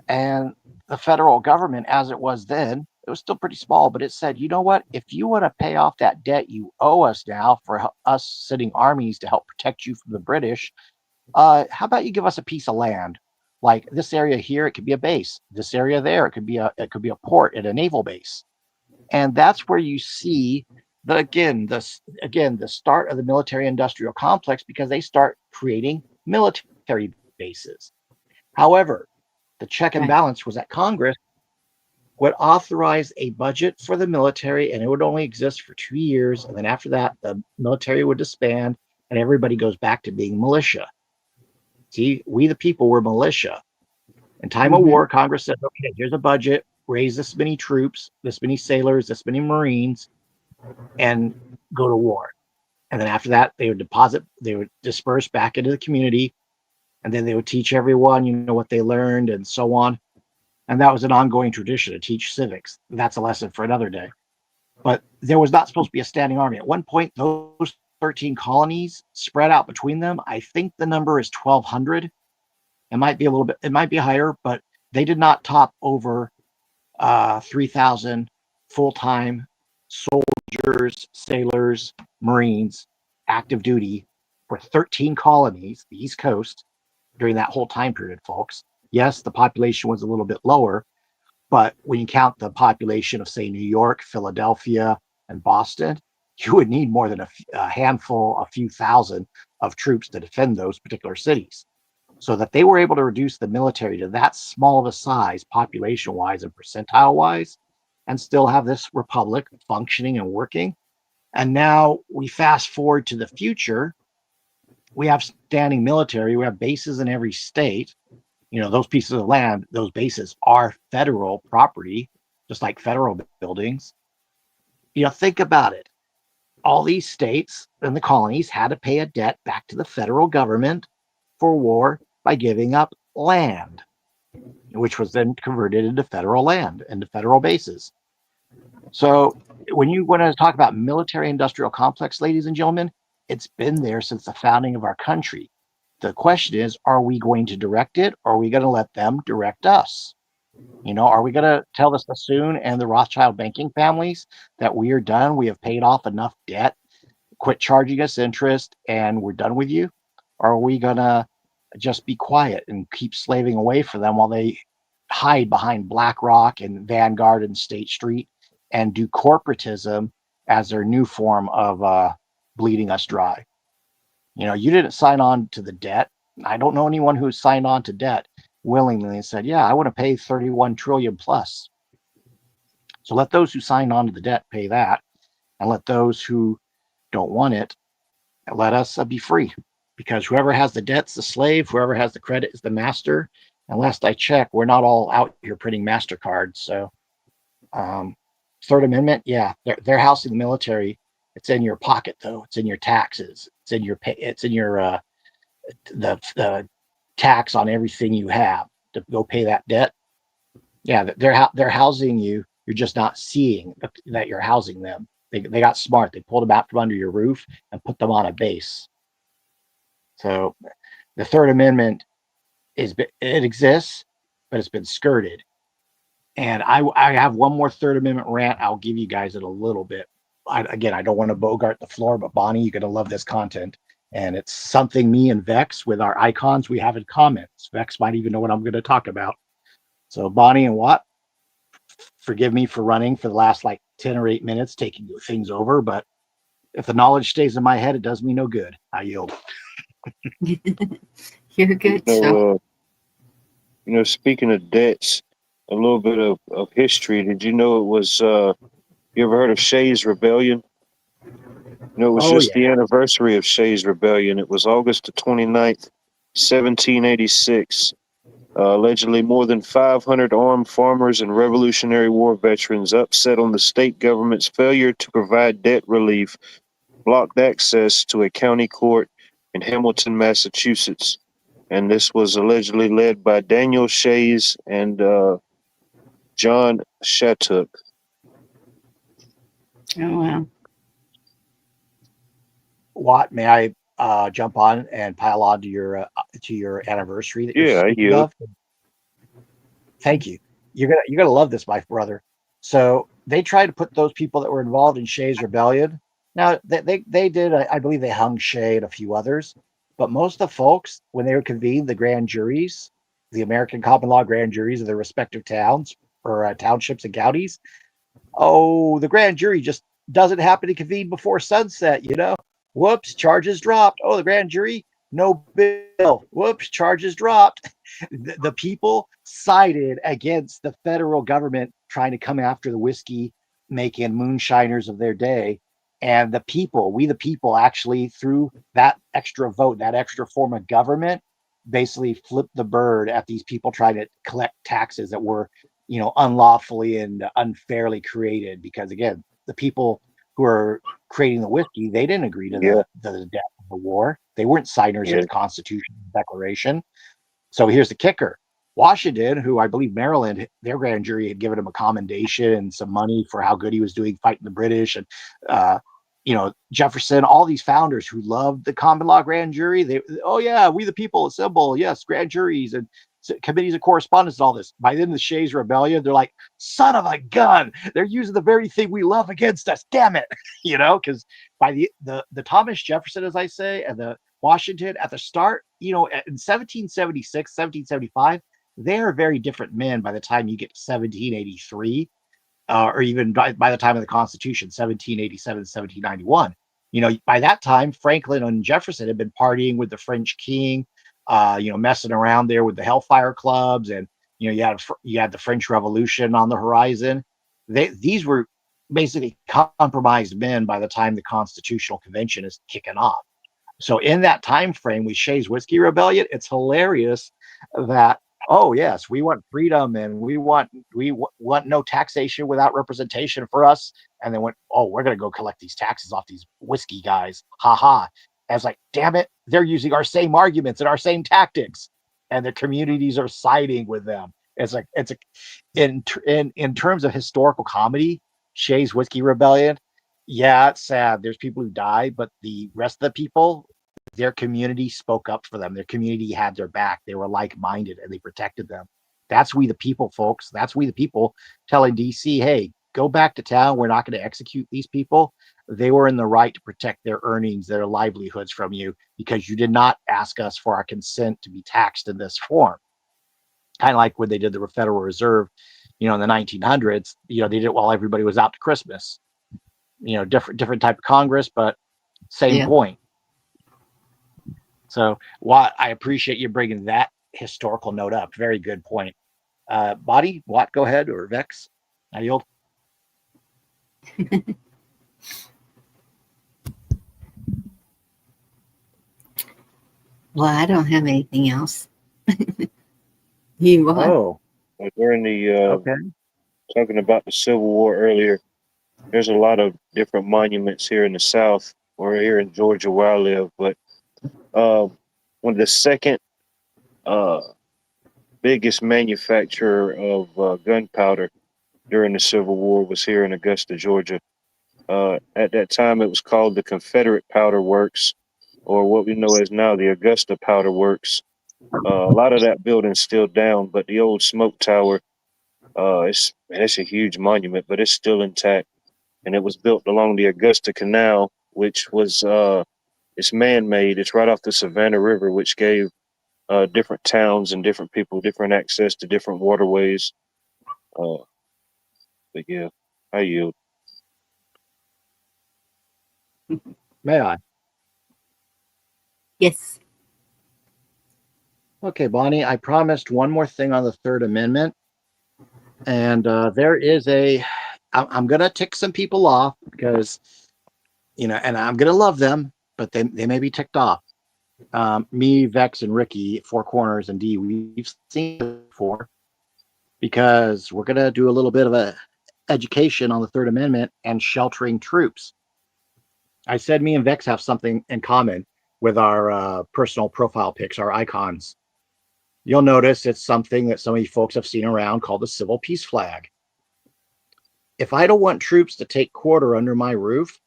And the federal government, as it was then, it was still pretty small, but it said, you know what? If you want to pay off that debt you owe us now for us sending armies to help protect you from the British, how about you give us a piece of land? Like this area here, it could be a base. This area there, it could be a port and a naval base. And that's where you see the start of the military industrial complex, because they start creating military bases. However, the check and Right. balance was that Congress would authorize a budget for the military, and it would only exist for 2 years. And then after that, the military would disband and everybody goes back to being militia. See, we the people were militia. In time of Mhm. war, Congress said, okay, here's a budget, raise this many troops, this many sailors, this many Marines, and go to war. And then after that, they would disperse back into the community, and then they would teach everyone, what they learned and so on. And that was an ongoing tradition to teach civics. That's a lesson for another day. But there was not supposed to be a standing army. At one point, those 13 colonies spread out between them. I think the number is 1,200. It might be it might be higher, but they did not top over 3,000 full-time soldiers, sailors, Marines, active duty for 13 colonies, the East Coast, during that whole time period, folks. Yes, the population was a little bit lower, but when you count the population of, say, New York, Philadelphia, and Boston, you would need more than a handful, a few thousand of troops to defend those particular cities. So that they were able to reduce the military to that small of a size, population-wise and percentile-wise, and still have this republic functioning and working. And now we fast forward to the future. We have standing military. We have bases in every state. Those pieces of land, those bases are federal property, just like federal buildings. Think about it. All these states and the colonies had to pay a debt back to the federal government for war by giving up land, which was then converted into federal land, into federal bases. So when you want to talk about military industrial complex, ladies and gentlemen, it's been there since the founding of our country. The question is, are we going to direct it, or are we going to let them direct us? Are we going to tell the Sassoon and the Rothschild banking families that we are done? We have paid off enough debt, quit charging us interest, and we're done with you? Or are we going to just be quiet and keep slaving away for them while they hide behind BlackRock and Vanguard and State Street and do corporatism as their new form of bleeding us dry? You didn't sign on to the debt. I don't know anyone who signed on to debt willingly and said, yeah, I want to pay 31 trillion plus. So let those who signed on to the debt pay that, and let those who don't want it, let us be free. Because whoever has the debt's the slave, whoever has the credit is the master. And last I checked, we're not all out here printing MasterCards. So Third Amendment, yeah, they're housing the military. It's in your pocket, though. It's in your taxes. It's in your pay. It's in your the tax on everything you have to go pay that debt. Yeah, they're housing you. You're just not seeing that you're housing them. They got smart. They pulled them out from under your roof and put them on a base. So the Third Amendment it exists, but it's been skirted. And I have one more Third Amendment rant. I'll give you guys in a little bit. I don't want to bogart the floor, but Bonnie, you're going to love this content. And it's something me and Vex, with our icons, we have in comments. Vex might even know what I'm going to talk about. So Bonnie and Watt, forgive me for running for the last 10 or 8 minutes, taking things over. But if the knowledge stays in my head, it does me no good. I yield. You're good, Sean. Speaking of debts, a little bit of history. Did you know it was? You ever heard of Shays' Rebellion? No, it was Oh just yeah. the anniversary of Shays' Rebellion. It was August the 29th, 1786. Allegedly, more than 500 armed farmers and Revolutionary War veterans, upset on the state government's failure to provide debt relief, blocked access to a county court in Hamilton, Massachusetts. And this was allegedly led by Daniel Shays and John Shattuck. Oh wow. Watt, may I jump on and pile on to your anniversary that you're Yeah, I speaking yield. of? Thank you. You're gonna love this, my brother. So they tried to put those people that were involved in Shays' Rebellion. Now they did. I believe they hung Shay and a few others, but most of the folks, when they would convene the grand juries, the American common law grand juries of their respective towns or townships and counties, oh, the grand jury just doesn't happen to convene before sunset, you know? Whoops, charges dropped. Oh, the grand jury, no bill. Whoops, charges dropped. The people sided against the federal government trying to come after the whiskey making moonshiners of their day. And the people, we the people, actually, through that extra vote, that extra form of government, basically flipped the bird at these people trying to collect taxes that were unlawfully and unfairly created, because again, the people who are creating the whiskey, they didn't agree to Yeah, the death of the war. They weren't signers of yeah, the Constitution Declaration. So here's the kicker. Washington, who I believe Maryland, their grand jury had given him a commendation and some money for how good he was doing fighting the British, and uh, Jefferson, all these founders who loved the common law grand jury. They, oh yeah, we the people assemble, yes, grand juries and committees of correspondence and all this. By then, the Shays' Rebellion, they're like, son of a gun, they're using the very thing we love against us. Damn it, because by the Thomas Jefferson, as I say, and the Washington at the start, in 1776, 1775, they are very different men by the time you get to 1783, or even by the time of the Constitution, 1787, 1791. By that time, Franklin and Jefferson had been partying with the French king, messing around there with the Hellfire clubs, and you had the French Revolution on the horizon. These were basically compromised men by the time the Constitutional Convention is kicking off. So in that time frame with Shays' Whiskey Rebellion, it's hilarious that, oh yes, we want freedom and we want no taxation without representation for us. And then went, oh, we're gonna go collect these taxes off these whiskey guys. Ha ha. I was like, damn it, they're using our same arguments and our same tactics, and the communities are siding with them. In terms of historical comedy, Shays' Whiskey Rebellion, yeah, it's sad. There's people who die, but the rest of the people, their community spoke up for them. Their community had their back. They were like-minded and they protected them. That's we the people, folks. That's we the people telling DC, hey, go back to town. We're not going to execute these people. They were in the right to protect their earnings, their livelihoods from you, because you did not ask us for our consent to be taxed in this form. Kind of like when they did the Federal Reserve, in the 1900s, they did it while everybody was out to Christmas. Different type of Congress, but same Yeah. point. So, Watt, I appreciate you bringing that historical note up. Very good point. Body, Watt, go ahead, or Vex. I yield. Well, I don't have anything else. You what? Oh, during the okay. talking about the Civil War earlier, there's a lot of different monuments here in the South or here in Georgia where I live. But one of the second biggest manufacturer of gunpowder during the Civil War was here in Augusta, Georgia. At that time, it was called the Confederate Powder Works, or what we know as now the Augusta Powder Works. A lot of that building's still down, but the old smoke tower, it's a huge monument, but it's still intact. And it was built along the Augusta Canal, which was it's man-made. It's right off the Savannah River, which gave different towns and different people different access to different waterways. Uh, but yeah, I yield. May I? Yes. Okay, Bonnie, I promised one more thing on the Third Amendment. And there is I'm going to tick some people off because, and I'm going to love them, but they may be ticked off. Me, Vex, and Ricky, Four Corners, and D, we've seen it before because we're going to do a little bit of a education on the Third Amendment and sheltering troops. I said me and Vex have something in common with our personal profile pics, our icons. You'll notice it's something that some of you folks have seen around called the civil peace flag. If I don't want troops to take quarter under my roof,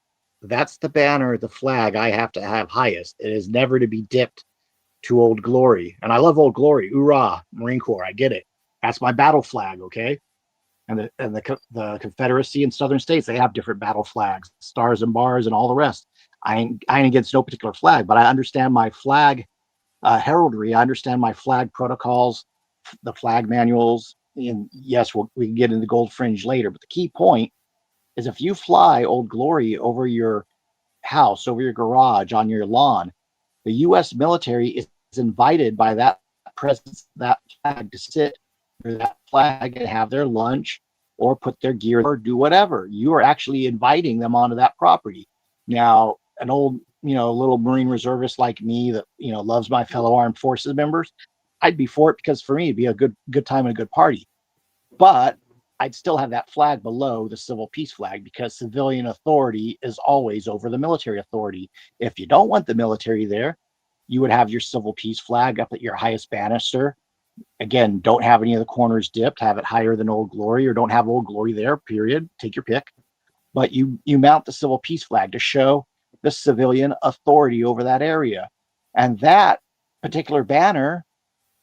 that's the banner, the flag I have to have highest. It is never to be dipped to Old Glory. And I love Old Glory. Hoorah, Marine Corps. I get it. That's my battle flag, okay? And the Confederacy and Southern states, they have different battle flags, stars and bars and all the rest. I ain't against no particular flag, but I understand my flag heraldry. I understand my flag protocols, the flag manuals. And yes, we can get into gold fringe later, but the key point is if you fly Old Glory over your house, over your garage, on your lawn, the U.S. military is invited by that presence, that flag, to sit under that flag and have their lunch or put their gear or do whatever. You are actually inviting them onto that property. Now, an old, little Marine reservist like me that, loves my fellow armed forces members, I'd be for it because for me, it'd be a good time and a good party. But I'd still have that flag below the civil peace flag because civilian authority is always over the military authority. If you don't want the military there, you would have your civil peace flag up at your highest banister. Again, don't have any of the corners dipped, have it higher than Old Glory, or don't have Old Glory there, period. Take your pick. But you mount the civil peace flag to show the civilian authority over that area. And that particular banner,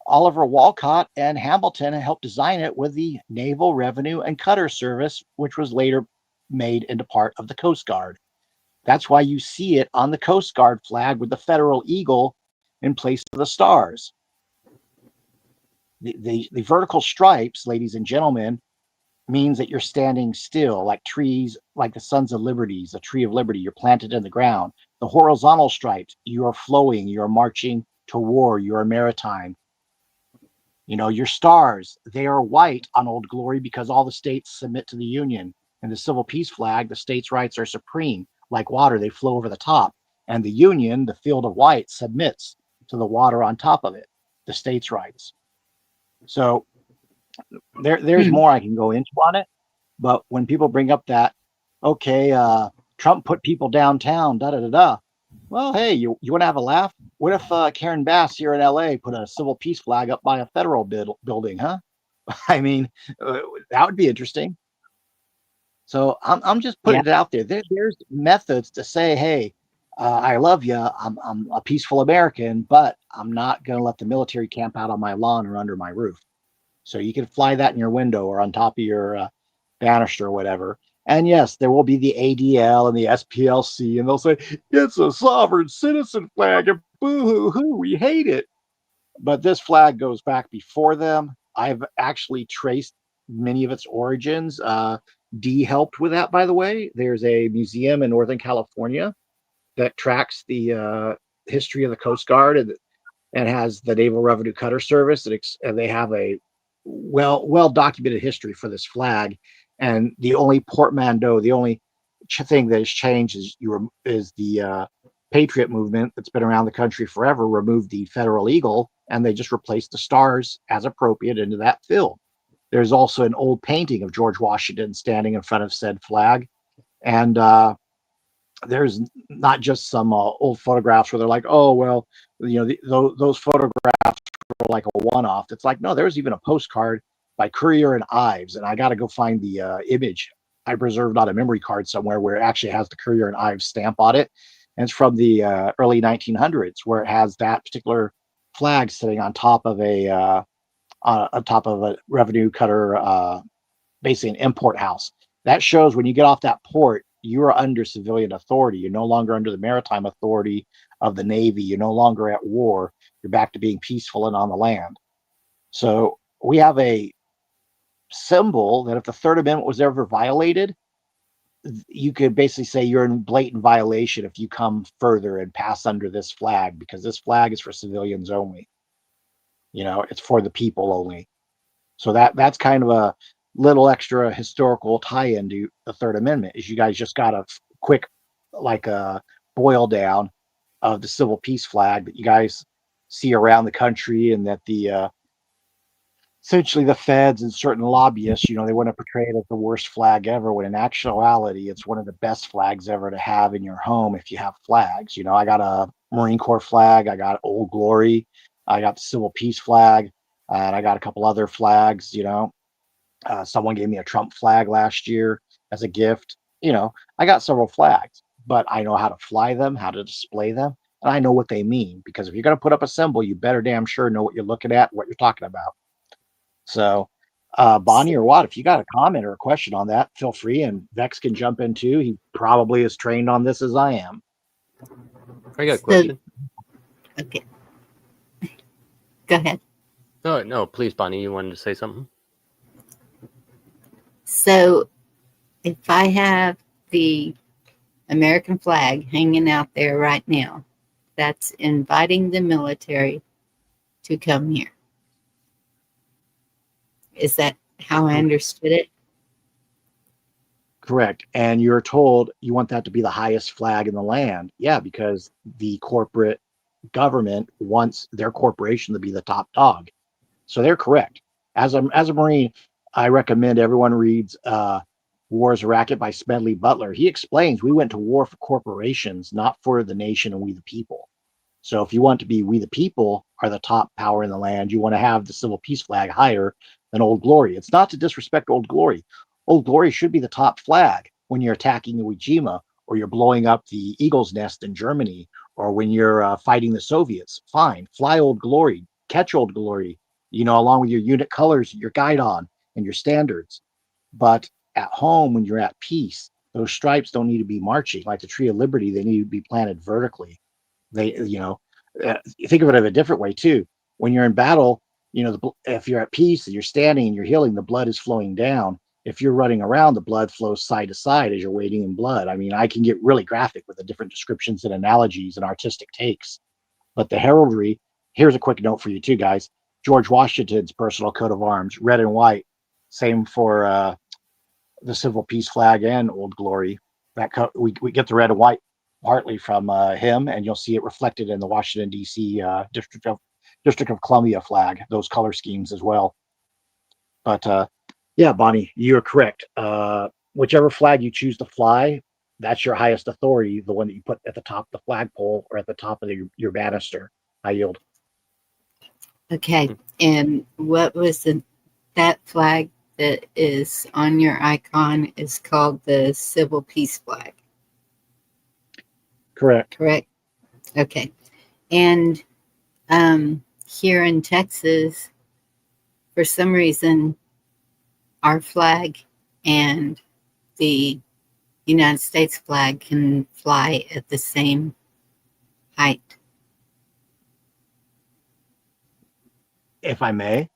Oliver Wolcott and Hamilton helped design it with the Naval Revenue and Cutter Service, which was later made into part of the Coast Guard. That's why you see it on the Coast Guard flag with the federal eagle in place of the stars. The vertical stripes, ladies and gentlemen, means that you're standing still, like trees, like the Sons of Liberties, the Tree of Liberty, you're planted in the ground. The horizontal stripes, you are flowing, you're marching to war, you're maritime. Your stars, they are white on Old Glory because all the states submit to the Union. And the civil peace flag, the states' rights are supreme. Like water, they flow over the top. And the Union, the field of white, submits to the water on top of it, the states' rights. So there's more I can go into on it. But when people bring up that, okay, Trump put people downtown, da-da-da-da. Well, hey, you want to have a laugh? What if Karen Bass here in LA put a civil peace flag up by a federal building, huh? I mean, that would be interesting. So I'm just putting it out there. There's methods to say, hey, I love you. I'm a peaceful American, but I'm not going to let the military camp out on my lawn or under my roof. So you can fly that in your window or on top of your banister or whatever. And yes, there will be the ADL and the SPLC, and they'll say, it's a sovereign citizen flag, and boo-hoo-hoo, we hate it. But this flag goes back before them. I've actually traced many of its origins. D helped with that, by the way. There's a museum in Northern California that tracks the history of the Coast Guard and has the Naval Revenue Cutter Service, and they have a well-documented history for this flag. And the only portmanteau, the only thing that has changed is the Patriot movement that's been around the country forever removed the federal eagle, and they just replaced the stars as appropriate into that field. There's also an old painting of George Washington standing in front of said flag. And there's not just some old photographs where they're like, oh, well, those photographs were like a one-off. It's like, no, there's even a postcard by Currier and Ives, and I got to go find the image. I preserved on a memory card somewhere where it actually has the Currier and Ives stamp on it. And it's from the early 1900s, where it has that particular flag sitting on top of a revenue cutter, basically an import house. That shows when you get off that port, you are under civilian authority. You're no longer under the maritime authority of the Navy. You're no longer at war. You're back to being peaceful and on the land. So we have a symbol that if the Third Amendment was ever violated, you could basically say you're in blatant violation if you come further and pass under this flag, because this flag is for civilians only. It's for the people only. So that's kind of little extra historical tie-in to the Third Amendment is you guys just got a quick, like a boil down of the civil peace flag that you guys see around the country, and that the essentially the feds and certain lobbyists, they want to portray it as the worst flag ever, when in actuality, it's one of the best flags ever to have in your home if you have flags. I got a Marine Corps flag, I got Old Glory, I got the Civil Peace flag, and I got a couple other flags. Someone gave me a Trump flag last year as a gift. I got several flags, but I know how to fly them, how to display them, and I know what they mean, because if you're going to put up a symbol, you better damn sure know what you're looking at, what you're talking about. So, Bonnie or Watt, if you got a comment or a question on that, feel free, and Vex can jump in too. He probably is trained on this as I am. I got a question. Okay. Go ahead. No, please, Bonnie, you wanted to say something? So if I have the American flag hanging out there right now, that's inviting the military to come here. Is that how I understood it? Correct. And you're told you want that to be the highest flag in the land. Yeah, because the corporate government wants their corporation to be the top dog. So they're correct. As a Marine, I recommend everyone reads War is a Racket by Smedley Butler. He explains we went to war for corporations, not for the nation and we the people. So if you want to be we the people are the top power in the land, you want to have the civil peace flag higher than Old Glory. It's not to disrespect Old Glory. Old Glory should be the top flag when you're attacking Iwo Jima, or you're blowing up the Eagle's Nest in Germany, or when you're fighting the Soviets. Fine, fly Old Glory, catch Old Glory, along with your unit colors, your guidon, and your standards. But at home, when you're at peace, those stripes don't need to be marching like the Tree of Liberty. They need to be planted vertically. You think of it in a different way too. When you're in battle, if you're at peace and you're standing and you're healing, the blood is flowing down. If you're running around, the blood flows side to side as you're wading in blood. I mean, I can get really graphic with the different descriptions and analogies and artistic takes. But the heraldry, here's a quick note for you too, guys. George Washington's personal coat of arms, red and white. Same for the Civil Peace flag and Old Glory. We get the red and white partly from him, and you'll see it reflected in the Washington, D.C. District of Columbia flag, those color schemes as well. But yeah, Bonnie, you're correct. Whichever flag you choose to fly, that's your highest authority, the one that you put at the top of the flagpole or at the top of your banister. I yield. Okay. And what was that flag that is on your icon is called the Civil Peace flag? Correct. Okay. And here in Texas, for some reason, our flag and the United States flag can fly at the same height. If I may,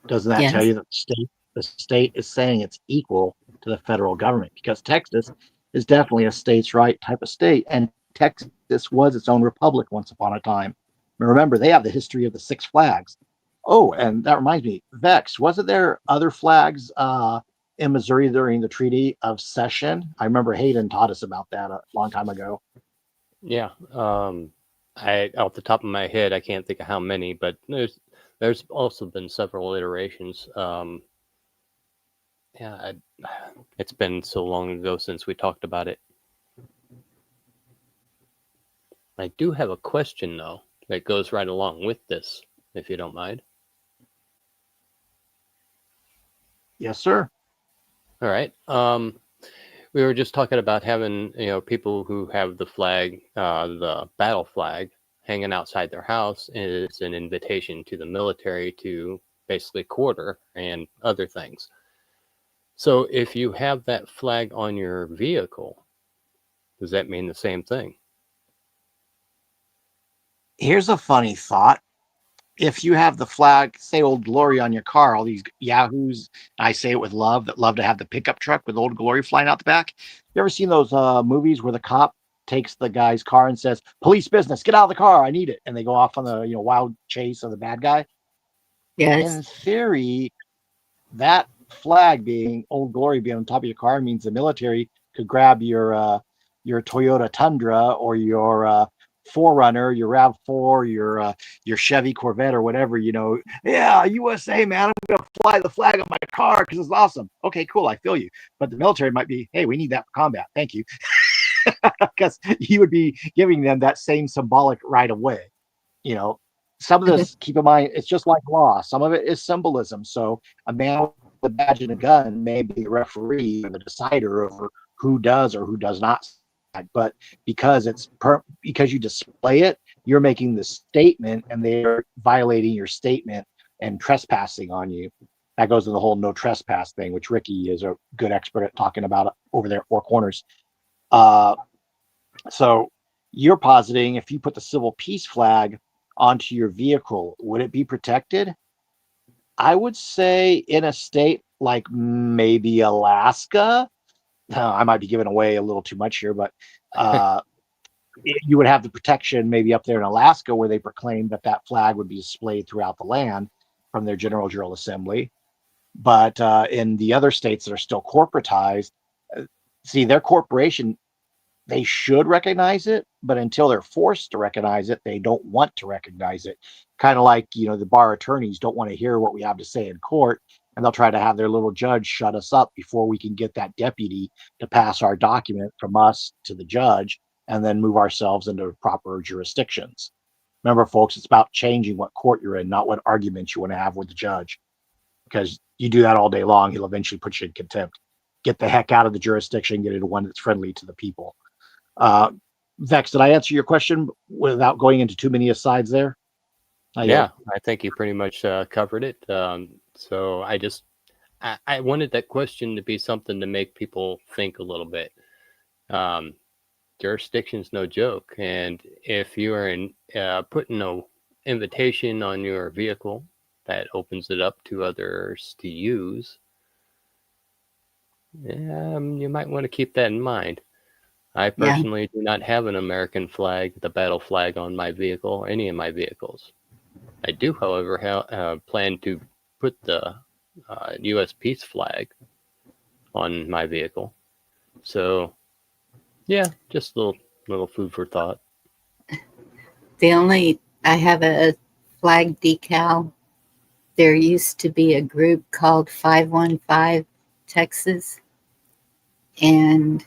doesn't that Yes. tell you that the state is saying it's equal to the federal government? Because Texas is definitely a states' right type of state, and Texas was its own republic once upon a time. And remember, they have the history of the Six Flags. Oh, and that reminds me, Vex, wasn't there other flags in Missouri during the Treaty of Cession? I remember Hayden taught us about that a long time ago. Yeah. I off the top of my head, I can't think of how many, but there's also been several iterations. It's been so long ago since we talked about it. I do have a question though that goes right along with this, if you don't mind. Yes, sir. All right. We were just talking about having, people who have the flag, the battle flag, hanging outside their house is an invitation to the military to basically quarter and other things. So if you have that flag on your vehicle, does that mean the same thing? Here's a funny thought. If you have the flag, say Old Glory on your car, all these yahoos, I say it with love, that love to have the pickup truck with Old Glory flying out the back. You ever seen those movies where the cop takes the guy's car and says, "Police business, get out of the car, I need it," and they go off on the wild chase of the bad guy? Yes. In theory, that flag being Old Glory being on top of your car means the military could grab your Toyota Tundra or your 4Runner, your RAV4, your Chevy Corvette or whatever, yeah, USA, man, I'm gonna fly the flag on my car because it's awesome. Okay, cool, I feel you. But the military might be, hey, we need that for combat. Thank you. Because you would be giving them that same symbolic right away. Some of this, keep in mind, it's just like law. Some of it is symbolism. So a man with a badge and a gun may be the referee or the decider over who does or who does not. But because because you display it, you're making the statement, and they're violating your statement and trespassing on you. That goes to the whole no trespass thing, which Ricky is a good expert at talking about over there at Four Corners. So you're positing if you put the civil peace flag onto your vehicle, would it be protected? I would say in a state like maybe Alaska, I might be giving away a little too much here, but you would have the protection maybe up there in Alaska where they proclaimed that flag would be displayed throughout the land from their General Assembly. But in the other states that are still corporatized, see, their corporation, they should recognize it, but until they're forced to recognize it, they don't want to recognize it. Kind of like, the bar attorneys don't want to hear what we have to say in court, and they'll try to have their little judge shut us up before we can get that deputy to pass our document from us to the judge and then move ourselves into proper jurisdictions. Remember, folks, it's about changing what court you're in, not what arguments you want to have with the judge. Because you do that all day long, he'll eventually put you in contempt. Get the heck out of the jurisdiction, get into one that's friendly to the people. Vex, did I answer your question without going into too many asides there? Yeah, I think you pretty much covered it. So I wanted that question to be something to make people think a little bit. Jurisdiction's no joke, and if you are putting an invitation on your vehicle, that opens it up to others to use. You might want to keep that in mind. I personally do not have an American flag, the battle flag, on my vehicle or any of my vehicles. I do, however, plan to put the U.S. peace flag on my vehicle. So, yeah, just a little food for thought. I have a flag decal. There used to be a group called 515 Texas, and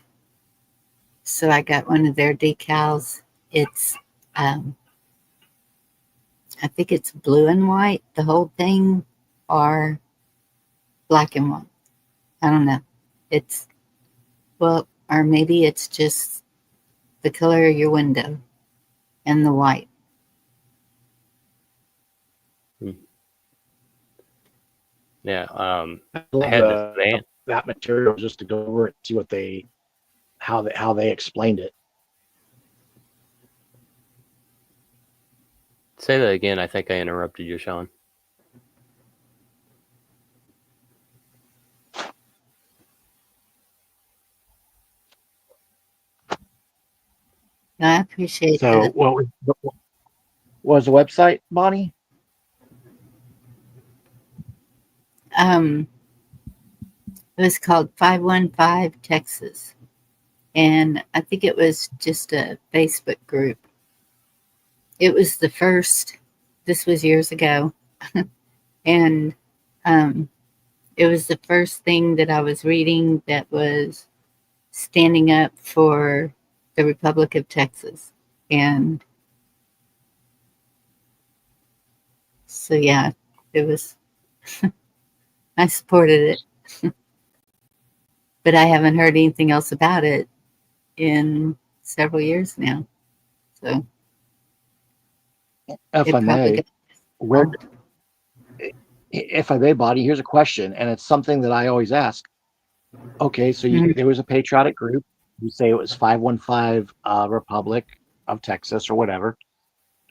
so I got one of their decals. It's, I think it's blue and white, the whole thing, or black and white. I don't know. Or maybe it's just the color of your window and the white. Yeah. I love had this van. that material just to go over it, see what how they explained it. Say that again. I think I interrupted you, Sean. I appreciate So, that. what was the website, Bonnie? It was called 515 Texas, and I think it was just a Facebook group. It was the first. This was years ago, and it was the first thing that I was reading that was standing up for the Republic of Texas, and so yeah, it was. I supported it, but I haven't heard anything else about it in several years now. So, If I may, if I may, Bonnie, here's a question, and it's something that I always ask. Okay, so there was a patriotic group. You say it was 515 Republic of Texas or whatever.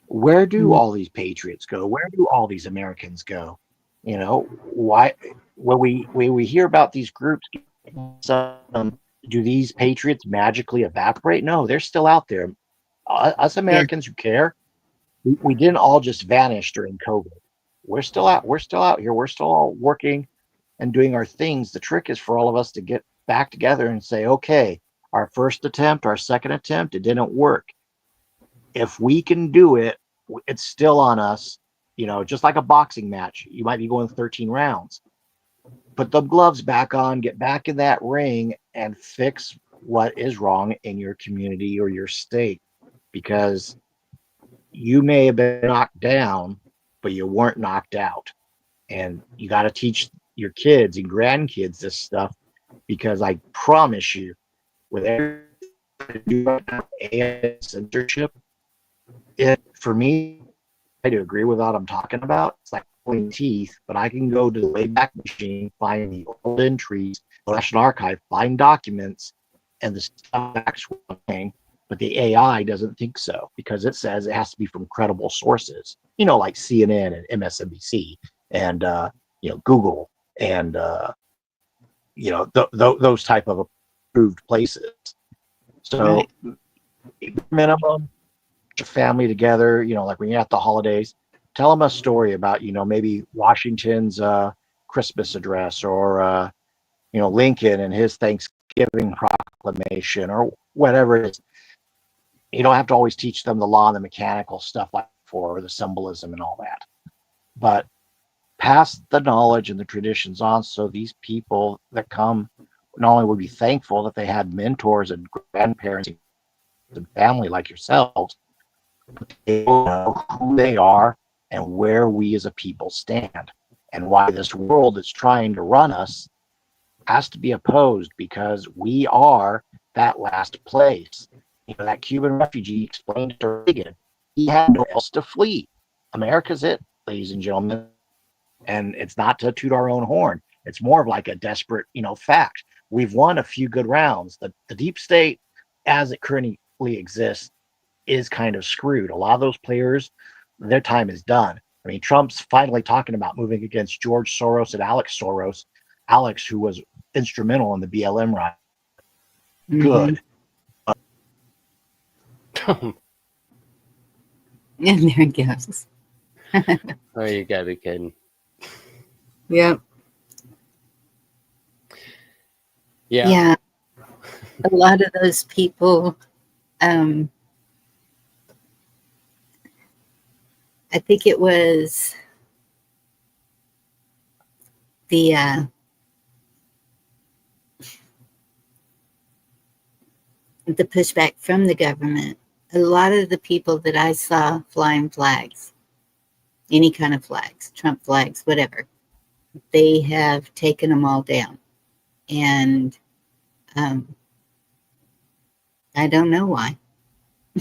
Where do all these patriots go? Where do all these Americans go? Why? When we hear about these groups, do these patriots magically evaporate? No, they're still out there. Us Americans who care, we didn't all just vanish during COVID. We're still out. We're still out here. We're still all working and doing our things. The trick is for all of us to get back together and say, okay, our first attempt, our second attempt, it didn't work. If we can do it, it's still on us. You know, just like a boxing match, you might be going 13 rounds. Put the gloves back on, get back in that ring, and fix what is wrong in your community or your state. Because you may have been knocked down, but you weren't knocked out. And you got to teach your kids and grandkids this stuff, because I promise you, with every AI censorship, it, for me, I do agree with what I'm talking about. It's like pulling teeth, but I can go to the Wayback Machine, find the old entries, National Archive, find documents, and the stuff actually, but the AI doesn't think so, because it says it has to be from credible sources, you know, like CNN and MSNBC and Google and those type of approved places. So minimum, your family together, you know, like when you're at the holidays, tell them a story about, you know, maybe Washington's Christmas address, or Lincoln and his Thanksgiving proclamation, or whatever it is. You don't have to always teach them the law and the mechanical stuff like for the symbolism and all that, but pass the knowledge and the traditions on, so these people that come not only will be thankful that they had mentors and grandparents and family like yourselves, but they will know who they are and where we as a people stand, and why this world that's trying to run us has to be opposed, because we are that last place. You know, that Cuban refugee explained to Reagan, he had nowhere else to flee. America's it, ladies and gentlemen. And it's not to toot our own horn. It's more of like a desperate, fact. We've won a few good rounds. The deep state, as it currently exists, is kind of screwed. A lot of those players, their time is done. I mean, Trump's finally talking about moving against George Soros and Alex Soros. Alex, who was instrumental in the BLM riot. Good. And there it goes. Oh, you gotta be kidding. Yep. Yeah. Yeah. A lot of those people, I think it was the pushback from the government. A lot of the people that I saw flying flags, any kind of flags, Trump flags, whatever, they have taken them all down. And I don't know why.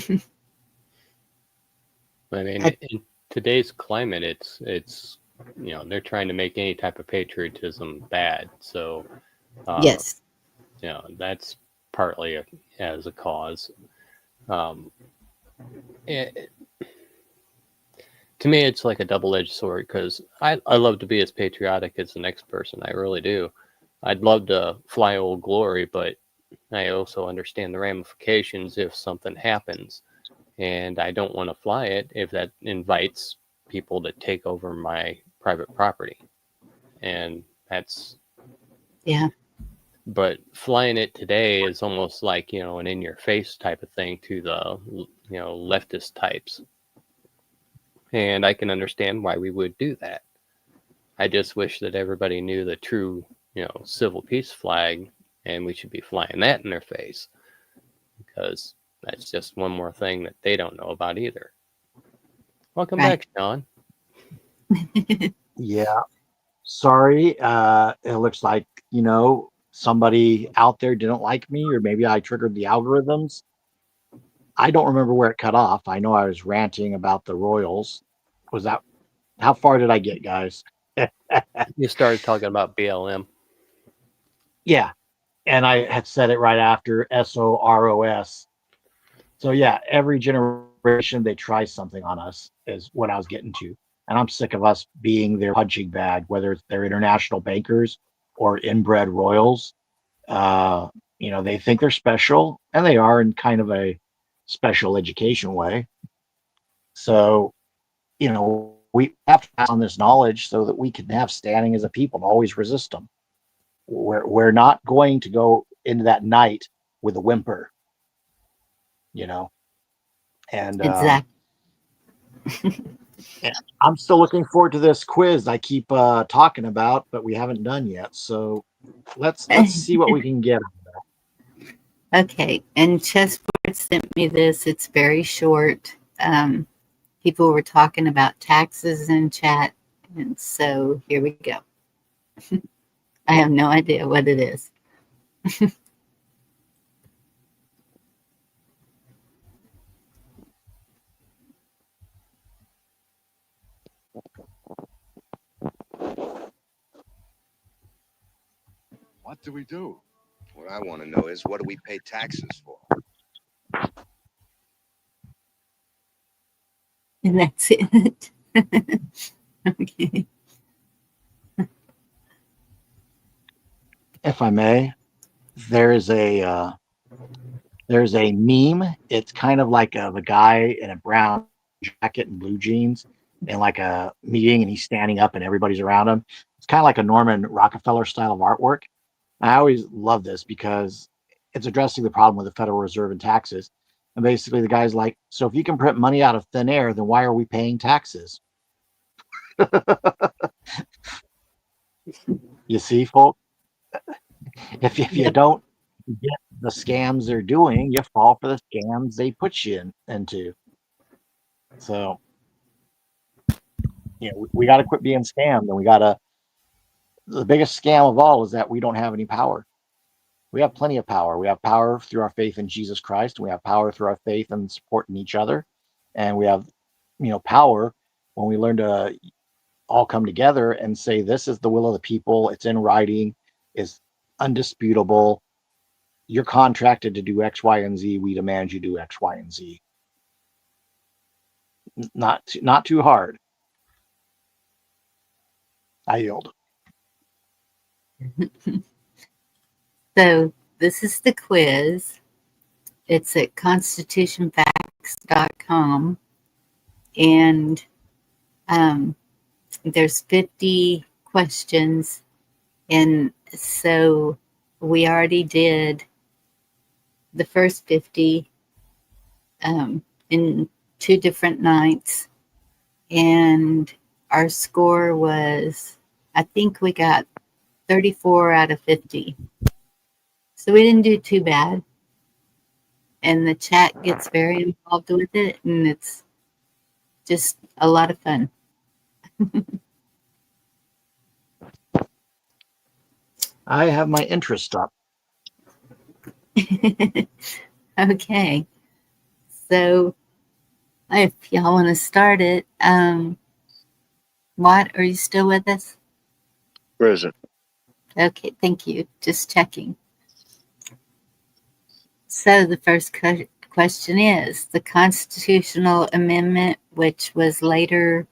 I mean, in today's climate, it's they're trying to make any type of patriotism bad. So Yes. That's partly as a cause. To me, it's like a double-edged sword, because I love to be as patriotic as the next person. I really do. I'd love to fly Old Glory, but I also understand the ramifications if something happens, and I don't want to fly it if that invites people to take over my private property. And that's... Yeah. But flying it today is almost like, an in-your-face type of thing to the, leftist types. And I can understand why we would do that. I just wish that everybody knew the true, civil peace flag, and we should be flying that in their face, because that's just one more thing that they don't know about either. Welcome back, Sean. Yeah. Sorry. It looks like, somebody out there didn't like me, or maybe I triggered the algorithms. I don't remember where it cut off. I know I was ranting about the Royals. Was that, how far did I get, guys? You started talking about BLM. Yeah. And I had said it right after SOROS. So yeah, every generation they try something on us is what I was getting to. And I'm sick of us being their punching bag, whether they're international bankers or inbred royals. They think they're special, and they are in kind of a special education way. So, we have to pass on this knowledge so that we can have standing as a people to always resist them. We're not going to go into that night with a whimper, you know. And Exactly. yeah, I'm still looking forward to this quiz I keep talking about, but we haven't done yet. So let's see what we can get. Okay, and Chessboard sent me this. It's very short. People were talking about taxes in chat, and so here we go. I have no idea what it is. What do we do? What I want to know is what do we pay taxes for? And that's it. Okay. If I may, there's a meme. It's kind of like of a guy in a brown jacket and blue jeans in like a meeting, and he's standing up and everybody's around him. It's kind of like a Norman Rockefeller style of artwork. I always love this because it's addressing the problem with the Federal Reserve and taxes. And basically, the guy's like, "So if you can print money out of thin air, then why are we paying taxes?" You see, folks, if you don't get the scams they're doing, you fall for the scams they put you into. So, we got to quit being scammed, and we got to. The biggest scam of all is that we don't have any power. We have plenty of power. We have power through our faith in Jesus Christ. And we have power through our faith and supporting each other. And we have, power when we learn to all come together and say, this is the will of the people. It's in writing. It's undisputable. You're contracted to do X, Y, and Z. We demand you do X, Y, and Z. Not too hard. I yield. So this is the quiz. It's at constitutionfacts.com. And there's 50 questions. And so we already did the first 50 in 2 different nights. And our score was, I think we got 34 out of 50. So we didn't do too bad. And the chat gets very involved with it, and it's just a lot of fun. I have my interest up. Okay. So if y'all want to start it, Watt, are you still with us? Present. Okay, thank you. Just checking. So the first question is, the constitutional amendment, which was later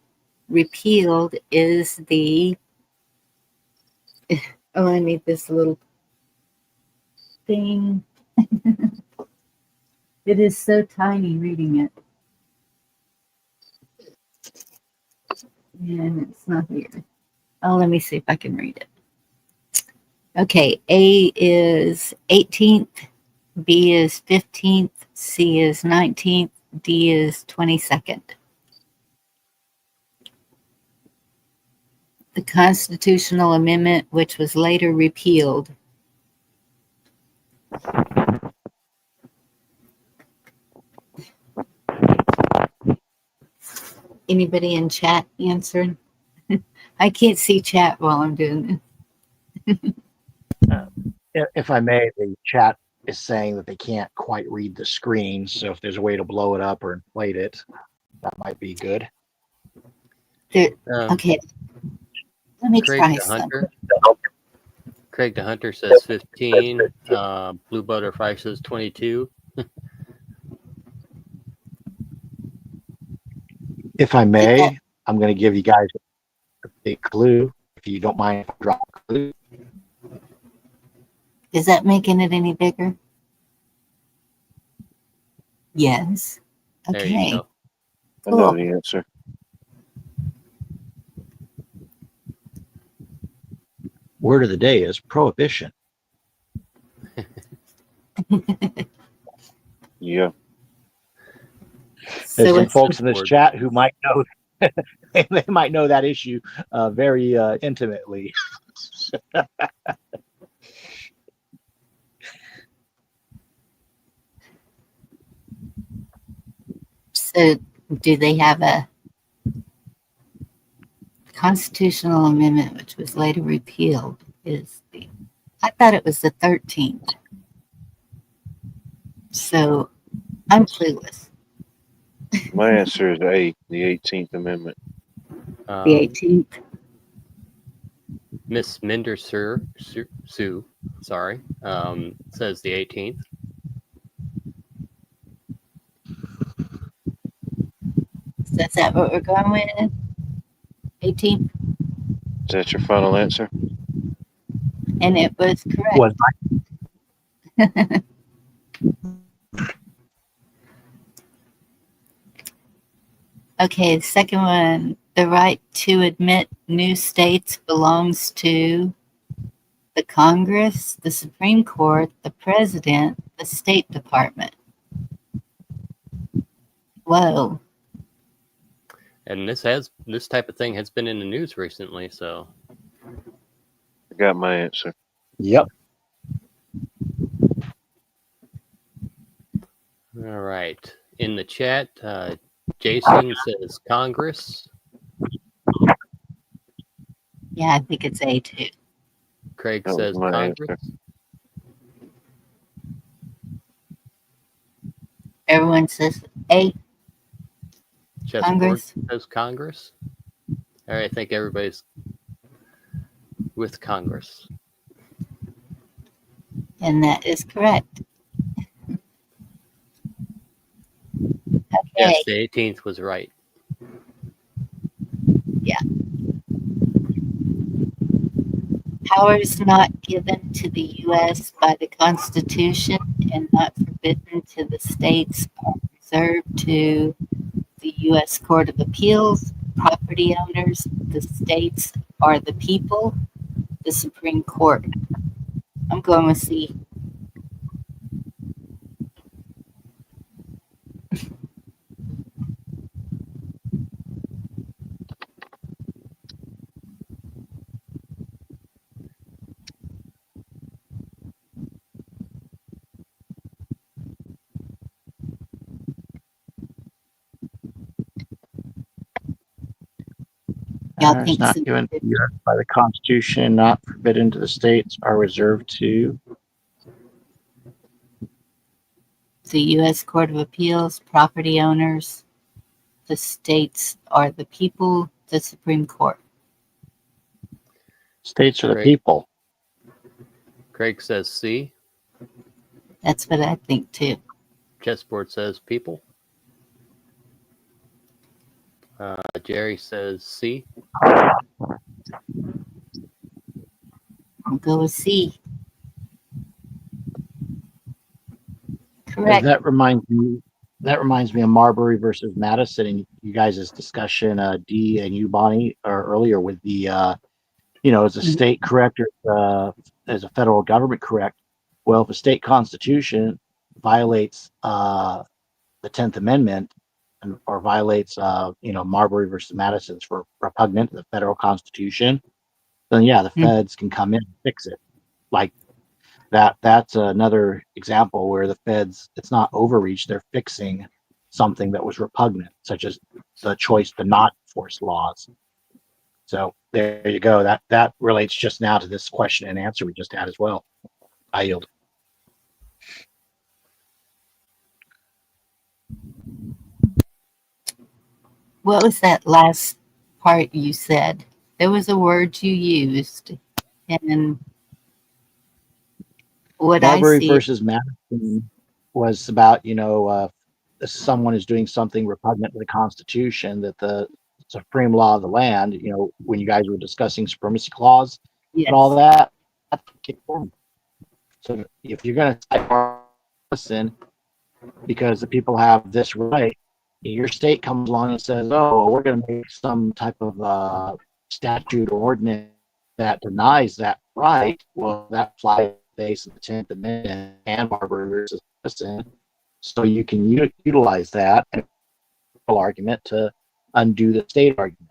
repealed, is the... Oh, I need this little thing. It is so tiny reading it. And it's not here. Oh, let me see if I can read it. Okay, A is 18th, B is 15th, C is 19th, D is 22nd. The constitutional amendment, which was later repealed. Anybody in chat answering? I can't see chat while I'm doing this. If I may, the chat is saying that they can't quite read the screen. So if there's a way to blow it up or inflate it, that might be good. Okay, let me try something. Craig the Hunter says 15. Blue Butterfly says 22. If I may, I'm going to give you guys a big clue. If you don't mind, drop a clue. Is that making it any bigger? Yes. There you Okay. go. I know the answer. word of the day is prohibition. Yeah. There's So some it's folks in this Word. chat who might know they might know that issue very intimately. so do they have a constitutional amendment which was later repealed? I thought it was the 13th. So I'm clueless. My answer is A, the 18th Amendment. The 18th. Miss Minder Sue, sorry, says the 18th. So is that what we're going with? 18th? Is that your final answer? And it was correct. Was Okay, the second one, the right to admit new states belongs to the Congress, the Supreme Court, the President, the State Department. Whoa. And this type of thing has been in the news recently, so I got my answer. Yep. all right. In the chat, Jason says Congress. Yeah, I think it's A2. Craig That was says my Congress. answer. Everyone says A, Chessboard Congress. says Congress. All right, I think everybody's with Congress. And that is correct. Okay. Yes, the 18th was right. Powers not given to the U.S. by the Constitution and not forbidden to the states are reserved to the U.S. Court of Appeals, property owners, the states, or the people, the Supreme Court. I'm going with C. Y'all Powers think not so? given to the U.S. by the Constitution, not forbidden to the states, are reserved to. The U.S. Court of Appeals, property owners, the states, or the people, the Supreme Court. States are the Great. people. Craig says C. That's what I think too. Chessboard says people. Jerry says C. I'll go with C. Correct. That reminds me of Marbury versus Madison and you guys' discussion, D and you, Bonnie, or earlier with the, is a state correct or as a federal government correct? Well, if a state constitution violates the 10th Amendment or violates, Marbury versus Madison's for repugnant to the federal constitution, then yeah, the feds can come in and fix it. Like that's another example where the feds, it's not overreach, they're fixing something that was repugnant, such as the choice to not enforce laws. So there you go. That relates just now to this question and answer we just had as well. I yield. What was that last part you said? There was a word you used, and what Marbury I see. versus Madison was about, someone is doing something repugnant to the Constitution, that the supreme law of the land, when you guys were discussing supremacy clause and all that. So if you're going to listen, because the people have this right, your state comes along and says, oh, we're going to make some type of statute or ordinance that denies that right, well, that flies in the face of the 10th Amendment and Marbury versus Madison. So you can utilize that argument to undo the state argument.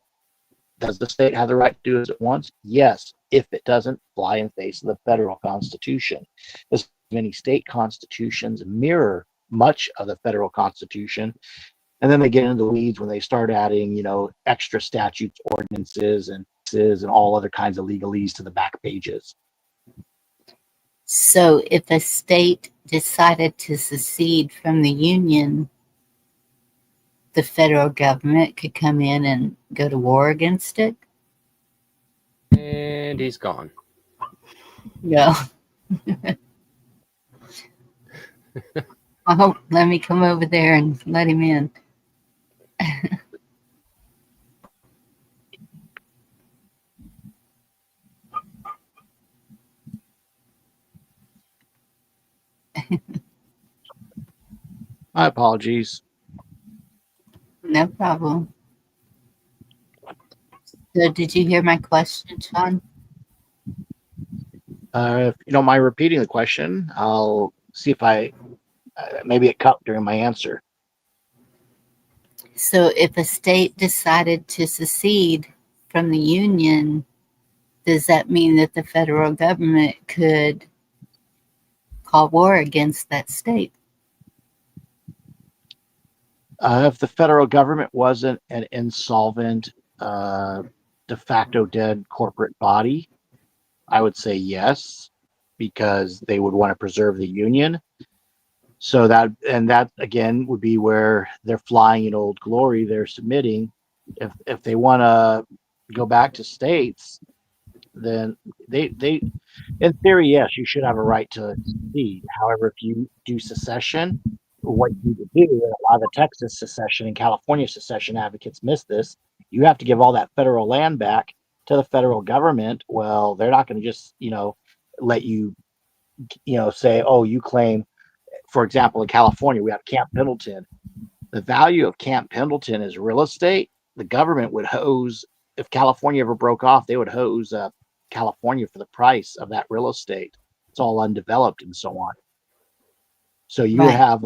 Does the state have the right to do as it wants? Yes, if it doesn't fly in the face of the federal constitution. As many state constitutions mirror much of the federal constitution, and then they get into the weeds when they start adding, extra statutes, ordinances, and all other kinds of legalese to the back pages. So if a state decided to secede from the Union, the federal government could come in and go to war against it? And he's gone. No. Oh, let me come over there and let him in. My apologies. No problem. So did you hear my question, Sean? If you don't mind repeating the question, I'll see if maybe it cut during my answer. So if a state decided to secede from the Union, does that mean that the federal government could call war against that state? If the federal government wasn't an insolvent, de facto dead corporate body, I would say yes, because they would want to preserve the Union. So that again would be where they're flying in Old Glory. They're submitting. If they want to go back to states, then they in theory, yes, you should have a right to secede. However, if you do secession, what you need to do, and a lot of the Texas secession and California secession advocates miss this, you have to give all that federal land back to the federal government. Well, they're not going to just, let you, say, oh, you claim, for example, in California, we have Camp Pendleton. The value of Camp Pendleton is real estate. The government would hose, if California ever broke off, they would hose California for the price of that real estate. It's all undeveloped and so on. So you would have,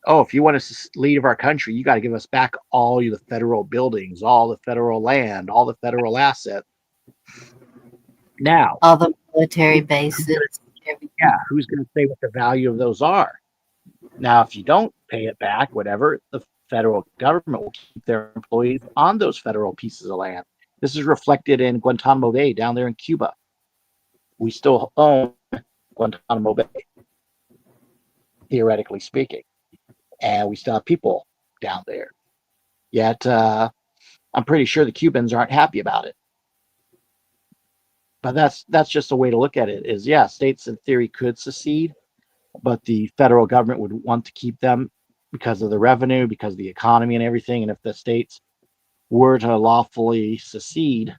if you want to leave our country, you got to give us back all the federal buildings, all the federal land, all the federal assets. Now, all the military bases. Yeah, who's going to say what the value of those are? Now, if you don't pay it back, whatever, the federal government will keep their employees on those federal pieces of land. This is reflected in Guantanamo Bay down there in Cuba. We still own Guantanamo Bay, theoretically speaking, and we still have people down there. Yet, I'm pretty sure the Cubans aren't happy about it. But that's just a way to look at it. Is states in theory could secede, but the federal government would want to keep them because of the revenue, because of the economy and everything. And if the states were to lawfully secede,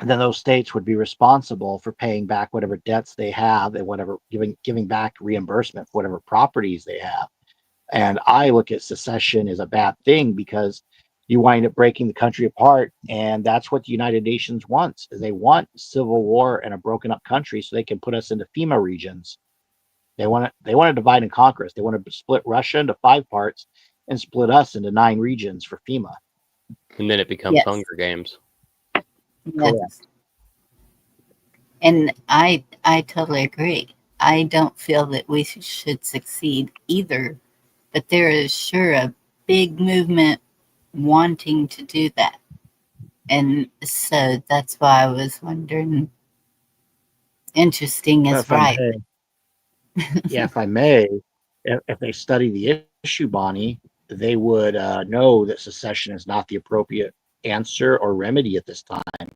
then those states would be responsible for paying back whatever debts they have and whatever giving back reimbursement for whatever properties they have. And I look at secession as a bad thing because you wind up breaking the country apart, and that's what the United Nations wants. Is they want civil war and a broken up country so they can put us into FEMA regions. They want to divide and conquer us. They want to split Russia into 5 parts and split us into 9 regions for FEMA. And then it becomes Hunger Games. Yes. And I totally agree. I don't feel that we should succeed either, but there is sure a big movement wanting to do that. And so that's why I was wondering, interesting is right. If I may, if they study the issue, Bonnie, they would know that secession is not the appropriate answer or remedy at this time.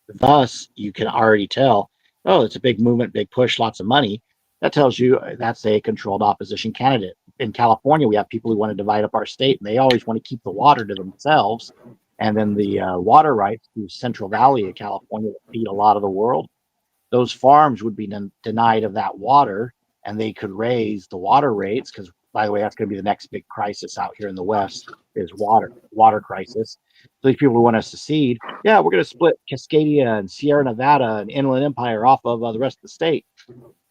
Thus, you can already tell, it's a big movement, big push, lots of money. That tells you that's a controlled opposition candidate. In California, we have people who want to divide up our state, and they always want to keep the water to themselves. And then the water rights to Central Valley of California that feed a lot of the world, those farms would be denied of that water, and they could raise the water rates because by the way, that's going to be the next big crisis out here in the West is water crisis. So these people who want to secede, yeah, we're going to split Cascadia and Sierra Nevada and Inland Empire off of the rest of the state.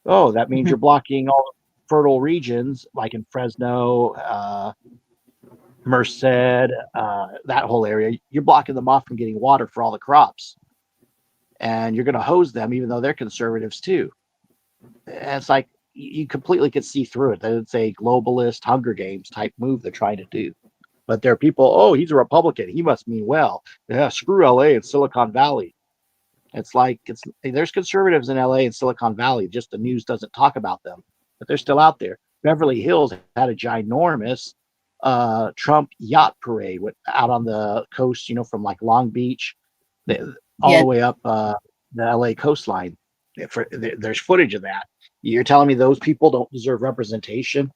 Oh, that means Mhm. you're blocking all the fertile regions like in Fresno, Merced, that whole area. You're blocking them off from getting water for all the crops. And you're going to hose them, even though they're conservatives too. And it's like you completely could see through it. That it's a globalist Hunger Games type move they're trying to do. But there are people, oh, he's a Republican. He must mean well. Yeah, screw LA and Silicon Valley. It's like there's conservatives in LA and Silicon Valley. Just the news doesn't talk about them, but they're still out there. Beverly Hills had a ginormous Trump yacht parade out on the coast, from like Long Beach all Yeah. the way up the LA coastline. There's footage of that. You're telling me those people don't deserve representation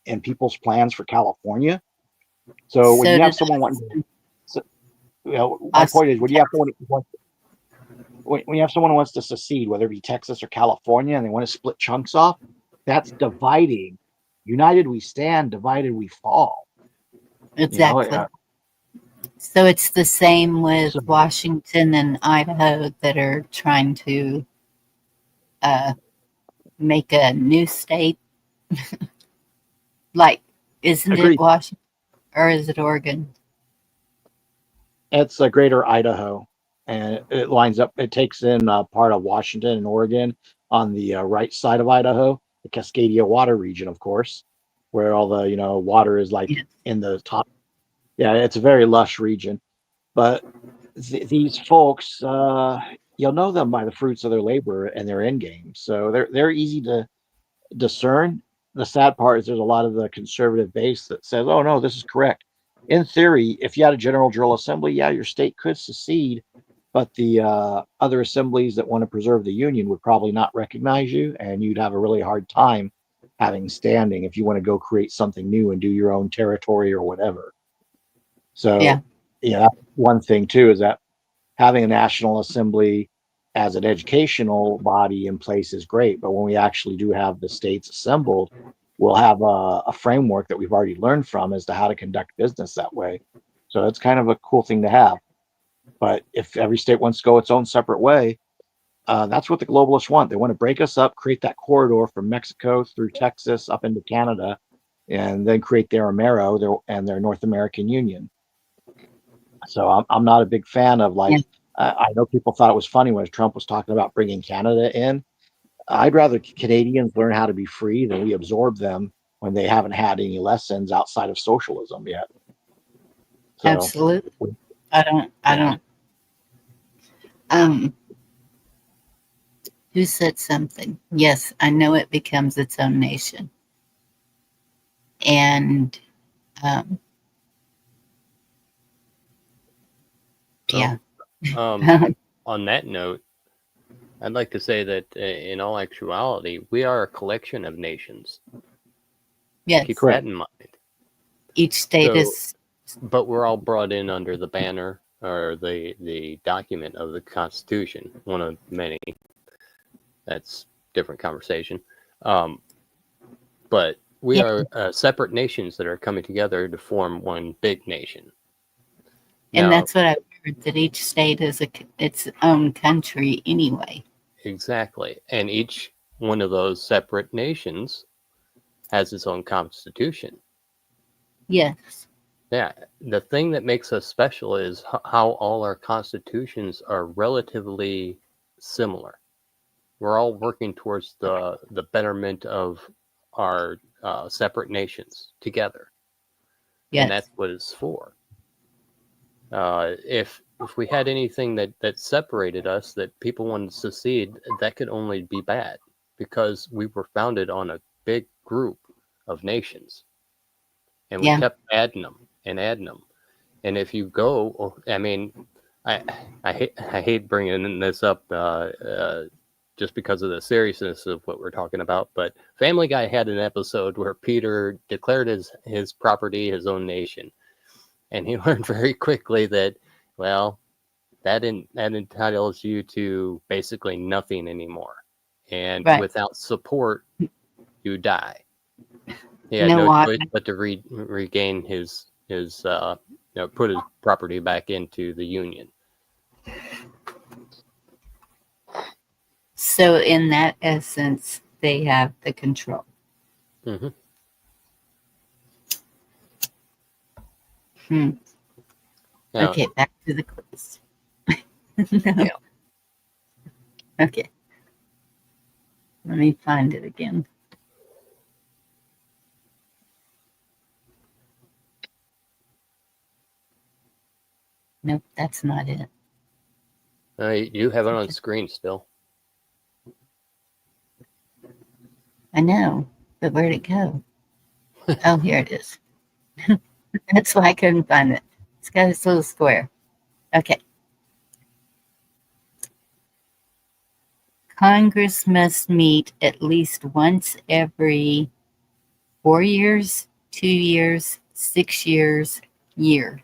in people's plans for California? So when So you have did someone wanting, my Austin, point is, when you have someone when you have someone who wants to secede, whether it be Texas or California, and they want to split chunks off, that's dividing. United we stand, divided we fall. exactly. So it's the same with So- Washington and Idaho that are trying to make a new state. Like, isn't Agreed. it Washington or is it Oregon? It's a greater Idaho, and it lines up. It takes in part of Washington and Oregon on the right side of Idaho, the Cascadia water region, of course, where all the water is like Yes. in the top. Yeah, it's a very lush region. But these folks, you'll know them by the fruits of their labor and their end game. So they're easy to discern. The sad part is there's a lot of the conservative base that says, "Oh no, this is correct." In theory, if you had a general assembly, yeah, your state could secede, but the other assemblies that want to preserve the union would probably not recognize you, and you'd have a really hard time having standing if you want to go create something new and do your own territory or whatever. So, Yeah. that's one thing too, is that having a national assembly as an educational body in place is great, but when we actually do have the states assembled, we'll have a framework that we've already learned from as to how to conduct business that way. So it's kind of a cool thing to have. But if every state wants to go its own separate way, that's what the globalists want. They want to break us up, create that corridor from Mexico through Texas up into Canada, and then create their Amero and their North American Union. So I'm not a big fan of Yeah. I know people thought it was funny when Trump was talking about bringing Canada in. I'd rather Canadians learn how to be free than we absorb them when they haven't had any lessons outside of socialism yet. So, Absolutely. I don't. Who said something? Yes, I know it becomes its own nation. And, yeah. On that note, I'd like to say that in all actuality, we are a collection of nations. Yes. Keep Correct. that in mind. Each state So- is, But we're all brought in under the banner or the document of the Constitution, one of many. That's different conversation. But we Yeah. are separate nations that are coming together to form one big nation. and Now, that's what I've heard, that each state is its own country anyway. exactly. And each one of those separate nations has its own constitution. Yes. Yeah. The thing that makes us special is how all our constitutions are relatively similar. We're all working towards the betterment of our separate nations together. Yes. And that's what it's for. If we had anything that separated us, that people wanted to secede, that could only be bad, because we were founded on a big group of nations, and we Yeah. kept adding them and adding them. And if you go, I mean, I hate bringing this up just because of the seriousness of what we're talking about, but Family Guy had an episode where Peter declared his property his own nation. And he learned very quickly that, well, that entitles you to basically nothing anymore. And Right. without support, you die. He had No no water. choice but to regain his put his property back into the Union. So in that essence, they have the control. Hmm. Hmm. Now, Okay, back to the quiz. No. Yeah. Okay. Let me find it again. Nope, that's not it. you have it on screen still. I know, but where'd it go? Oh, here it is. That's why I couldn't find it. It's got this little square. Okay. Congress must meet at least once every 4 years, 2 years, 6 years, year.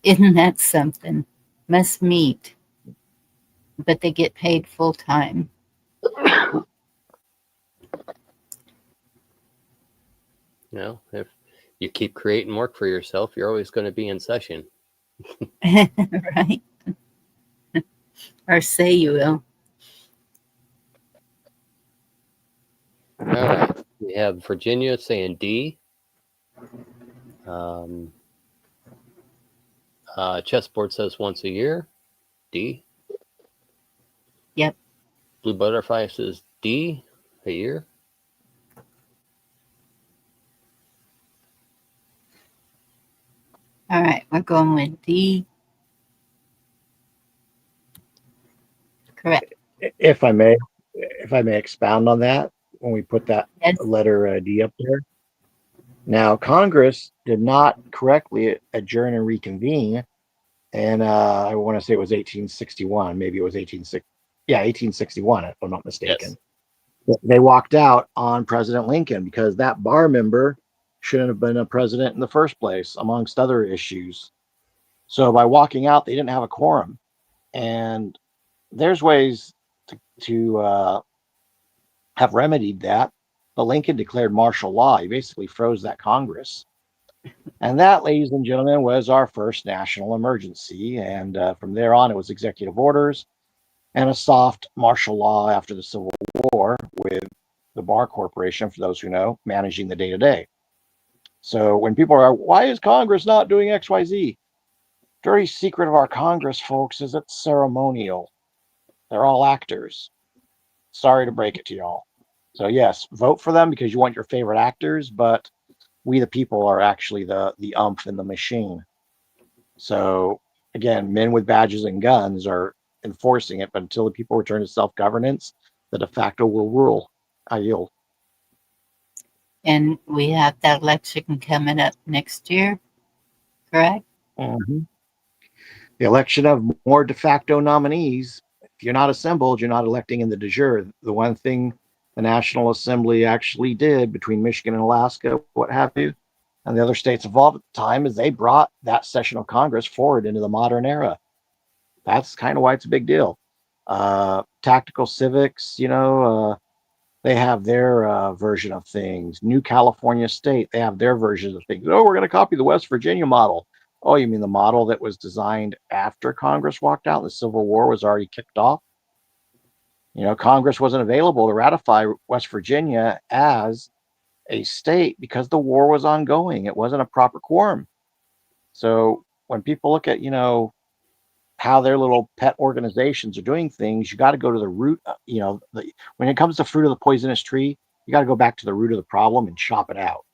Isn't that something? Must meet, but they get paid full time. If you keep creating work for yourself, you're always going to be in session. Right? Or say you will. All right. We have Virginia saying D. Chessboard says once a year. D. Yep. Blue Butterfly says D, a year. All right, we're going with D. Correct. If I may expound on that, when we put that Yes. letter D up there. Now, Congress did not correctly adjourn and reconvene, and I want to say it was 1861. Maybe it was 1861, if I'm not mistaken. Yes. They walked out on President Lincoln because that bar member shouldn't have been a president in the first place, amongst other issues. So by walking out, they didn't have a quorum, and there's ways to have remedied that, but Lincoln declared martial law. He basically froze that Congress. And that, ladies and gentlemen, was our first national emergency. And from there on, it was executive orders and a soft martial law after the Civil War, with the Bar Corporation, for those who know, managing the day to day. So when people are, why is Congress not doing XYZ? Dirty secret of our Congress, folks, is it's ceremonial. They're all actors. Sorry to break it to y'all. So yes, vote for them because you want your favorite actors, but we the people are actually the umph in the machine. So again, men with badges and guns are enforcing it, but until the people return to self-governance, the de facto will rule. I yield. And we have that election coming up next year, correct? Mm-hmm. The election of more de facto nominees. If you're not assembled, you're not electing in the de jure. The one thing the National Assembly actually did between Michigan and Alaska, what have you, and the other states involved at the time, is they brought that session of Congress forward into the modern era. That's kind of why it's a big deal. Tactical civics, they have their version of things. New California State, they have their version of things. Oh, we're going to copy the West Virginia model. Oh, you mean the model that was designed after Congress walked out and the Civil War was already kicked off? Congress wasn't available to ratify West Virginia as a state because the war was ongoing. It wasn't a proper quorum. So when people look at, how their little pet organizations are doing things, you got to go to the root. When it comes to fruit of the poisonous tree, you got to go back to the root of the problem and chop it out.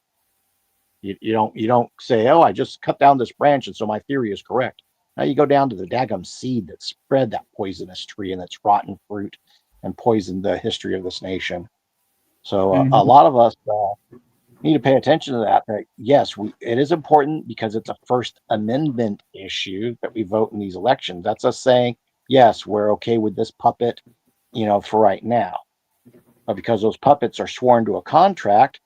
You don't say, oh, I just cut down this branch and so my theory is correct. Now you go down to the daggum seed that spread that poisonous tree and that's rotten fruit and poisoned the history of this nation. So a lot of us need to pay attention to that. That yes, it is important because it's a First Amendment issue that we vote in these elections. That's us saying, yes, we're okay with this puppet, for right now. But because those puppets are sworn to a contract,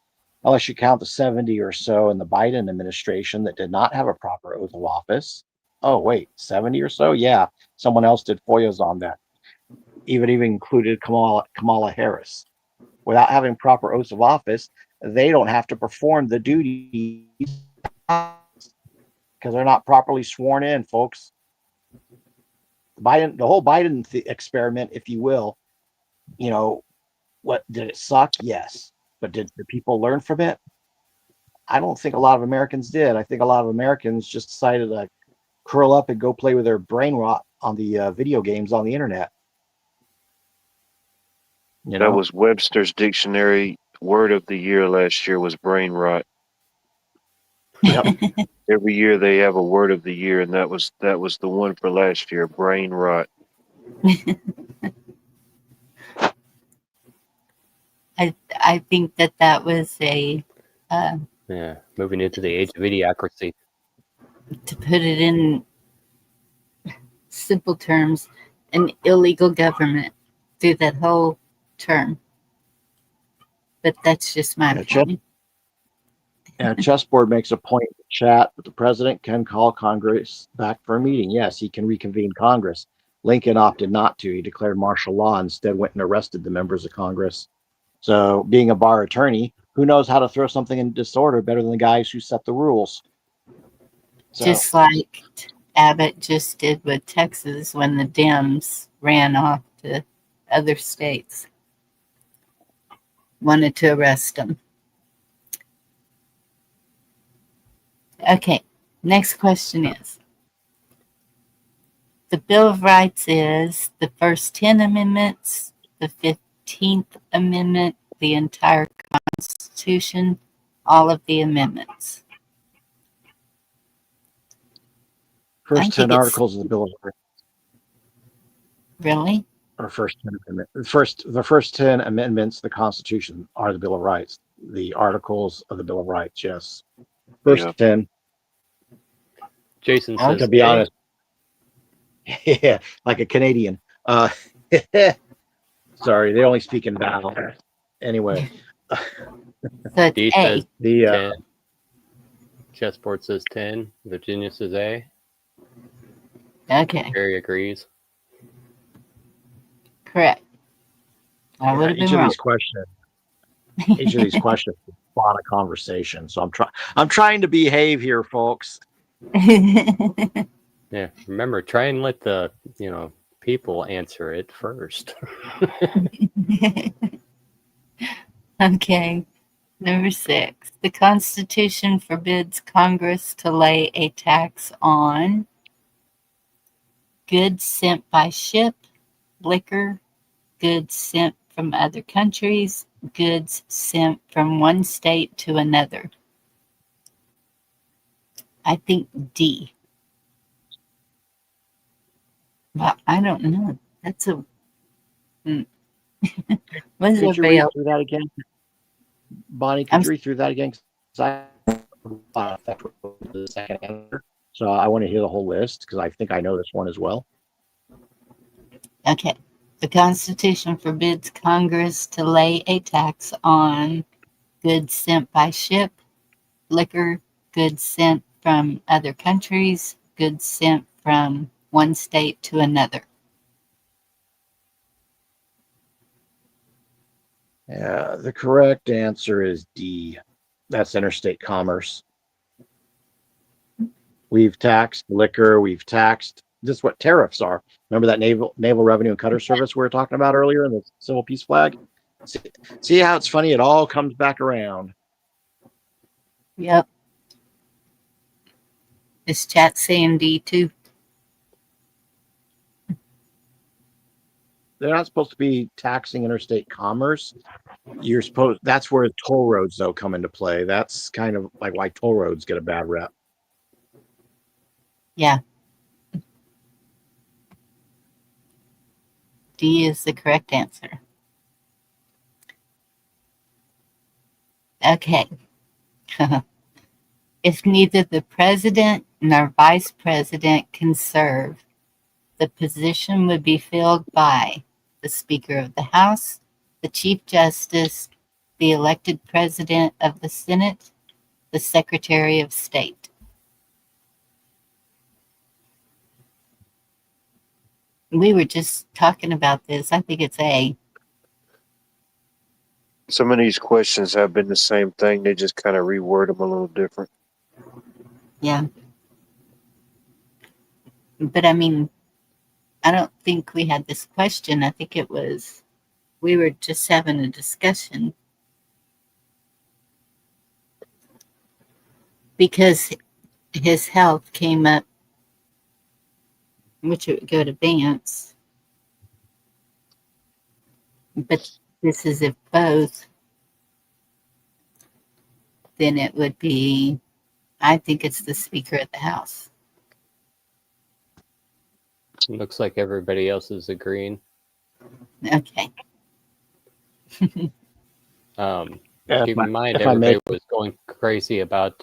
unless you count the 70 or so in the Biden administration that did not have a proper oath of office. Oh, wait, 70 or so? Yeah, someone else did FOIAs on that. Even included Kamala Harris. Without having proper oaths of office, they don't have to perform the duties because they're not properly sworn in, folks. The whole Biden experiment, if you will, what did it suck? Yes. But did the people learn from it? I don't think a lot of Americans did. I think a lot of Americans just decided to curl up and go play with their brain rot on the video games on the internet. That was Webster's dictionary word of the year last year was brain rot. Yep. Every year they have a word of the year, and that was the one for last year, brain rot. I think that was a Yeah, moving into the age of idiocracy. to put it in simple terms, an illegal government through that whole term. But that's just my opinion. And Chessboard makes a point in the chat that the president can call Congress back for a meeting. Yes, he can reconvene Congress. Lincoln opted not to. He declared martial law, instead went and arrested the members of Congress. So being a bar attorney, who knows how to throw something in disorder better than the guys who set the rules? So, Just like Abbott just did with Texas when the Dems ran off to other states. Wanted to arrest them. Okay, next question is, the Bill of Rights is the first 10 amendments, the 15th Amendment, the entire Constitution, all of the amendments. first 10 articles of the Bill of Rights. Really? Or first 10 amendments. The first 10 amendments to the Constitution are the Bill of Rights. The articles of the Bill of Rights, yes. First 10. Jason says, To be honest, yeah, like a Canadian. Sorry, they only speak in vowel. Anyway, So D it's A. says the 10. Chessboard says 10. Virginia says A. Okay, Gary agrees. correct. I would have each been of wrong. these questions spawn a conversation. So I'm trying to behave here, folks. Yeah, remember, try and let the people answer it first. Okay, number 6. The Constitution forbids Congress to lay a tax on goods sent by ship, liquor, goods sent from other countries, goods sent from one state to another. I think D. Well, I don't know. That's a. What is Could you everybody read else? through that again? Bonnie, could you read through that again? 'Cause the second answer. So I want to hear the whole list because I think I know this one as well. Okay. The Constitution forbids Congress to lay a tax on goods sent by ship, liquor, goods sent from other countries, goods sent from one state to another. Yeah, the correct answer is D. That's interstate commerce. We've taxed liquor. We've taxed. This is what tariffs are. Remember that naval revenue and cutter service we were talking about earlier in the civil peace flag? See how it's funny? It all comes back around. Yep. Is chat saying D too? They're not supposed to be taxing interstate commerce. That's where toll roads though come into play. That's kind of like why toll roads get a bad rep. Yeah. D is the correct answer. Okay. If neither the president nor vice president can serve, the position would be filled by the Speaker of the House, the Chief Justice, the elected President of the Senate, the Secretary of State. We were just talking about this. I think it's A. Some of these questions have been the same thing. They just kind of reword them a little different. Yeah. But I mean, I don't think we had this question. I think it was, we were just having a discussion because his health came up, which it would go to Vance. But this is if both, then it would be, I think it's the Speaker of the House. Looks like everybody else is agreeing. Okay. Keep in mind, if I may- everybody was going crazy about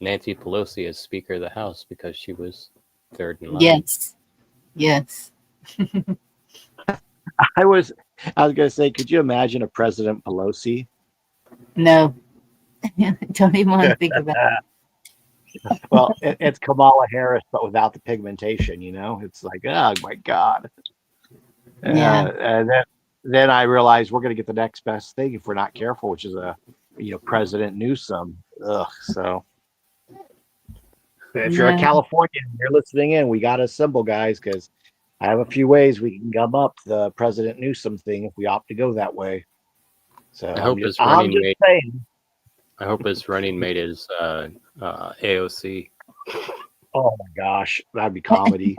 Nancy Pelosi as Speaker of the House because she was third in line. Yes. Yes. I was going to say, could you imagine a President Pelosi? No. Don't even want to think about it. Well, it's Kamala Harris, but without the pigmentation. It's like, oh my God. Yeah. And then I realized we're going to get the next best thing if we're not careful, which is President Newsom. Ugh. So if you're a Yeah. Californian, you're listening in, we got to assemble, guys, because I have a few ways we can gum up the President Newsom thing if we opt to go that way. So I hope I'm his just running mate. saying. I hope his running mate is AOC. Oh my gosh, that'd be comedy.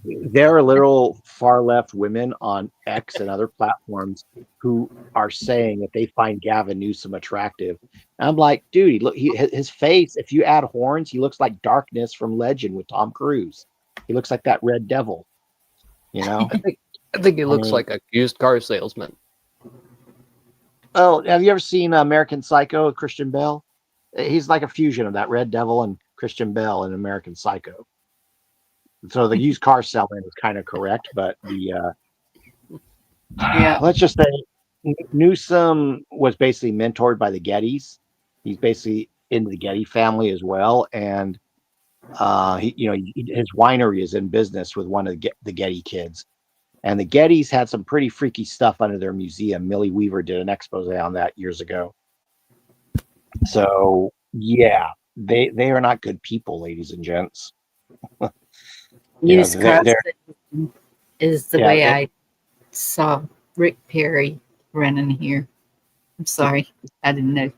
There are literal far left women on X and other platforms who are saying that they find Gavin Newsom attractive. And I'm like, dude, his face, if you add horns, he looks like Darkness from Legend with Tom Cruise. He looks like that Red Devil, I think he looks mean- like a used car salesman. Oh, have you ever seen American Psycho with Christian Bale? He's like a fusion of that Red Devil and Christian Bale in American Psycho. So the used car salesman is kind of correct, but the Yeah. let's just say Newsom was basically mentored by the Gettys. He's basically into the Getty family as well, and his winery is in business with one of the Getty kids. And the Gettys had some pretty freaky stuff under their museum. Millie Weaver did an expose on that years ago. So yeah, they are not good people, ladies and gents. Use they're- CrossFit is the Yeah, way I saw Rick Perry running here. I'm sorry. I didn't know.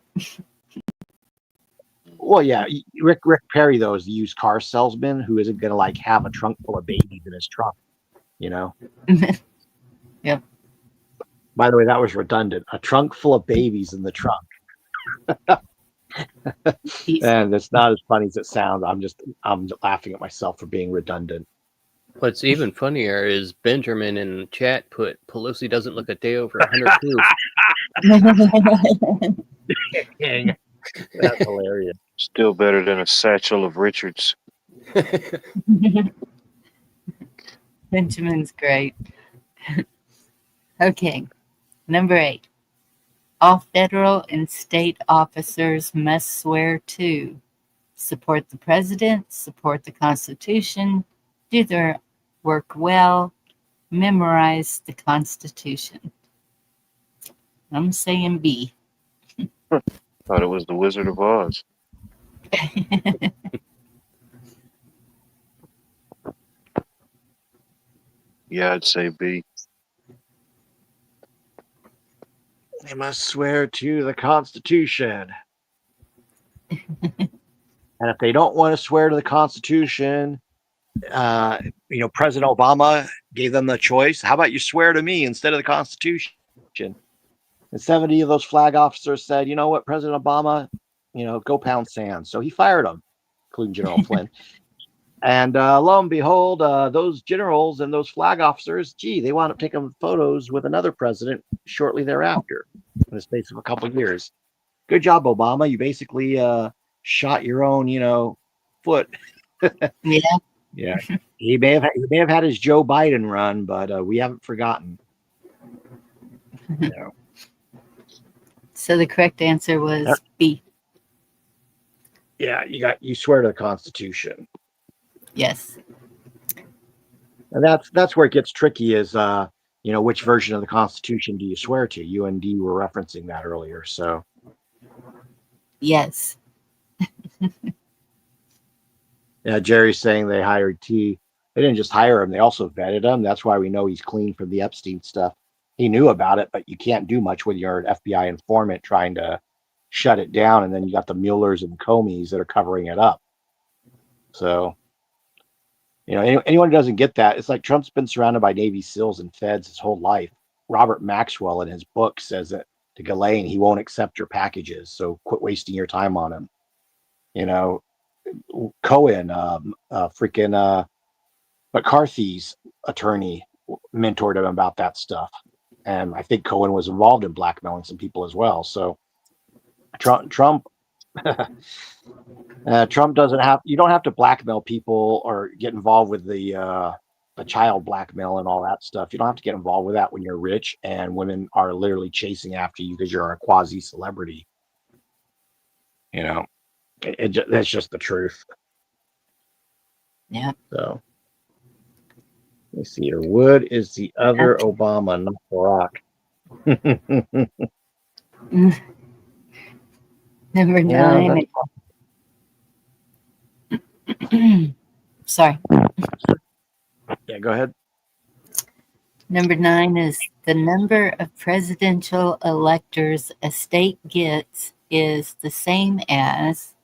Well, yeah, Rick Perry though is the used car salesman who isn't going to have a trunk full of babies in his trunk. Yep. By the way, that was redundant. A trunk full of babies in the trunk. And it's not as funny as it sounds. I'm laughing at myself for being redundant. What's even funnier is Benjamin in the chat put Pelosi doesn't look a day over 100 proof. That's hilarious. Still better than a satchel of Richards. Benjamin's great. Okay. Number 8. All federal and state officers must swear to support the president, support the Constitution, do their work well, memorize the Constitution. I'm saying B. Thought it was the Wizard of Oz. Yeah, I'd say B. They must swear to the Constitution. And if they don't want to swear to the Constitution, President Obama gave them the choice. How about you swear to me instead of the Constitution? And 70 of those flag officers said, you know what, President Obama, go pound sand. So he fired them, including General Flynn. And lo and behold, those generals and those flag officers, they wound up taking photos with another president shortly thereafter in the space of a couple of years. Good job, Obama. You basically shot your own, foot. Yeah. Yeah. He may have had his Joe Biden run, but we haven't forgotten. So the correct answer was B. Yeah, you swear to the Constitution. Yes. And that's where it gets tricky is which version of the Constitution do you swear to? You and Dee were referencing that earlier. So, Yes. yeah, Jerry's saying they hired T. They didn't just hire him, they also vetted him. That's why we know he's clean from the Epstein stuff. He knew about it, but you can't do much when you're an FBI informant trying to shut it down. And then you got the Muellers and Comeys that are covering it up. So, anyone who doesn't get that, it's like Trump's been surrounded by Navy SEALs and feds his whole life. Robert Maxwell in his book says that to Ghislaine, he won't accept your packages. So quit wasting your time on him. Cohen, McCarthy's attorney mentored him about that stuff. And I think Cohen was involved in blackmailing some people as well. So Trump Trump doesn't have, you don't have to blackmail people or get involved with the child blackmail and all that stuff. You don't have to get involved with that when you're rich and women are literally chasing after you because you're a quasi celebrity. That's just the truth. Yeah. So let me see here. Wood is the other Obama, not Barack. Number Yeah, 9. Sorry. Yeah, go ahead. Number 9 is the number of presidential electors a state gets is the same as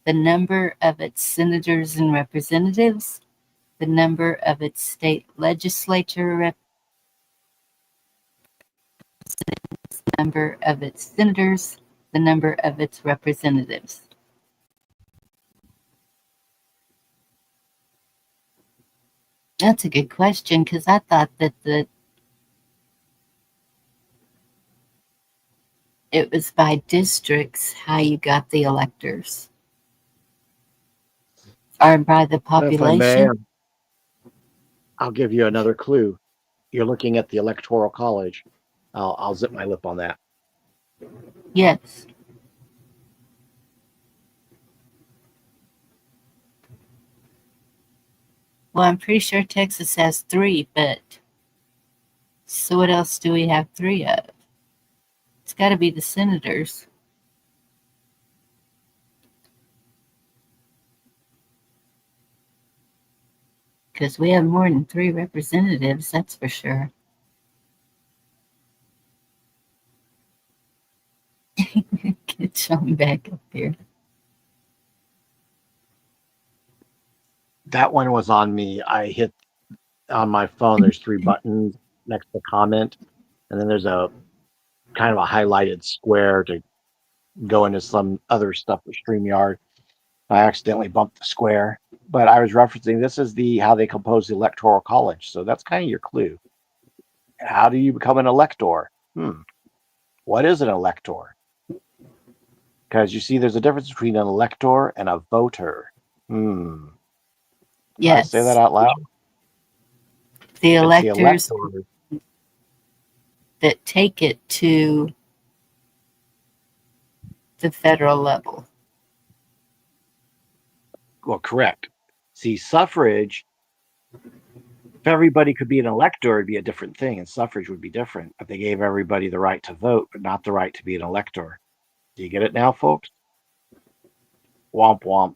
the number of its senators and representatives, the number of its state legislature the number of its senators, the number of its representatives. That's a good question because I thought that it was by districts how you got the electors, or by the If I may, population. I'll give you another clue. You're looking at the Electoral College. I'll zip my lip on that. Yes. Well, I'm pretty sure Texas has 3, but so what else do we have 3 of? It's got to be the senators. Because we have more than 3 representatives, that's for sure. Get Sean back up here. That one was on me. I hit on my phone. There's 3 buttons next to comment, and then there's a kind of a highlighted square to go into some other stuff with StreamYard. I accidentally bumped the square, but I was referencing this is how they compose the Electoral College. So that's kind of your clue. How do you become an elector? What is an elector? Because you see, there's a difference between an elector and a voter. Yes. Can I say that out loud? The It's electors electors. that take it to the federal level. Well, correct. See, suffrage, if everybody could be an elector, it'd be a different thing, and suffrage would be different if they gave everybody the right to vote, but not the right to be an elector. Do you get it now, folks? Womp womp.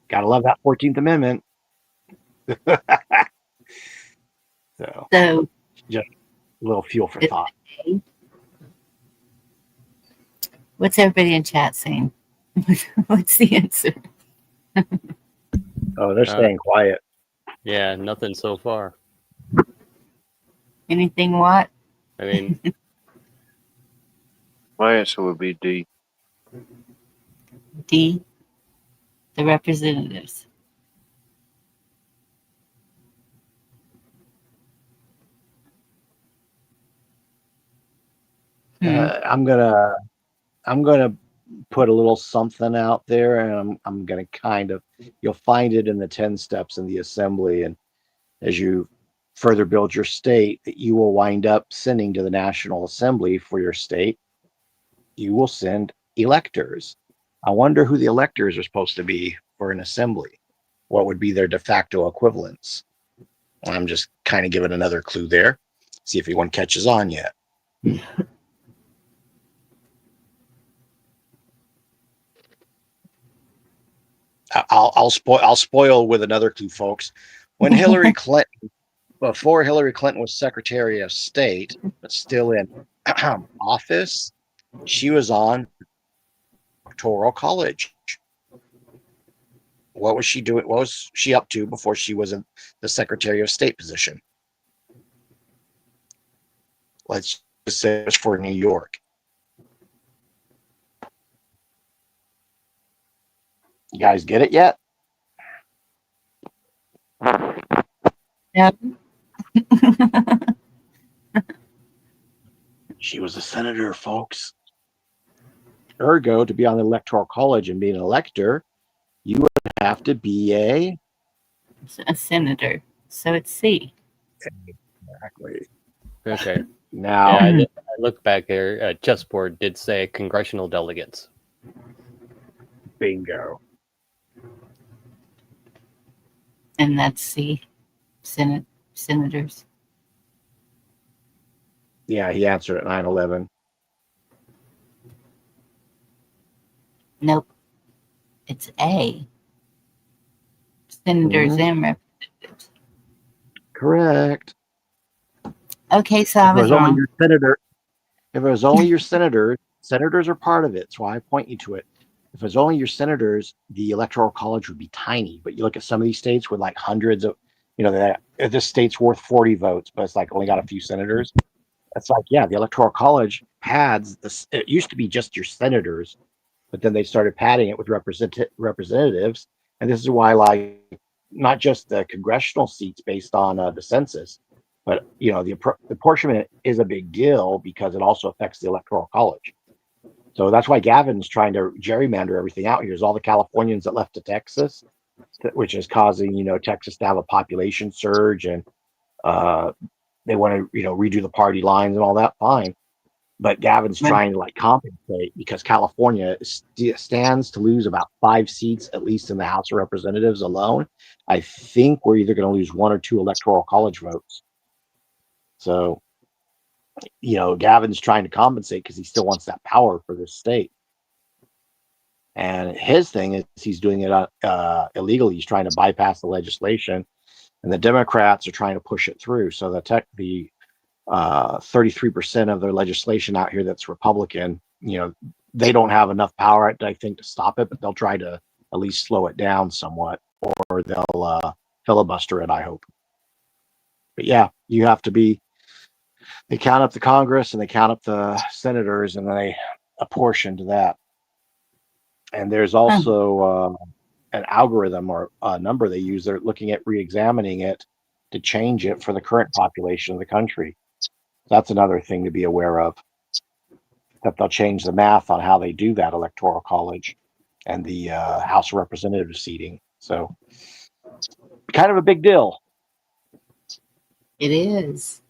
Gotta love that 14th Amendment. So, just a little fuel for thought. What's everybody in chat saying? What's the answer? Oh, they're staying quiet. Yeah, nothing so far. Anything what? I mean, My answer would be D. D, the representatives. I'm gonna put a little something out there, and I'm gonna kind of, you'll find it in the 10 steps in the assembly, and as you further build your state, that you will wind up sending to the National Assembly for your state. You will send electors. I wonder who the electors are supposed to be for an assembly. What would be their de facto equivalents? I'm just kind of giving another clue there. See if anyone catches on yet. I'll spoil with another clue, folks. When Hillary Clinton, before Hillary Clinton was Secretary of State, but still in office, she was on Electoral College. What was she doing? What was she up to before she was in the Secretary of State position? Let's just say it was for New York. You guys get it yet? Yep. She was a senator, folks. Ergo, to be on the Electoral College and be an elector, you would have to be A senator. So it's C. exactly. Okay. Now, Yeah, I looked back there. Chessboard did say congressional delegates. bingo. And that's C. Senators. Yeah, he answered at 9/11. Nope. It's A. Senators and representatives. Correct. Okay, so I If it was was only wrong. your senator, if it was only your senators, senators are part of it. That's why I point you to it. If it was only your senators, the electoral college would be tiny. But you look at some of these states with like hundreds of, this state's worth 40 votes, but it's like only got a few senators. It's like, yeah, the electoral college pads this. It used to be just your senators, but then they started padding it with representatives. And this is why, like, not just the congressional seats based on the census, but the apportionment is a big deal because it also affects the electoral college. So that's why Gavin's trying to gerrymander everything out here. Is all the Californians that left to Texas, which is causing Texas to have a population surge, and they want to redo the party lines and all that. Fine, but Gavin's Right. trying to like compensate because California stands to lose about 5 seats at least in the House of Representatives alone. I think we're either going to lose 1 or 2 electoral college votes. So, Gavin's trying to compensate because he still wants that power for this state. And his thing is he's doing it illegally. He's trying to bypass the legislation, and the Democrats are trying to push it through. So the 33% of their legislation out here that's Republican, they don't have enough power, I think, to stop it, but they'll try to at least slow it down somewhat, or they'll filibuster it, I hope. But yeah, you have to they count up the Congress and they count up the senators and they apportion to that. And there's also an algorithm or a number they use. They're looking at re-examining it to change it for the current population of the country. That's another thing to be aware of, that they'll change the math on how they do that electoral college and the House of Representatives seating. So kind of a big deal. It is.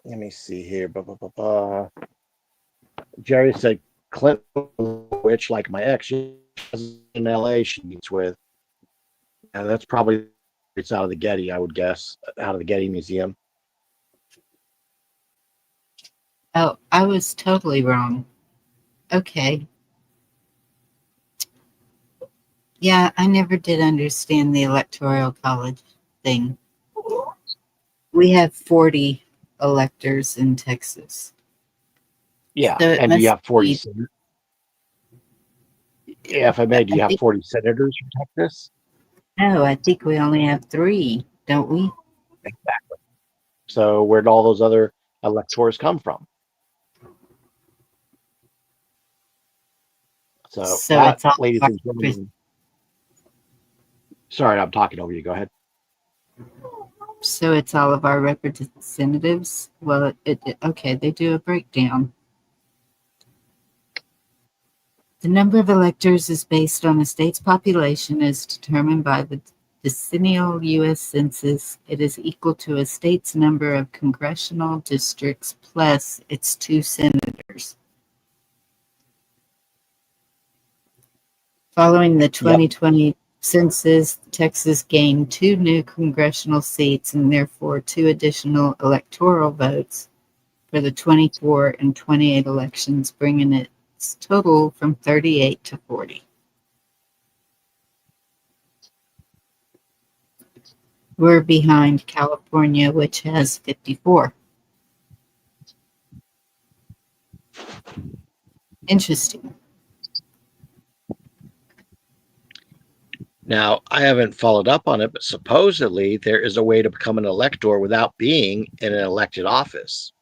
Let me see here. Jerry said Clinton, which like my ex, she has in LA she meets with. And that's probably it's out of the Getty, I would guess, out of the Getty Museum. Oh, I was totally wrong. Okay. Yeah, I never did understand the electoral college thing. We have 40 electors in Texas. Yeah, So it and do you must have 40 be- senators? Yeah, if I may, do you I have think- 40 senators from Texas? No, I think we only have 3, don't we? Exactly. So where'd all those other electors come from? So that, it's all ladies our and gentlemen. Sorry, I'm talking over you. Go ahead. So it's all of our representatives. Well, okay, they do a breakdown. The number of electors is based on the state's population as determined by the decennial U.S. Census. It is equal to a state's number of congressional districts plus its 2 senators. Following the 2020 census, Texas gained 2 new congressional seats and therefore 2 additional electoral votes for the 24 and 28 elections, bringing its total from 38 to 40. We're behind California, which has 54. Interesting. Now, I haven't followed up on it, but supposedly there is a way to become an elector without being in an elected office.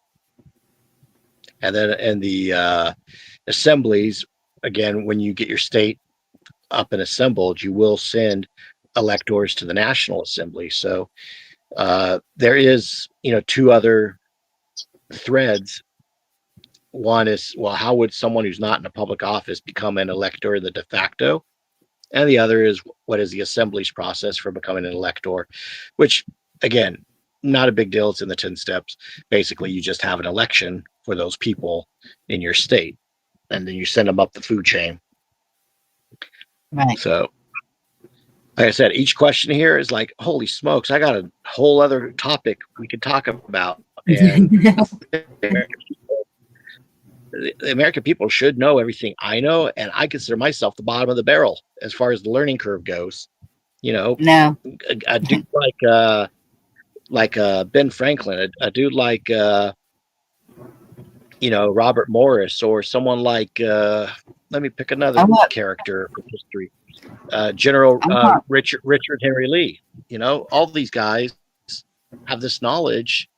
And then in the assemblies, again, when you get your state up and assembled, you will send electors to the National Assembly. So there is, 2 other threads. One is, well, how would someone who's not in a public office become an elector in the de facto? And the other is, what is the assembly's process for becoming an elector? Which, again, not a big deal. It's in the 10 steps. Basically, you just have an election for those people in your state, and then you send them up the food chain. Right. So, like I said, each question here is like, holy smokes, I got a whole other topic we could talk about. And the American people should know everything I know, and I consider myself the bottom of the barrel as far as the learning curve goes. No. A dude like Ben Franklin, a dude like Robert Morris, or someone like let me pick another character from history. General Richard Henry Lee. All these guys have this knowledge.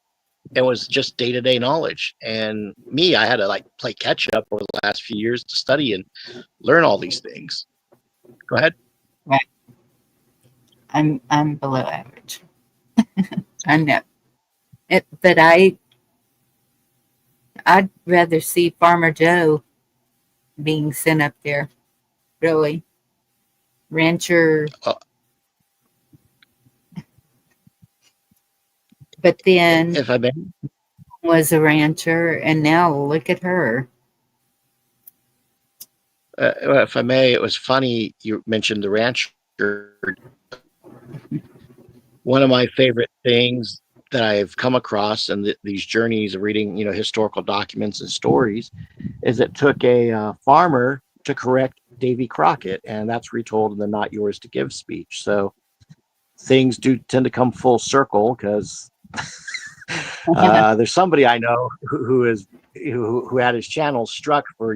It was just day-to-day knowledge, and me, I had to play catch up over the last few years to study and learn all these things. Go ahead. Right. I'm below average. I know it, but I'd rather see Farmer Joe being sent up there. Really, rancher. But then, if I may, was a rancher, and now look at her. If I may, it was funny you mentioned the rancher. One of my favorite things that I've come across in these journeys of reading, historical documents and stories, is it took a farmer to correct Davy Crockett, and that's retold in the "Not Yours to Give" speech. So things do tend to come full circle, because there's somebody I know who had his channel struck for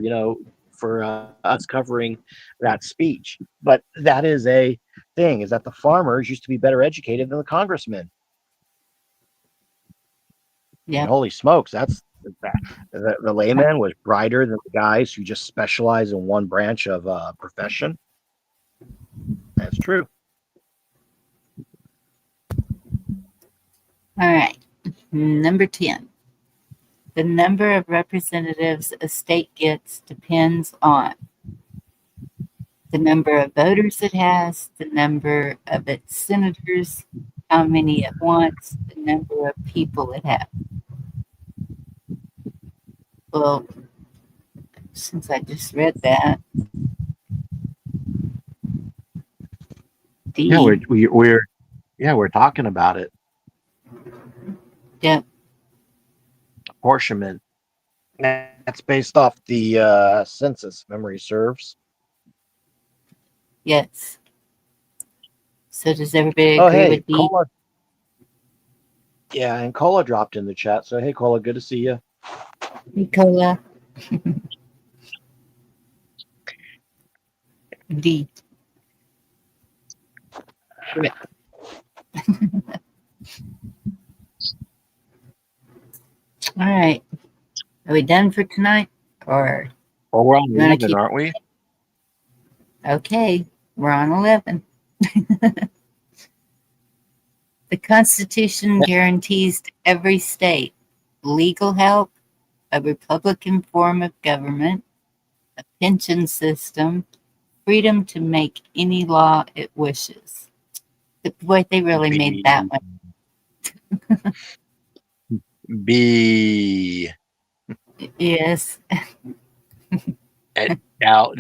us covering that speech. But that is a thing, is that the farmers used to be better educated than the congressmen. Yeah. And holy smokes, that's the layman was brighter than the guys who just specialize in one branch of profession. That's true. All right. Number 10. The number of representatives a state gets depends on the number of voters it has, the number of its senators, how many it wants, the number of people it has. Well, since I just read that, Yeah, we're talking about it. Yep. Apportionment. That's based off the census, if memory serves. Yes. So does everybody agree with me? Cola. Yeah, and Cola dropped in the chat. So hey, Cola, good to see you. Nicola. D. All right. Are we done for tonight? Or Well, we're on You wanna 11, keep- aren't we? okay, we're on 11. The Constitution guarantees to every state legal help, a Republican form of government, a pension system, freedom to make any law it wishes. Boy, they really made that one. B. Yes. Now,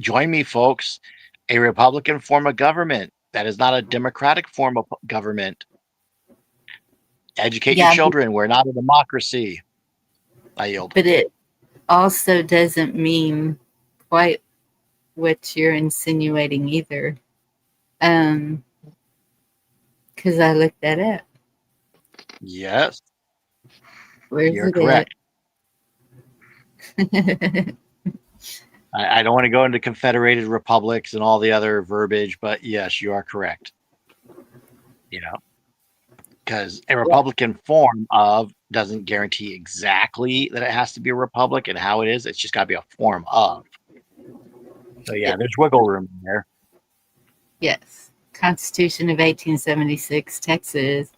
join me, folks. A Republican form of government. That is not a democratic form of government. Educate your Yeah, children. We're not a democracy. I yield. but it also doesn't mean quite what you're insinuating either. Because I looked that up. Yes, Where's you're it correct. at? I don't want to go into confederated republics and all the other verbiage, but yes, you are correct. You know, because a Republican form of doesn't guarantee exactly that it has to be a republic and how it is. It's just got to be a form of. So yeah, there's wiggle room there. Yes. Constitution of 1876, Texas.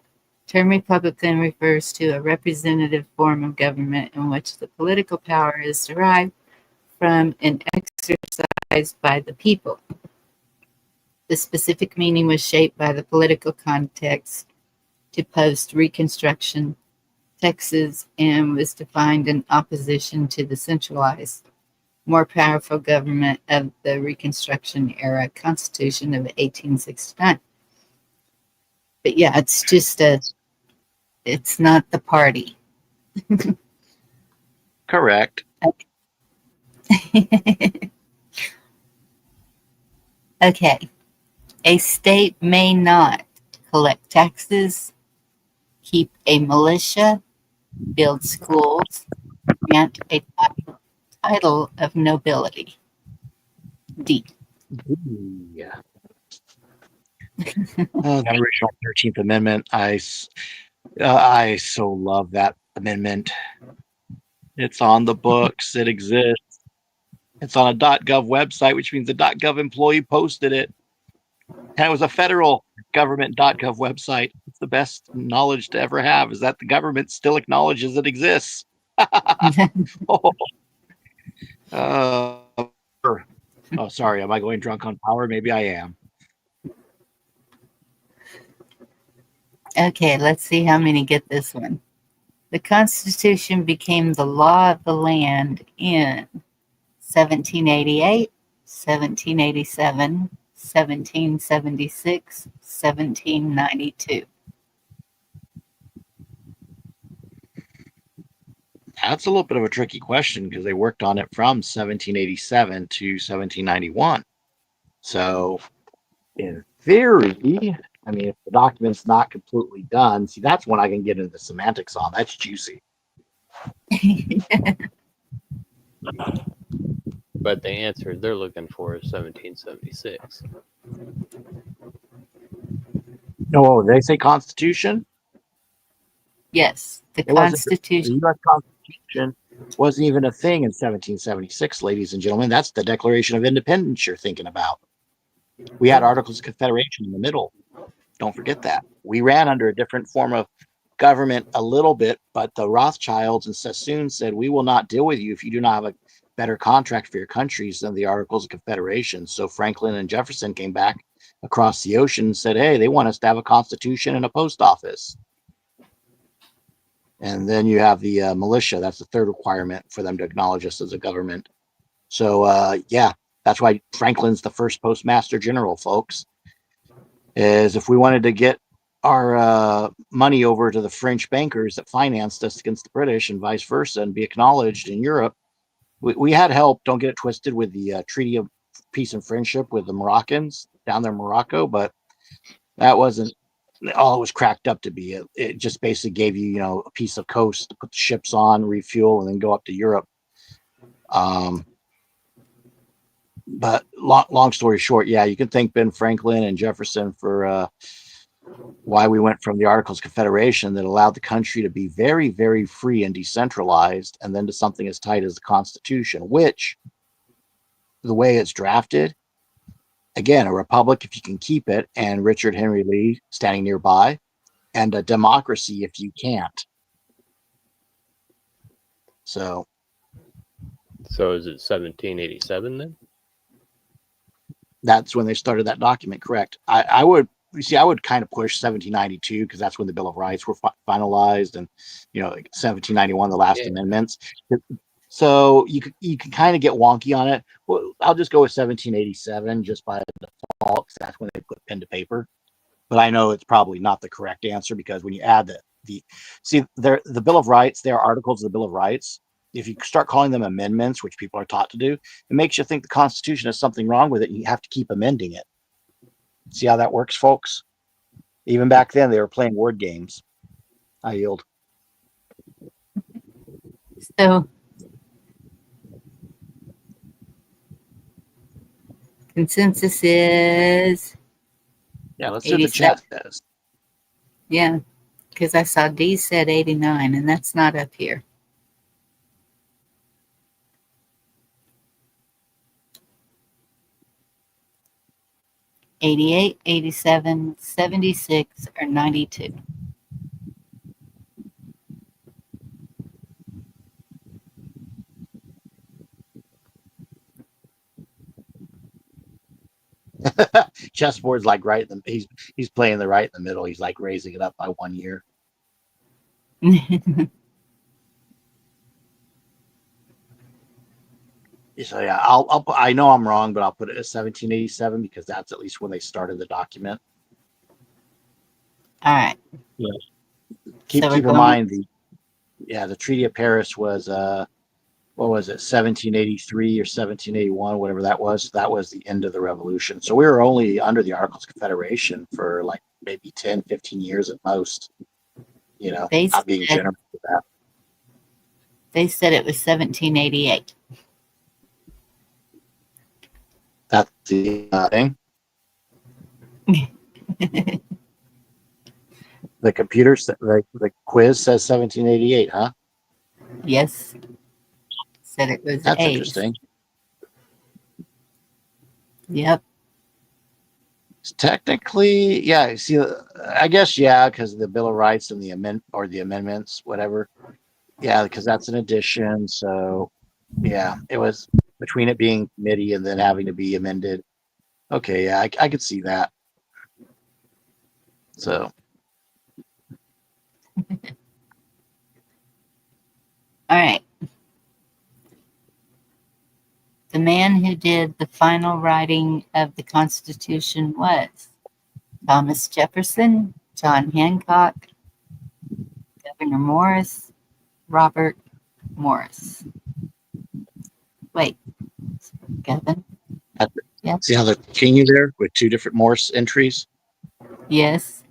Term Republican refers to a representative form of government in which the political power is derived from and exercised by the people. The specific meaning was shaped by the political context to post-Reconstruction Texas and was defined in opposition to the centralized, more powerful government of the Reconstruction era Constitution of 1869. But yeah, it's not the party. Correct. Okay. A state may not collect taxes, keep a militia, build schools, grant a title of nobility. D. Yeah. The original 13th Amendment. I so love that amendment. It's on the books. It exists. It's on a .gov website, which means the .gov employee posted it. And it was a federal government .gov website. It's the best knowledge to ever have is that the government still acknowledges it exists. Oh, sorry. Am I going drunk on power? Maybe I am. Okay, let's see how many get this one. The Constitution became the law of the land in 1788, 1787, 1776, 1792. That's a little bit of a tricky question because they worked on it from 1787 to 1791. So, in theory, I mean, if the document's not completely done, see, that's when I can get into the semantics on. That's juicy. But the answer they're looking for is 1776. No, they say Constitution. Yes, the It wasn't the Constitution. U.S. Constitution wasn't even a thing in 1776, ladies and gentlemen. That's the Declaration of Independence you're thinking about. We had Articles of Confederation in the middle. Don't forget that. We ran under a different form of government a little bit, but the Rothschilds and Sassoon said, we will not deal with you if you do not have a better contract for your countries than the Articles of Confederation. So Franklin and Jefferson came back across the ocean and said, hey, they want us to have a constitution and a post office. And then you have the militia. That's the third requirement for them to acknowledge us as a government. So, yeah, that's why Franklin's the first postmaster general, folks. Is if we wanted to get our money over to the French bankers that financed us against the British and vice versa and be acknowledged in Europe, we had help. Don't get it twisted with the Treaty of Peace and Friendship with the Moroccans down there in Morocco, but that wasn't all it was cracked up to be. It just basically gave you, a piece of coast to put the ships on, refuel, and then go up to Europe. But long story short, yeah, you can thank Ben Franklin and Jefferson for why we went from the Articles of Confederation that allowed the country to be very, very free and decentralized, and then to something as tight as the Constitution, which, the way it's drafted, again, a republic if you can keep it, and Richard Henry Lee standing nearby, and a democracy if you can't. So is it 1787 then? that's when they started that document, correct? I would kind of push 1792 because that's when the Bill of Rights were finalized, and 1791 the last amendments. So you can kind of get wonky on it. Well, I'll just go with 1787 just by default, because that's when they put pen to paper. But I know it's probably not the correct answer, because when you add the Bill of Rights, they are articles of the Bill of Rights. If you start calling them amendments, which people are taught to do, it makes you think the Constitution has something wrong with it, and you have to keep amending it. See how that works, folks? Even back then, they were playing word games. I yield. So consensus is, Yeah, let's see what the 87. chat says. Yeah, because I saw D said 89, and that's not up here. $88, $87, $76, or $92. Chessboard's like right in the he's playing the right in the middle. He's like raising it up by 1 year. So yeah, I know I'm wrong, but I'll put it as 1787 because that's at least when they started the document. All right. Yeah. So Keep we're in going- mind the Treaty of Paris was what was it, 1783 or 1781, whatever that was. That was the end of the revolution. So we were only under the Articles of Confederation for like maybe 10, 15 years at most. You know, They not being said- generous with that. They said it was 1788. That's the thing. The computer, the quiz says 1788, huh? Yes. Said it was That's A's. interesting. Yep. It's technically, yeah. See, I guess yeah, because the Bill of Rights and the amendments, whatever. Yeah, because that's an addition. So, yeah, it was between it being committee and then having to be amended. Okay, yeah, I could see that. So, All right. The man who did the final writing of the Constitution was Thomas Jefferson, John Hancock, Governor Morris, Robert Morris. Wait, Gavin? Yes. see how they're king you there with two different Morse entries? Yes.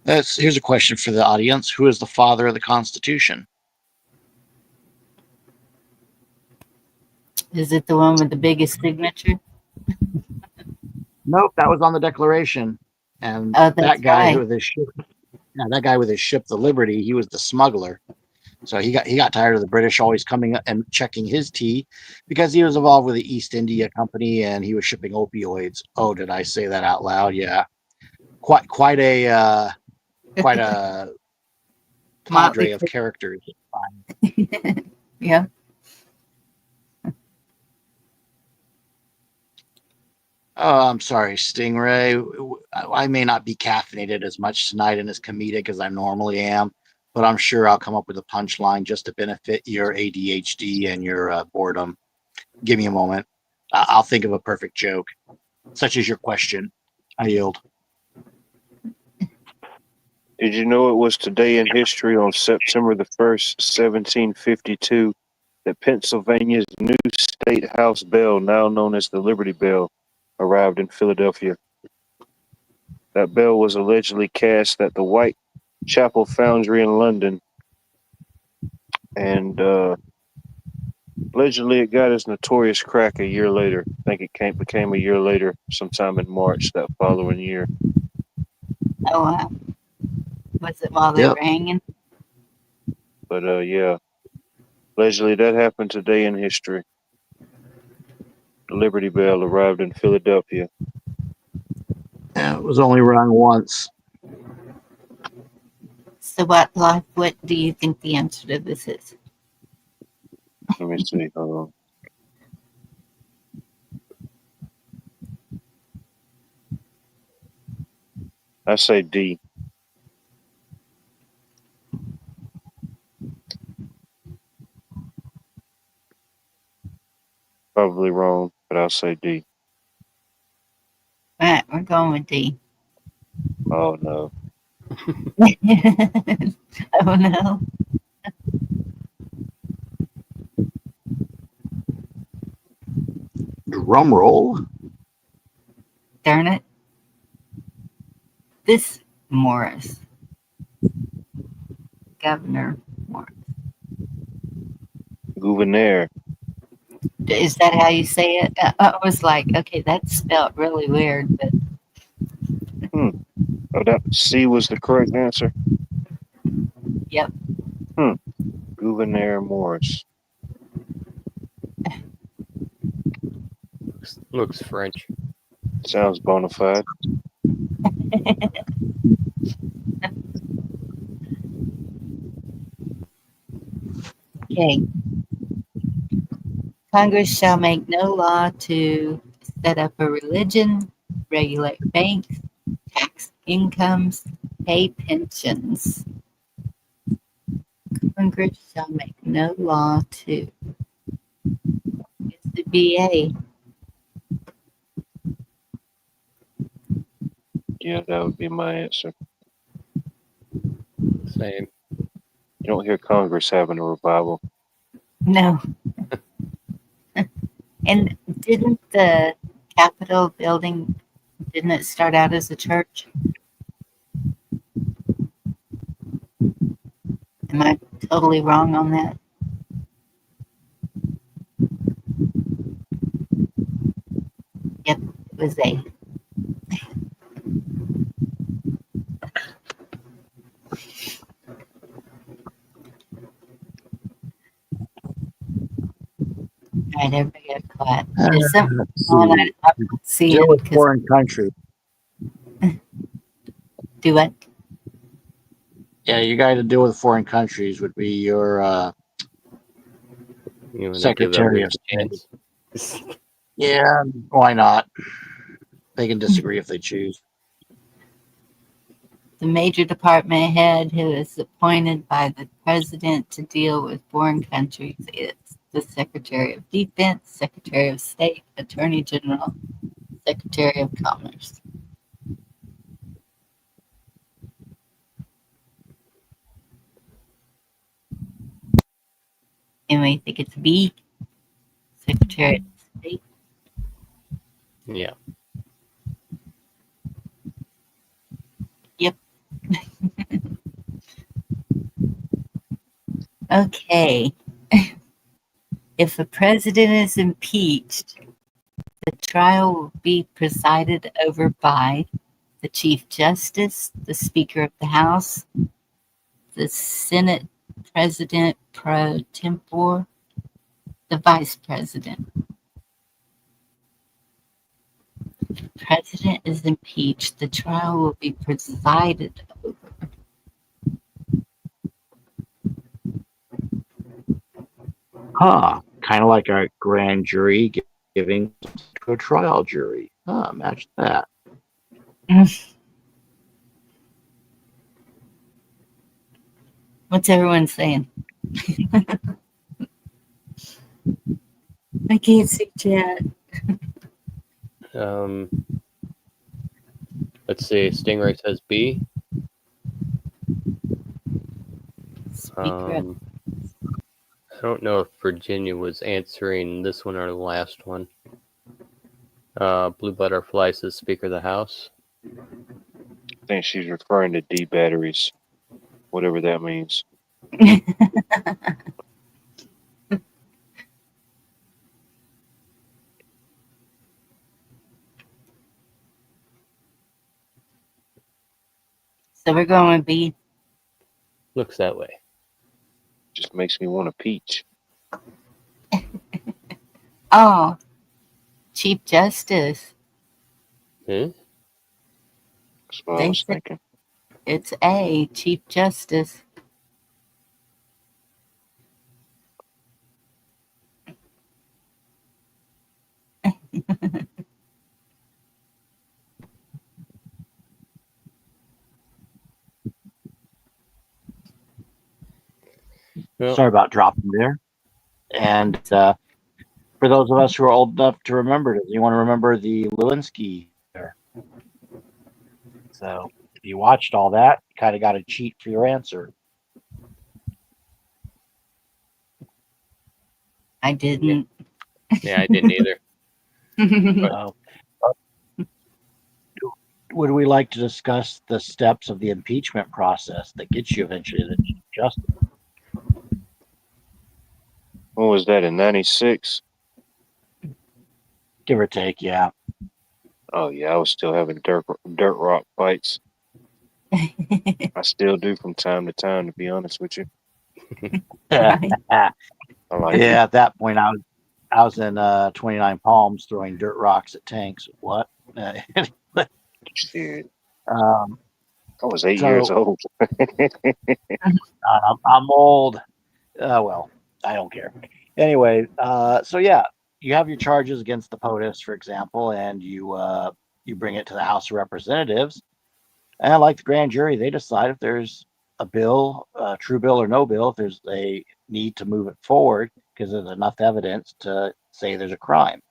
Here's a question for the audience: who is the father of the Constitution? Is it the one with the biggest signature? Nope, that was on the Declaration. And Oh, that's that guy right. with his ship, that guy with his ship, the Liberty, he was the smuggler. So he got tired of the British always coming and checking his tea, because he was involved with the East India Company and he was shipping opioids. Oh, did I say that out loud? Yeah, quite a cadre of characters. Yeah. Oh, I'm sorry, Stingray. I may not be caffeinated as much tonight and as comedic as I normally am, but I'm sure I'll come up with a punchline just to benefit your ADHD and your boredom. Give me a moment. I'll think of a perfect joke, such as your question. I yield. Did you know it was today in history on September the 1st, 1752, that Pennsylvania's new state house bell, now known as the Liberty Bell, arrived in Philadelphia? That bell was allegedly cast at the Whitechapel Foundry in London, and allegedly it got its notorious crack a year later. I think it became a year later, sometime in March that following year. Oh, wow. Was it while they Yep. were hanging? But yeah, allegedly that happened today in history. The Liberty Bell arrived in Philadelphia. Yeah, it was only rung once. So what do you think the answer to this is? Let me see. I say D. probably wrong, but I'll say D. All right, we're going with D. Oh no. Oh no. Drum roll. Darn it. This Morris. Governor Morris. Gouverneur. Is that how you say it? I was like, okay, that's spelled really weird, but Oh, that C was the correct answer. yep. Gouverneur Morris. Looks French. Sounds bona fide. Okay. Congress shall make no law to set up a religion, regulate banks, tax incomes, pay pensions. Congress shall make no law to. It's the BA. Yeah, that would be my answer. Same. You don't hear Congress having a revival. No. And didn't the Capitol building, didn't it start out as a church? Am I totally wrong on that? Yep, it was A. All right, everybody got quiet. There's something Let's on see. I'm not seeing Deal with because foreign country. do what? Yeah, you got to deal with foreign countries would be your You want to give Secretary everybody of a State. chance? Yeah, why not? They can disagree if they choose. The major department head who is appointed by the president to deal with foreign countries is the Secretary of Defense, Secretary of State, Attorney General, Secretary of Commerce. Anyway, I think it's B, Secretary of State. Yeah. Okay. If a president is impeached, the trial will be presided over by the Chief Justice, the Speaker of the House, the Senate President pro tempore, the Vice President. If the president is impeached, the trial will be presided over. Huh. Kind of like a grand jury giving to a trial jury. Huh, imagine that. What's everyone saying? I can't see chat. Let's see. Stingray says B. Speaker of I don't know if Virginia was answering this one or the last one. Blue Butterfly says Speaker of the House. I think she's referring to D batteries, whatever that means. So we're going with B. Looks that way. Just makes me want a peach. Oh, Chief Justice. Hmm? That's what I They was said thinking. it's A, Chief Justice. Well, Sorry about dropping there. And For those of us who are old enough to remember it, you want to remember the Lewinsky there. So if you watched all that, you kind of got to cheat for your answer. I didn't. Yeah, I didn't either. So, would we like to discuss the steps of the impeachment process that gets you eventually to the Chief Justice? What was that in '96? Give or take, yeah. Oh yeah, I was still having dirt rock fights. I still do from time to time, to be honest with you. Right. I like it. Yeah, at that point, I was in 29 Palms throwing dirt rocks at tanks. What? Shit, um, I was 8 So- years old. I'm old. Well, I don't care. Anyway, so yeah, you have your charges against the POTUS, for example, and you bring it to the House of Representatives, and like the grand jury, they decide if there's a bill, a true bill or no bill, if there's a need to move it forward because there's enough evidence to say there's a crime.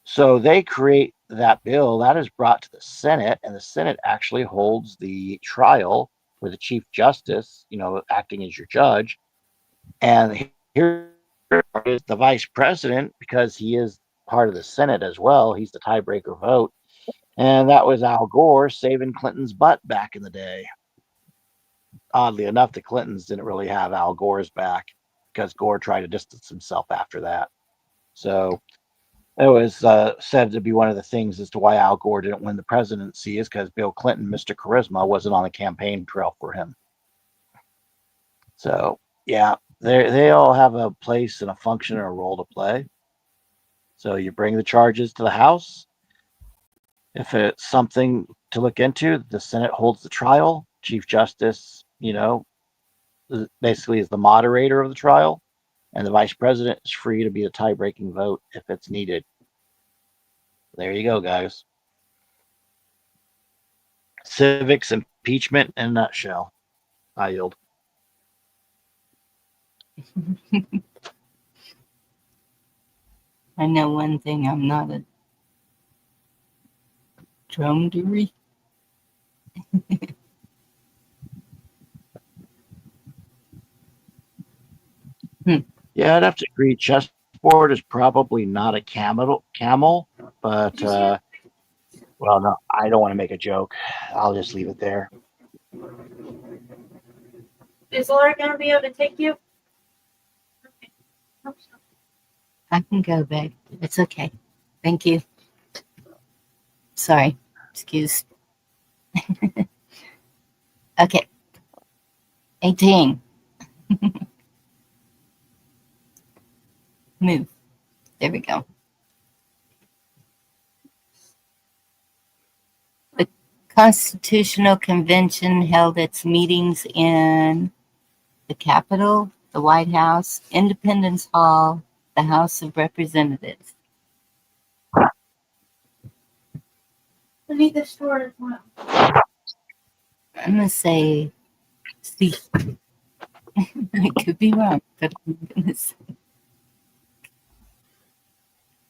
So they create that bill that is brought to the Senate, and the Senate actually holds the trial for the Chief Justice, acting as your judge. And here is the Vice President, because he is part of the Senate as well. He's the tiebreaker vote. And that was Al Gore saving Clinton's butt back in the day. Oddly enough, the Clintons didn't really have Al Gore's back because Gore tried to distance himself after that. So it was said to be one of the things as to why Al Gore didn't win the presidency is because Bill Clinton, Mr. Charisma, wasn't on the campaign trail for him. So, yeah, they all have a place and a function and a role to play. So you bring the charges to the House. If it's something to look into, the Senate holds the trial. Chief Justice, basically is the moderator of the trial, and the Vice President is free to be the tie-breaking vote if it's needed. There you go, guys. Civics impeachment in a nutshell. I yield. I know one thing, I'm not a dromedary. Yeah, I'd have to agree. Chessboard is probably not a camel, but well, no, I don't want to make a joke. I'll just leave it there. Is Laura gonna be able to take you? Okay. Hope so. I can go, babe. It's okay. Thank you. Sorry. Excuse. Okay. 18. Move. There we go. The Constitutional Convention held its meetings in the Capitol, the White House, Independence Hall, the House of Representatives. Beneath the store as well. I'm going to say C. I could be wrong, but I'm going to say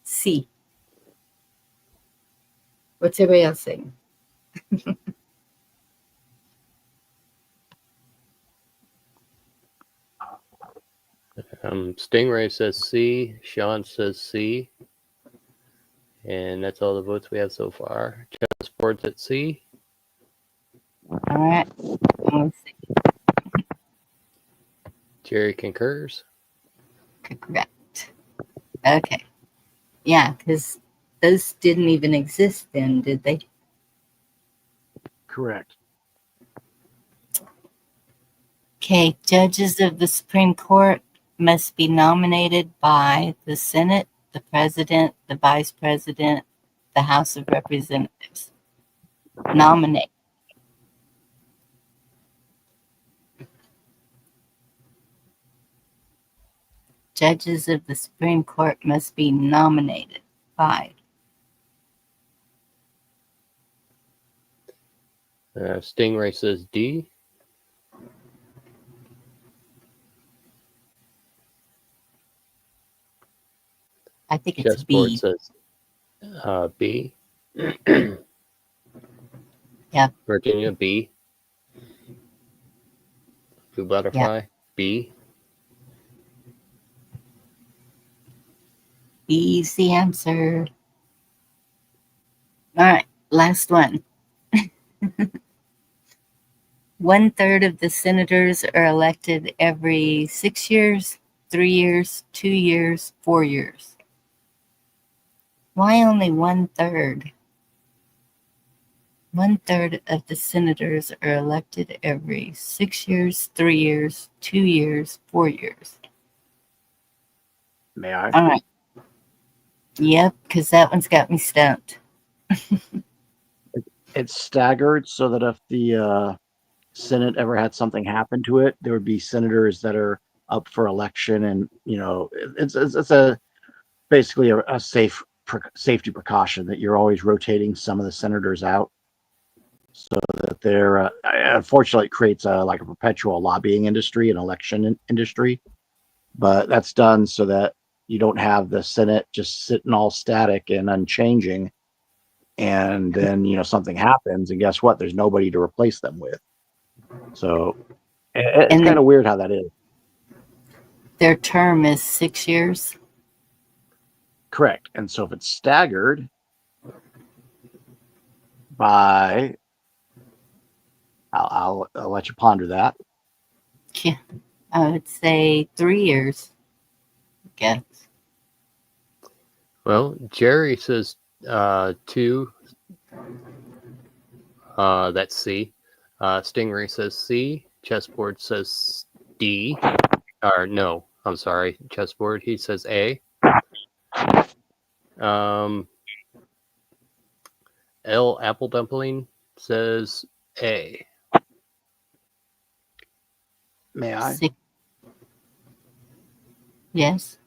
C. What's everybody else saying? Stingray says C. Sean says C. And that's all the votes we have so far. Chessboard's at C. All right. Let's see. Jerry concurs. Correct. Okay. Yeah, because those didn't even exist then, did they? Correct. Okay. Judges of the Supreme Court must be nominated by the Senate, the President, the Vice President, the House of Representatives. Nominate. Judges of the Supreme Court must be nominated by. Stingray says D. I think it's Chessboard B. says B. Yeah. Virginia, B. Blue Butterfly, B. B's the answer. All right, last one. 1/3 of the senators are elected every 6 years, 3 years, 2 years, 4 years. Why only 1/3? 1/3 of the senators are elected every 6 years, 3 years, 2 years, 4 years. May I? All right. Yep, because that one's got me stumped. It's staggered so that if the Senate ever had something happen to it, there would be senators that are up for election, and it's a basically a safety precaution that you're always rotating some of the senators out, so that they're unfortunately it creates like a perpetual lobbying industry and election industry, but that's done so that you don't have the Senate just sitting all static and unchanging, and then something happens, and guess what? There's nobody to replace them with. So it's And kind of weird how that is. their term is 6 years. Correct. And so if it's staggered by, I'll let you ponder that. Yeah, I would say 3 years. I guess. Well, Jerry says 2. That's C. Stingray says C. Chessboard says D. Or no, I'm sorry. Chessboard, he says A. L. Apple Dumpling says A. May I? Yes.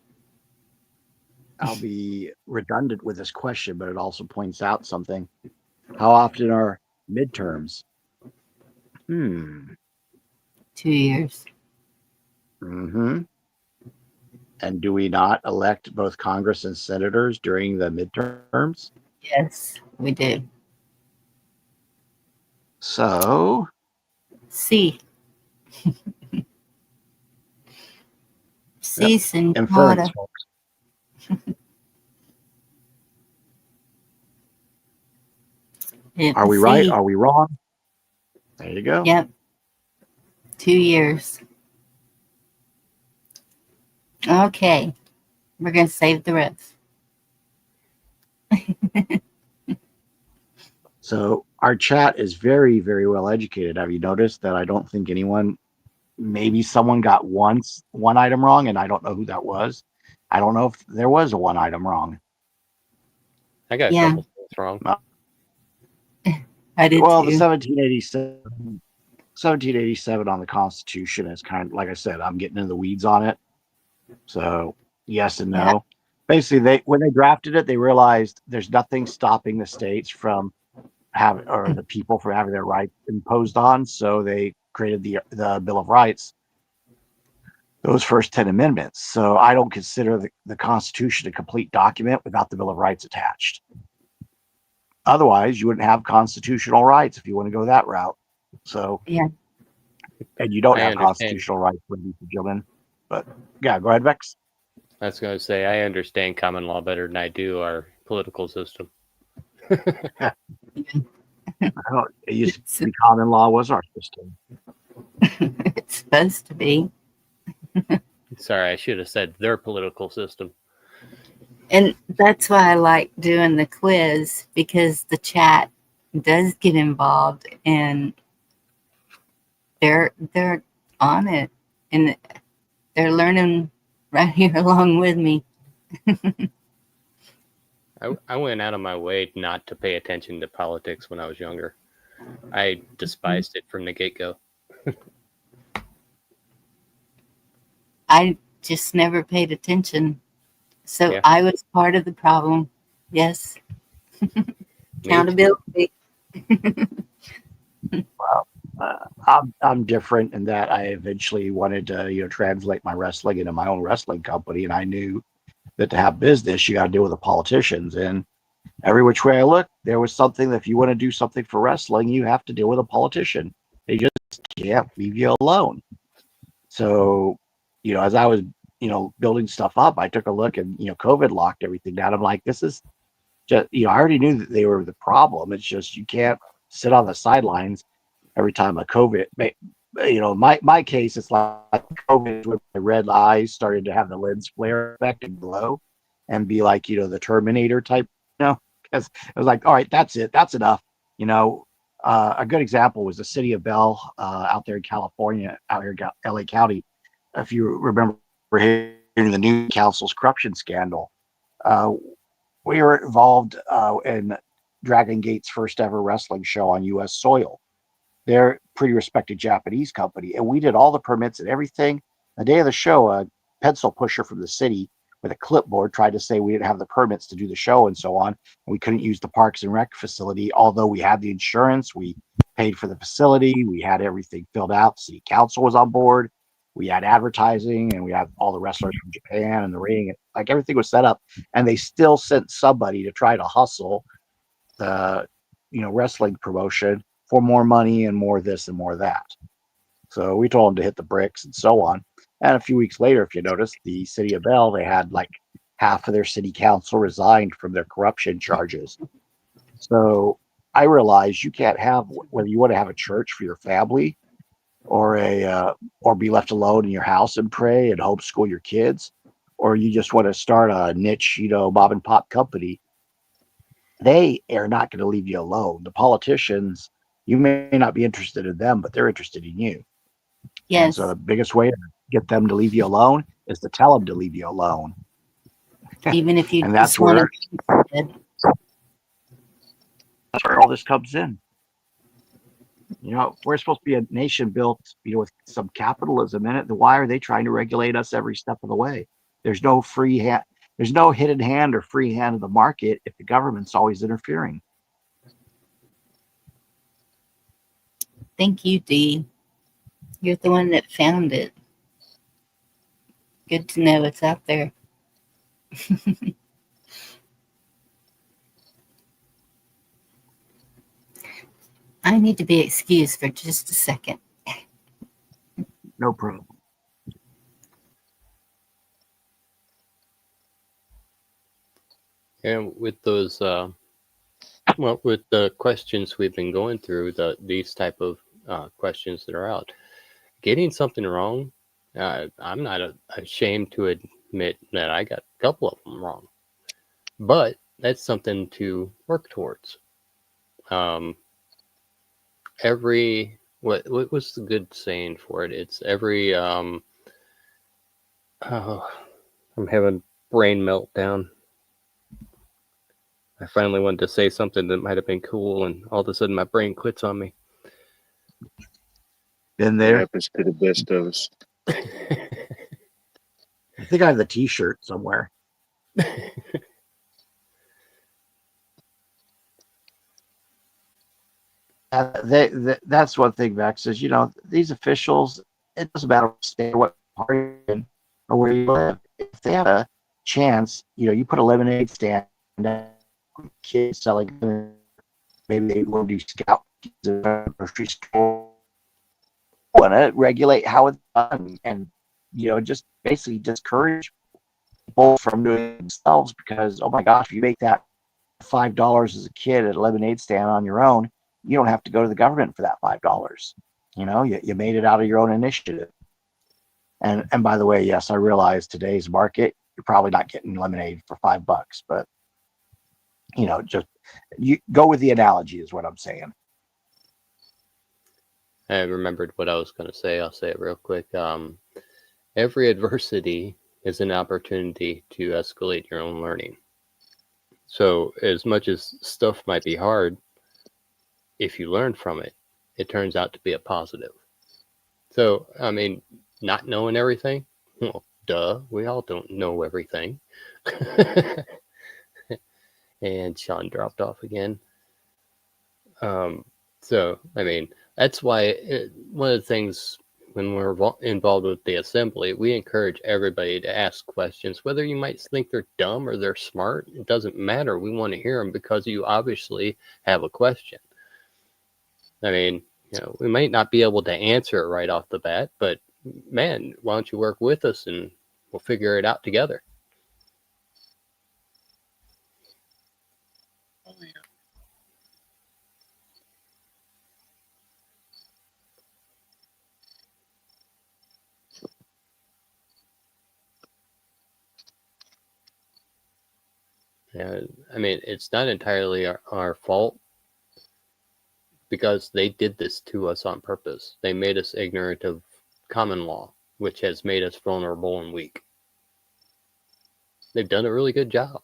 I'll be redundant with this question, but it also points out something. How often are midterms? 2 years. Mm-hmm. And do we not elect both Congress and senators during the midterms? Yes, we do. So C. C. Sin inference, folks. Are we right? Are we wrong? There you go. Yep. 2 years. Okay. We're going to save the rest. So our chat is very, very well educated. Have you noticed that I don't think maybe someone got one item wrong, and I don't know who that was. I don't know if there was a one item wrong. I got a couple things wrong. I did Well, too. the 1787 on the Constitution is kind of, like I said, I'm getting into the weeds on it. So yes and no. Yeah. Basically, when they drafted it, they realized there's nothing stopping the states from the people from having their rights imposed on. So they created the Bill of Rights, those first 10 amendments. So I don't consider the Constitution a complete document without the Bill of Rights attached. Otherwise, you wouldn't have constitutional rights if you want to go that route. So Yeah. And you don't I have understand. constitutional rights, ladies and gentlemen. But yeah, go ahead, Vex. I was going to say, I understand common law better than I do our political system. I don't, it used to be common law was our system. It's supposed to be. Sorry, I should have said their political system. And that's why I like doing the quiz, because the chat does get involved and they're on it and they're learning right here along with me. I went out of my way not to pay attention to politics when I was younger. I despised it from the get-go. I just never paid attention. So Yeah. I was part of the problem. Yes. Accountability. I'm different in that I eventually wanted to, translate my wrestling into my own wrestling company, and I knew that to have business, you got to deal with the politicians. And every which way I look, there was something that if you want to do something for wrestling, you have to deal with a politician. They just can't leave you alone. So, as I was, building stuff up, I took a look and, COVID locked everything down. I'm like, this is just, I already knew that they were the problem. It's just, you can't sit on the sidelines every time a COVID, my case, it's like COVID with my red eyes started to have the lens flare effect and glow and be like, the Terminator type, because it was like, all right, that's it. That's enough. A good example was the city of Bell out there in California, out here in LA County. If you remember hearing the new council's corruption scandal, we were involved in Dragon Gate's first ever wrestling show on U.S. soil. They're a pretty respected Japanese company, and we did all the permits and everything. The day of the show, a pencil pusher from the city with a clipboard tried to say we didn't have the permits to do the show and so on, and we couldn't use the Parks and Rec facility, although we had the insurance, we paid for the facility, we had everything filled out, city council was on board, we had advertising, and we had all the wrestlers from Japan and the ring, like everything was set up, and they still sent somebody to try to hustle the wrestling promotion for more money and more this and more that. So we told them to hit the bricks and so on. And a few weeks later, if you notice, the city of Bell, they had like half of their city council resigned from their corruption charges. So I realized you can't have, whether you want to have a church for your family or or be left alone in your house and pray and homeschool your kids, or you just want to start a niche, mom and pop company, they are not going to leave you alone. The politicians, you may not be interested in them, but they're interested in you. And Yes. so the biggest way to get them to leave you alone is to tell them to leave you alone. Even if you And just want to. that's where all this comes in. We're supposed to be a nation built, with some capitalism in it. Then why are they trying to regulate us every step of the way? There's no free hand. There's no hidden hand or free hand of the market if the government's always interfering. Thank you, Dee. You're the one that found it. Good to know it's out there. I need to be excused for just a second. No problem. And with those, with the questions we've been going through, these type of questions that are out, getting something wrong, I'm not ashamed to admit that I got a couple of them wrong, but that's something to work towards. What was the good saying for it? It's every I'm having brain meltdown. I finally wanted to say something that might have been cool, and all of a sudden my brain quits on me. Been It there. happens to the best of us. I think I have the T-shirt somewhere. That's one thing, Vex, is these officials, it doesn't matter what party you're in or where you live. If they have a chance, you put a lemonade stand, kids selling, maybe they want to do scout in a grocery store. Want to regulate how it's done, and just basically discourage people from doing it themselves, because oh my gosh, if you make that $5 as a kid at a lemonade stand on your own, you don't have to go to the government for that $5. You made it out of your own initiative. And by the way, yes, I realize today's market, you're probably not getting lemonade for $5, but just you go with the analogy is what I'm saying. I remembered what I was going to say. I'll say it real quick. Every adversity is an opportunity to escalate your own learning. So as much as stuff might be hard, if you learn from it, it turns out to be a positive. So, I mean, not knowing everything, well, duh, we all don't know everything. And Sean dropped off again. So, I mean, that's why one of the things when we're involved with the assembly, we encourage everybody to ask questions, whether you might think they're dumb or they're smart. It doesn't matter. We want to hear them because you obviously have a question. I mean, we might not be able to answer it right off the bat, but man, why don't you work with us and we'll figure it out together. Yeah, I mean, it's not entirely our fault because they did this to us on purpose. They made us ignorant of common law, which has made us vulnerable and weak. They've done a really good job.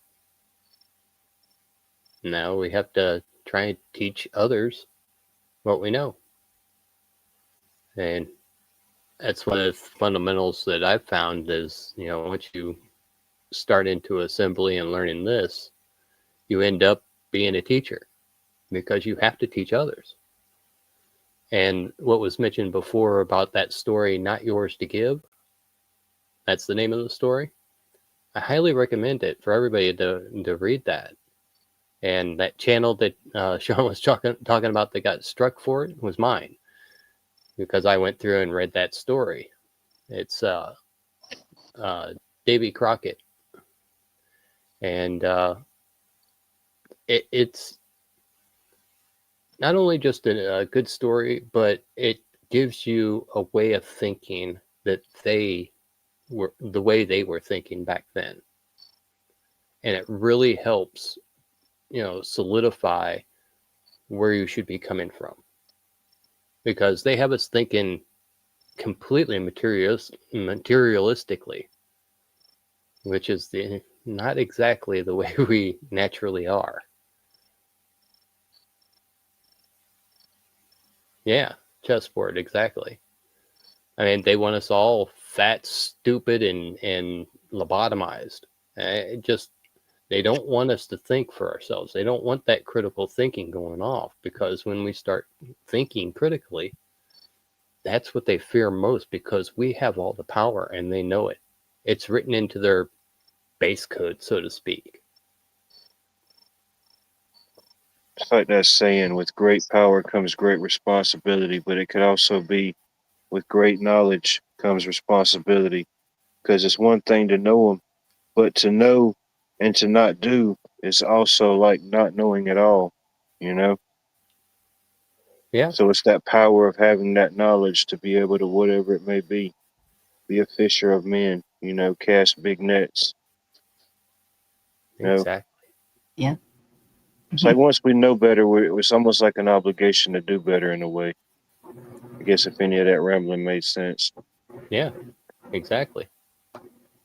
Now we have to try and teach others what we know. And that's one of the fundamentals that I've found is, once you start into assembly and learning this, you end up being a teacher because you have to teach others. And what was mentioned before about that story, Not Yours to Give, that's the name of the story. I highly recommend it for everybody to read that. And that channel that Sean was talking about that got struck for it was mine, because I went through and read that story. It's Davy Crockett. And it's not only just a good story, but it gives you a way of thinking that they were the way they were thinking back then. And it really helps, solidify where you should be coming from. Because they have us thinking completely materialistically, which is not exactly the way we naturally are. Yeah, chessboard, exactly. I mean, they want us all fat, stupid, and lobotomized. They don't want us to think for ourselves. They don't want that critical thinking going off, because when we start thinking critically, that's what they fear most, because we have all the power and they know it. It's written into their base code, so to speak. It's like that saying, with great power comes great responsibility, but it could also be with great knowledge comes responsibility, because it's one thing to know them, but to know and to not do is also like not knowing at all, Yeah. So it's that power of having that knowledge to be able to, whatever it may be a fisher of men, cast big nets. Exactly. Yeah. It's like once we know better, it's almost like an obligation to do better in a way. I guess if any of that rambling made sense. Yeah, exactly.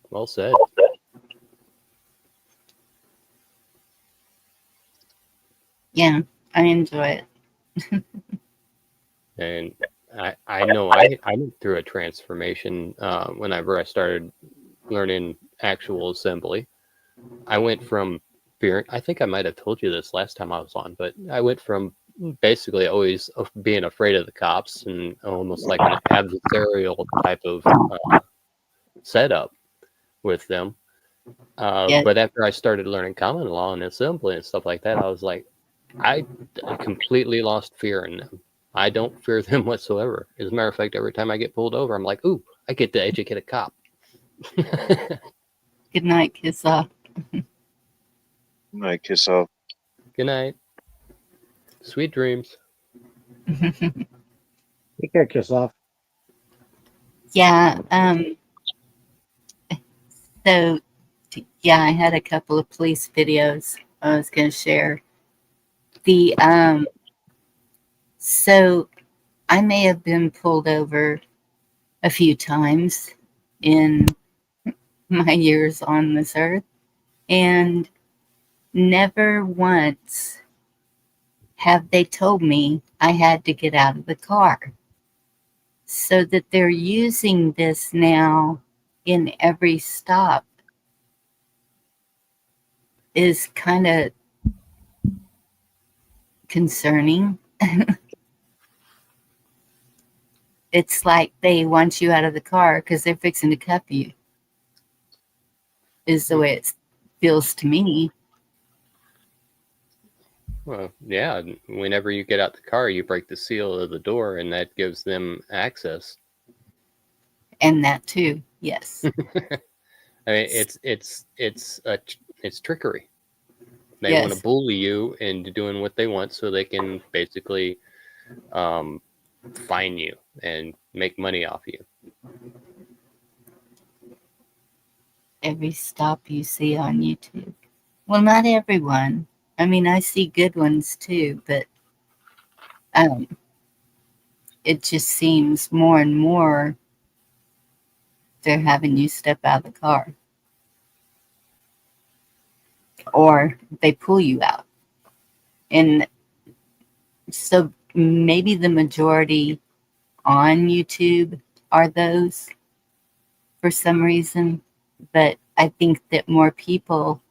Well said. Yeah, I enjoy it. And I know I went through a transformation whenever I started learning actual assembly. I went from fear. I think I might have told you this last time I was on, but I went from basically always being afraid of the cops and almost like an adversarial type of setup with them. Yeah. But after I started learning common law and assembly and stuff like that, I was like, I completely lost fear in them. I don't fear them whatsoever. As a matter of fact, every time I get pulled over, I'm like, ooh, I get to educate a cop. Good night, kiss off. Like kiss off. Good night. Sweet dreams. Take care, kiss off. Yeah. So, yeah, I had a couple of police videos I was going to share. So I may have been pulled over a few times in my years on this earth, and never once have they told me I had to get out of the car. So that they're using this now in every stop is kind of concerning. it's like they want you out of the car because they're fixing to cuff you. Is the way it feels to me. Well, yeah. Whenever you get out the car, you break the seal of the door, and that gives them access. And that too, yes. I mean, it's trickery. They want to Yes. bully you into doing what they want, so they can basically fine you and make money off you. Every stop you see on YouTube. Well, not everyone. I mean, I see good ones too, but it just seems more and more they're having you step out of the car. Or they pull you out. And so maybe the majority on YouTube are those for some reason, but I think that more people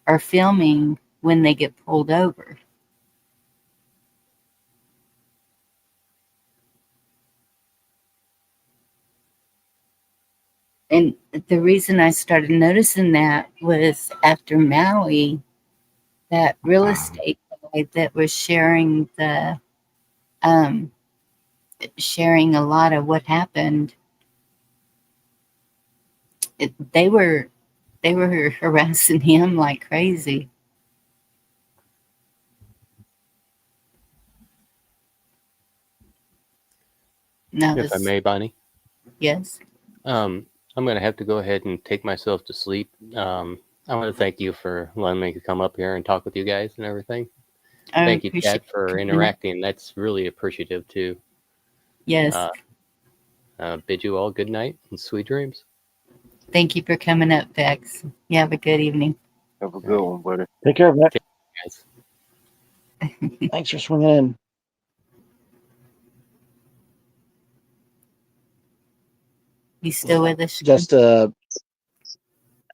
are filming when they get pulled over. And the reason I started noticing that was after Maui, that real estate guy that was sharing sharing a lot of what happened. They were harassing him like crazy. No, If I may, Bonnie, yes. I'm going to have to go ahead and take myself to sleep. I want to thank you for letting me come up here and talk with you guys and everything. I Thank you, appreciate Chad, for it. interacting. That's really appreciative too. Yes. Bid you all good night and sweet dreams. Thank you for coming up, Bex. You have a good evening. Have a good one, buddy. Take care of that. Guys. Thanks for swinging in. You still with us? Just a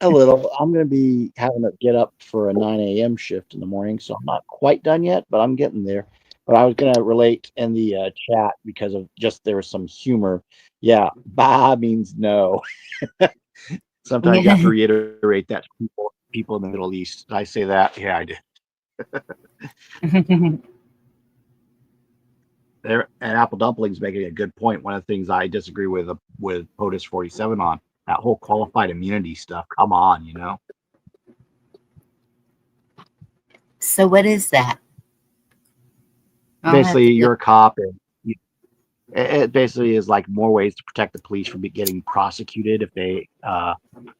little. I'm going to be having to get up for a 9 a.m. shift in the morning, so I'm not quite done yet, but I'm getting there. But I was going to relate in the chat because of just there was some humor. Yeah, bah means no. Sometimes you have to reiterate that to people in the Middle East. Did I say that? Yeah, I did. There, and Apple Dumplings making a good point. One of the things I disagree with POTUS 47 on, that whole qualified immunity stuff. Come on, you know. So what is that? I'll have Basically, to you're look. a cop, and it basically is like more ways to protect the police from getting prosecuted if they are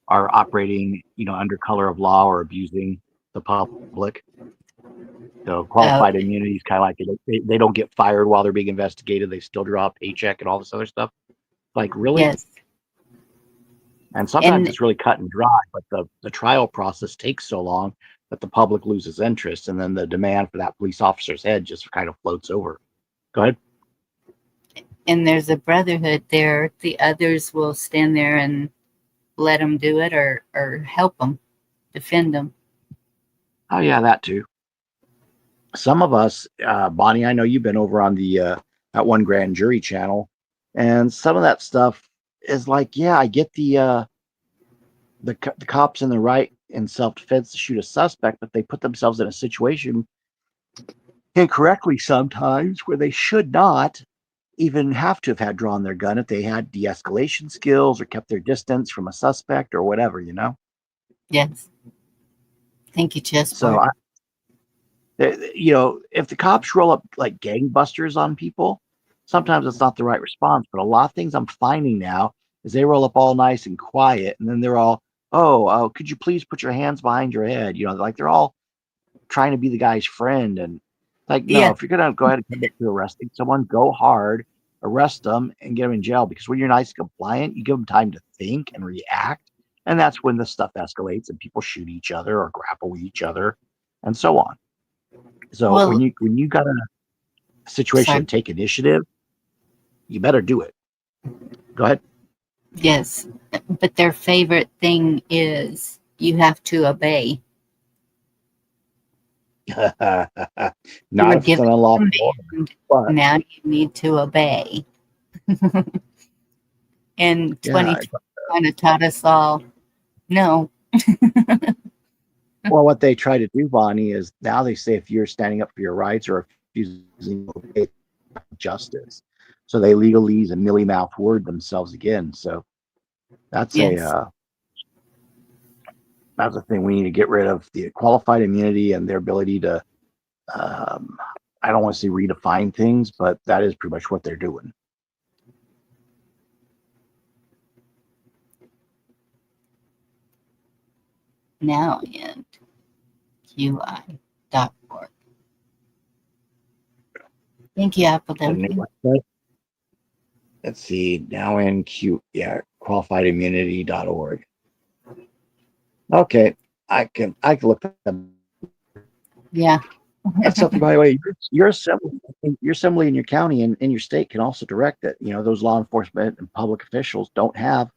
operating, under color of law or abusing the public. So qualified immunity is kind of like they don't get fired while they're being investigated. They still draw a paycheck and all this other stuff. Like, really? Yes. And sometimes And it's really cut and dry, but the trial process takes so long that the public loses interest, and then the demand for that police officer's head just kind of floats over. Go ahead. and there's a brotherhood there. The others will stand there and let them do it or help them, defend them. Oh yeah, that too. Some of us, Bonnie, I know you've been over on the that one grand jury channel, and some of that stuff is like, yeah, I get the cops in the right in self-defense to shoot a suspect, but they put themselves in a situation incorrectly sometimes where they should not even have to have had drawn their gun if they had de-escalation skills or kept their distance from a suspect or whatever, Yes. Thank you, So Chessboard. if the cops roll up like gangbusters on people, sometimes it's not the right response. But a lot of things I'm finding now is they roll up all nice and quiet, and then they're all, oh, could you please put your hands behind your head? Like they're all trying to be the guy's friend. And like, no, Yeah. if you're gonna go ahead and commit to arresting someone, go hard, arrest them, and get them in jail. Because when you're nice and compliant, you give them time to think and react, and that's when the stuff escalates and people shoot each other or grapple with each other, and so on. So Well, when you got a situation sorry. to take initiative, you better do it. Go ahead. Yes. But their favorite thing is you have to obey. Not You were if it's an given unlawful command. order, but Now you need to obey. And Yeah. 2020 kind of taught us all, no. Well, what they try to do, Bonnie, is now they say if you're standing up for your rights or refusing to obey justice, so they legalese and mealy mouth word themselves again. So that's Yes. that's a thing we need to get rid of, the qualified immunity and their ability to. I don't want to say redefine things, but that is pretty much what they're doing. Now in QI.org. Thank you, Apple The new Dumpling. website. Let's see, now in qualifiedimmunity.org. Okay, I can look at them. Yeah. That's something, by the way, your assembly in your county and in your state can also direct that, those law enforcement and public officials don't have,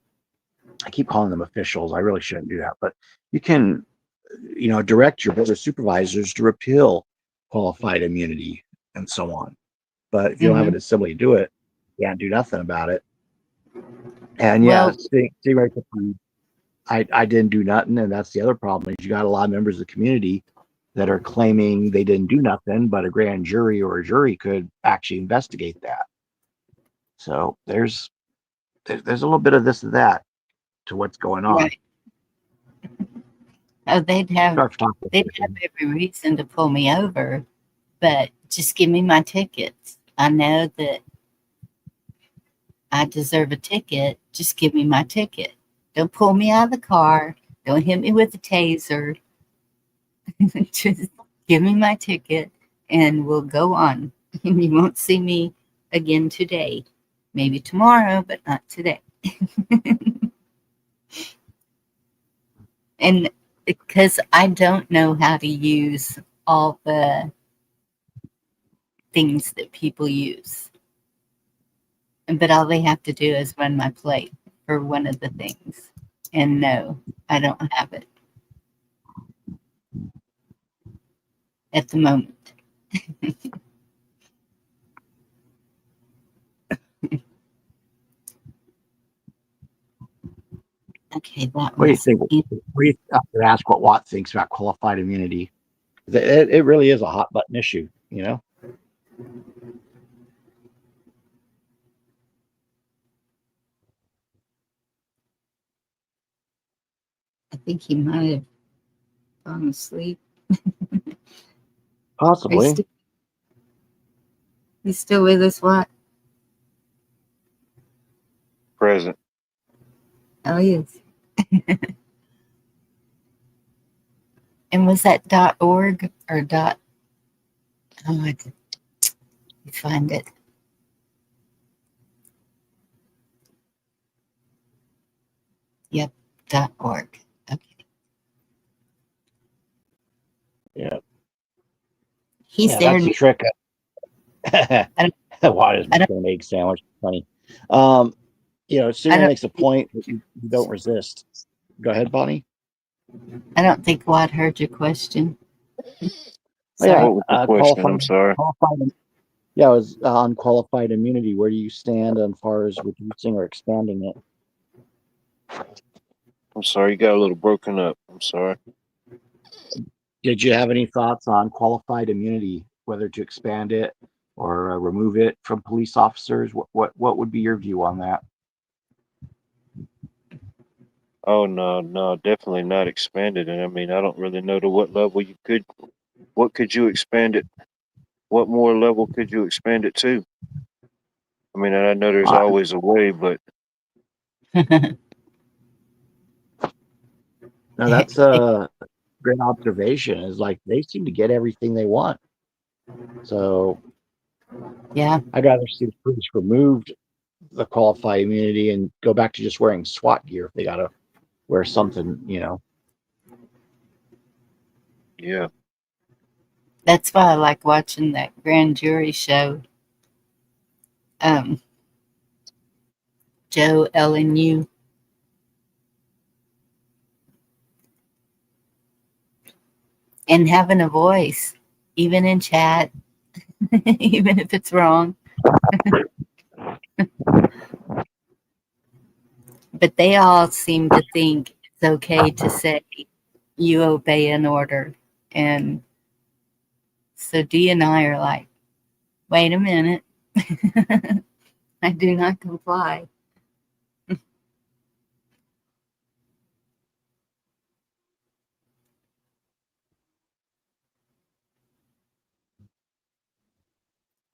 I keep calling them officials, I really shouldn't do that, but you can, direct your board of supervisors to repeal qualified immunity and so on. But if you don't have an assembly to do it, you can't do nothing about it. And Well, see right there, I didn't do nothing, and that's the other problem is you got a lot of members of the community that are claiming they didn't do nothing, but a grand jury or a jury could actually investigate that. So there's a little bit of this and that to what's going on. right. Oh, they'd have Sorry for talking. every reason to pull me over, but just give me my tickets. I know that I deserve a ticket. Just give me my ticket. Don't pull me out of the car. Don't hit me with a taser. Just give me my ticket and we'll go on. And you won't see me again today. Maybe tomorrow, but not today. And because I don't know how to use all the things that people use. But all they have to do is run my plate for one of the things. And no, I don't have it at the moment. Okay, that What do you was think? I could ask what Watt thinks about qualified immunity. It really is a hot button issue, I think he might have gone to sleep. Possibly. He's still with us, what? Present. Oh, he is. And was that .org or dot? Oh, I did find it. Yep, .org. Okay. Yeah. He's there. That's the trick. Watt is making an egg sandwich. Funny. Cyril makes a point that you don't resist. Go ahead, Bonnie. I don't think Watt heard your question. Yeah, What was the question? I'm sorry. Yeah, it was on qualified immunity. Where do you stand as far as reducing or expanding it? I'm sorry. You got a little broken up. I'm sorry. Did you have any thoughts on qualified immunity, whether to expand it or remove it from police officers? What would be your view on that? Oh no, definitely not expanded. And I mean, I don't really know to what level you could. What could you expand it? What more level could you expand it to? I mean, I know there's always a way, but no, that's a great observation. Is like they seem to get everything they want. So, yeah, I'd rather see the police removed the qualified immunity and go back to just wearing SWAT gear if they got to wear something, Yeah. that's why I like watching that grand jury show. Joe LNU. And having a voice, even in chat, even if it's wrong. But they all seem to think it's okay to say you obey an order. And so Dee and I are like, wait a minute. I do not comply.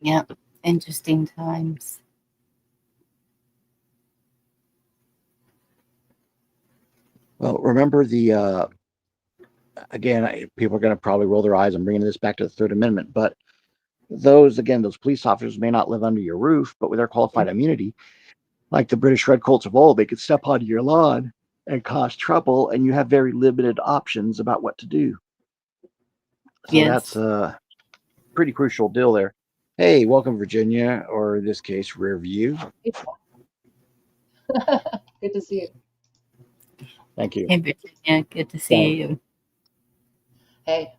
Yep. Interesting times. Well, remember the again, people are going to probably roll their eyes. I'm bringing this back to the Third Amendment, but those police officers may not live under your roof, but with their qualified immunity, like the British Red Coats of old, they could step onto your lawn and cause trouble, and you have very limited options about what to do. So Yes. that's a pretty crucial deal there. Hey, welcome, Virginia, or in this case, Rear View. Good to see you. Thank you. Hey, Virginia. Good to see you. Hey,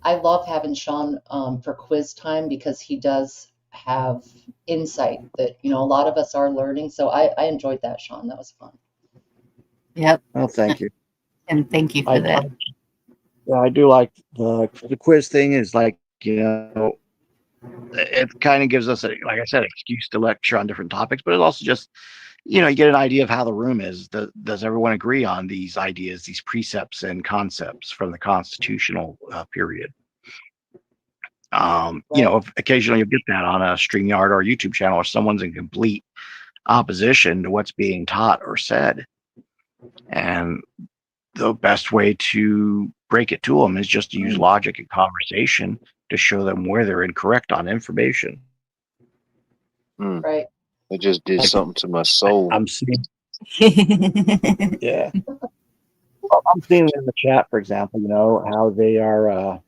I love having Sean for quiz time because he does have insight that, a lot of us are learning. So I enjoyed that, Sean. That was fun. Yep. Oh, thank you. And thank you for that. I do like the quiz thing is like, it kind of gives us, like I said, excuse to lecture on different topics, but it also just, you get an idea of how the room is. Does everyone agree on these ideas, these precepts and concepts from the constitutional period? Occasionally you'll get that on a StreamYard or YouTube channel, or someone's in complete opposition to what's being taught or said. And the best way to break it to them is just to use logic and conversation to show them where they're incorrect on information. Right. It just did something to my soul. I'm seeing, yeah. Well, I'm seeing in the chat, for example, how they are.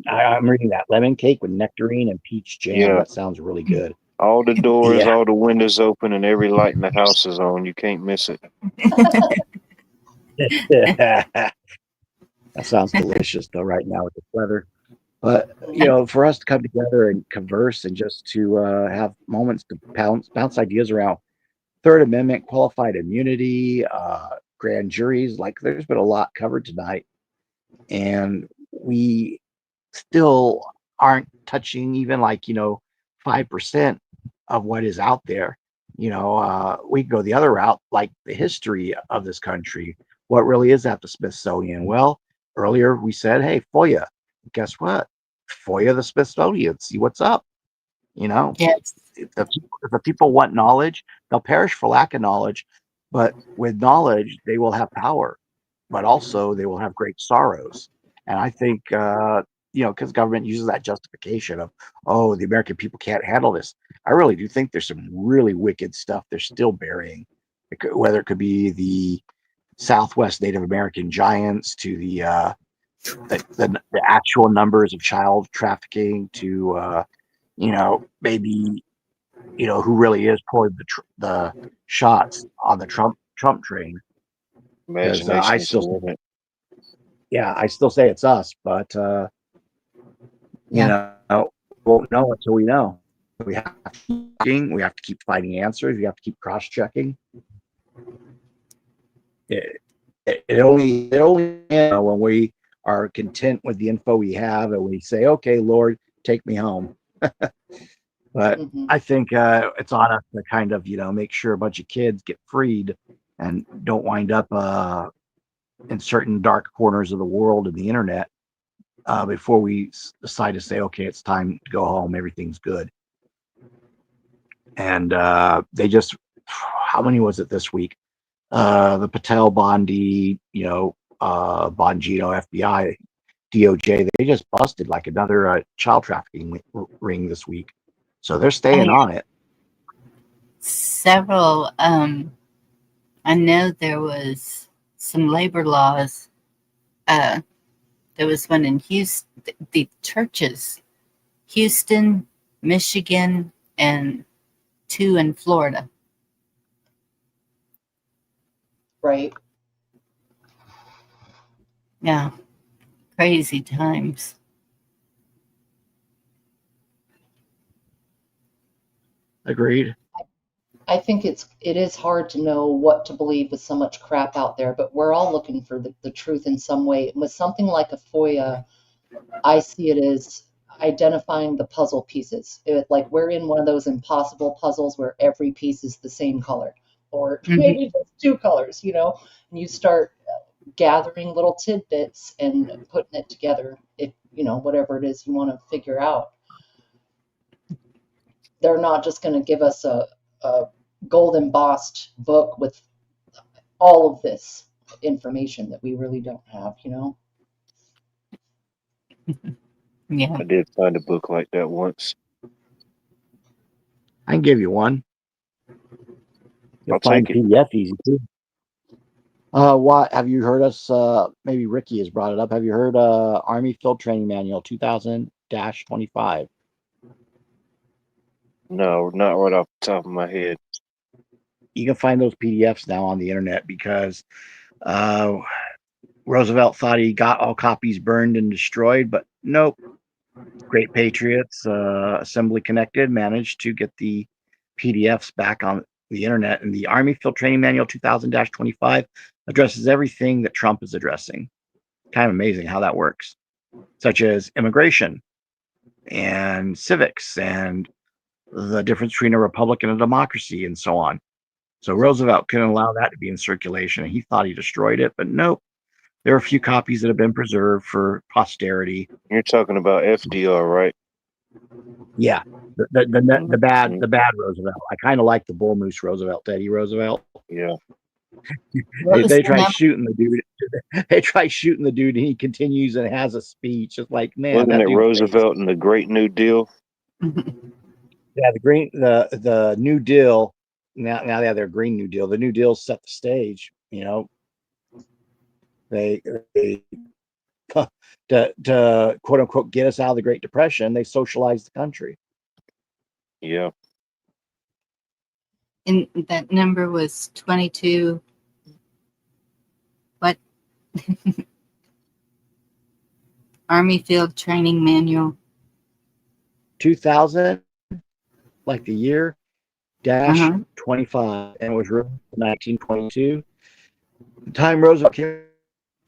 I'm reading that lemon cake with nectarine and peach jam. Yeah. That sounds really good. All the doors, Yeah. all the windows open, and every light in the house is on. You can't miss it. That sounds delicious, though, right now with the weather. But, for us to come together and converse and just to have moments to bounce ideas around Third Amendment, qualified immunity, grand juries, like there's been a lot covered tonight. And we still aren't touching even 5% of what is out there. We can go the other route, like the history of this country. What really is at the Smithsonian? Well, earlier we said, hey, FOIA. Guess what? FOIA the Smithsonian. See what's up. Yes. If the people want knowledge, they'll perish for lack of knowledge. But with knowledge, they will have power. But also they will have great sorrows. And I think, because government uses that justification of, the American people can't handle this. I really do think there's some really wicked stuff they're still burying, whether it could be the Southwest Native American giants to the actual numbers of child trafficking to, maybe, who really is pulling the shots on the Trump train. Imagination I is still, the limit. I still say it's us, but we won't know until we know. We have to keep finding answers. We have to keep cross-checking. It only when we are content with the info we have and we say, okay, Lord, take me home. But I think it's on us to kind of, make sure a bunch of kids get freed and don't wind up in certain dark corners of the world and the internet before we decide to say, okay, it's time to go home. Everything's good. And they just, how many was it this week? The Patel, Bondi, Bongino, FBI, DOJ, they just busted like another child trafficking ring this week. So they're staying on it. Several, I know there was some labor laws. There was one in Houston, the churches, Houston, Michigan, and 2 in Florida. Right. Yeah. Crazy times. Agreed. I think it is hard to know what to believe with so much crap out there, but we're all looking for the truth in some way. And with something like a FOIA, I see it as identifying the puzzle pieces. Like we're in one of those impossible puzzles where every piece is the same color, or maybe just two colors, and you start gathering little tidbits and putting it together, if whatever it is you want to figure out. They're not just going to give us a gold embossed book with all of this information that we really don't have, Yeah. I did find a book like that once. I can give you one. You'll I'll find take it. PDF easy too. What have you heard us? Maybe Ricky has brought it up. Have you heard Army Field Training Manual 2000-25? No, not right off the top of my head. You can find those PDFs now on the internet because Roosevelt thought he got all copies burned and destroyed, but nope. Great Patriots, Assembly Connected, managed to get the PDFs back on the internet. And the Army Field Training Manual 2000-25 addresses everything that Trump is addressing. Kind of amazing how that works, such as immigration and civics and the difference between a republic and a democracy and so on. So Roosevelt couldn't allow that to be in circulation, and he thought he destroyed it, but nope. There are a few copies that have been preserved for posterity. You're talking about FDR, right? Yeah, the bad Roosevelt. I kind of like the Bull Moose Roosevelt, Teddy Roosevelt. Yeah. They try shooting the dude. They try shooting the dude, and he continues and has a speech. It's like, man, Wasn't it dude's Roosevelt and the Great New Deal? Yeah, the New Deal. Now they have their Green New Deal. The New Deal set the stage. They to quote unquote get us out of the Great Depression. They socialized the country. Yeah. And that number was 22. What? Army Field Training Manual. 2000, like the year, dash 25, and it was written in 1922. The time Roosevelt came,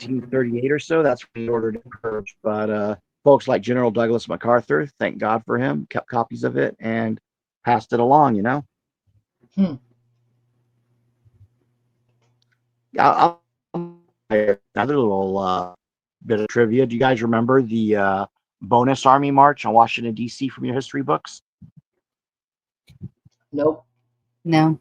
1938 or so, that's when he ordered it purged. But folks like General Douglas MacArthur, thank God for him, kept copies of it and passed it along, I'll another little bit of trivia. Do you guys remember the bonus Army March on Washington, D.C. from your history books? Nope. No.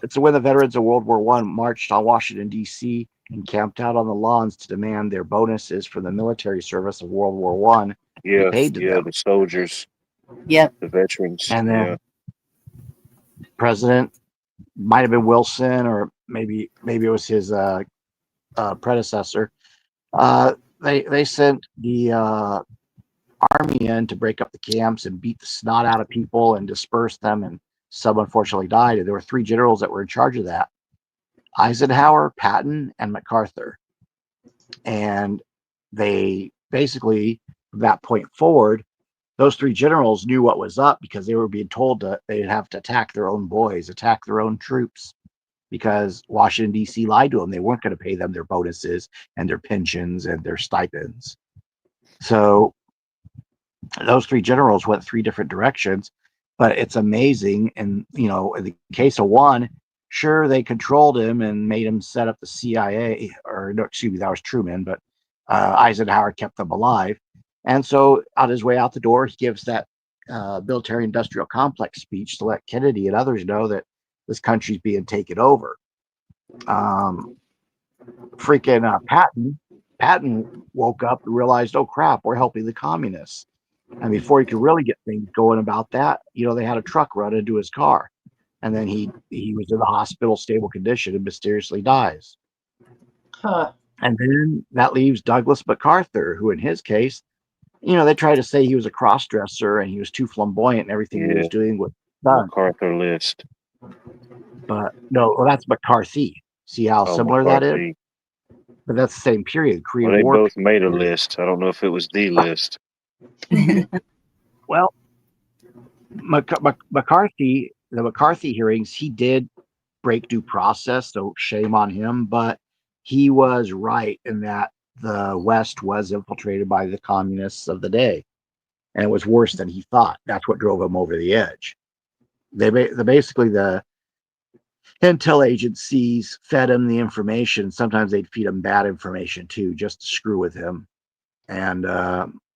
It's when the veterans of World War I marched on Washington, D.C. and camped out on the lawns to demand their bonuses for the military service of World War I. Yeah, paid to them. The soldiers. Yep. The veterans. And then President, might have been Wilson, or maybe it was his predecessor. They sent the army in to break up the camps and beat the snot out of people and disperse them, and some unfortunately died. And there were three generals that were in charge of that: Eisenhower, Patton, and MacArthur. And they basically, from that point forward, those three generals knew what was up, because they were being told that they'd have to attack their own boys, attack their own troops, because Washington, D.C. lied to them. They weren't going to pay them their bonuses and their pensions and their stipends. So those three generals went three different directions, but it's amazing. And, in the case of one, sure, they controlled him and made him set up the CIA, or no, excuse me, that was Truman, but Eisenhower kept them alive. And so on his way out the door, he gives that military industrial complex speech to let Kennedy and others know that this country's being taken over. Patton woke up and realized, oh crap, we're helping the communists. And before he could really get things going about that, they had a truck run into his car. And then he was in the hospital, stable condition, and mysteriously dies. Huh. And then that leaves Douglas MacArthur, who in his case, they try to say he was a cross-dresser and he was too flamboyant and everything he was doing was done. MacArthur list. But no, that's McCarthy. See how similar McCarthy. that is? But that's the same period. Korean Well, they War. both made a list. I don't know if it was the list. Well, McCarthy, the McCarthy hearings, he did break due process, so shame on him. But he was right in that the West was infiltrated by the communists of the day, and it was worse than he thought. That's what drove him over the edge. Basically the intel agencies fed him the information. Sometimes they'd feed him bad information too, just to screw with him and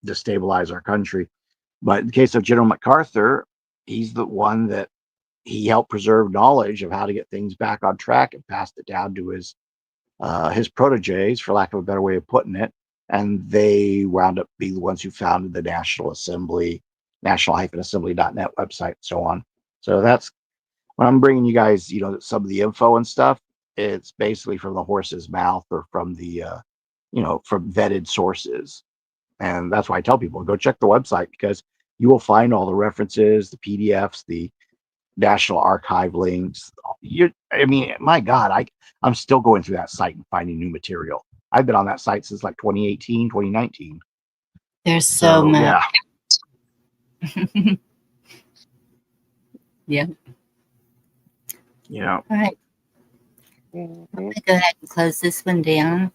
destabilize our country. But in the case of General MacArthur, he's the one that he helped preserve knowledge of how to get things back on track and passed it down to his proteges, for lack of a better way of putting it. And they wound up being the ones who founded the National Assembly, national-assembly.net website, and so on. So that's when I'm bringing you guys, some of the info and stuff. It's basically from the horse's mouth or from the, from vetted sources. And that's why I tell people, go check the website, because you will find all the references, the PDFs, the National Archive links. My God, I'm still going through that site and finding new material. I've been on that site since like 2018, 2019. There's so much. Yeah. All right. I'm going to go ahead and close this one down.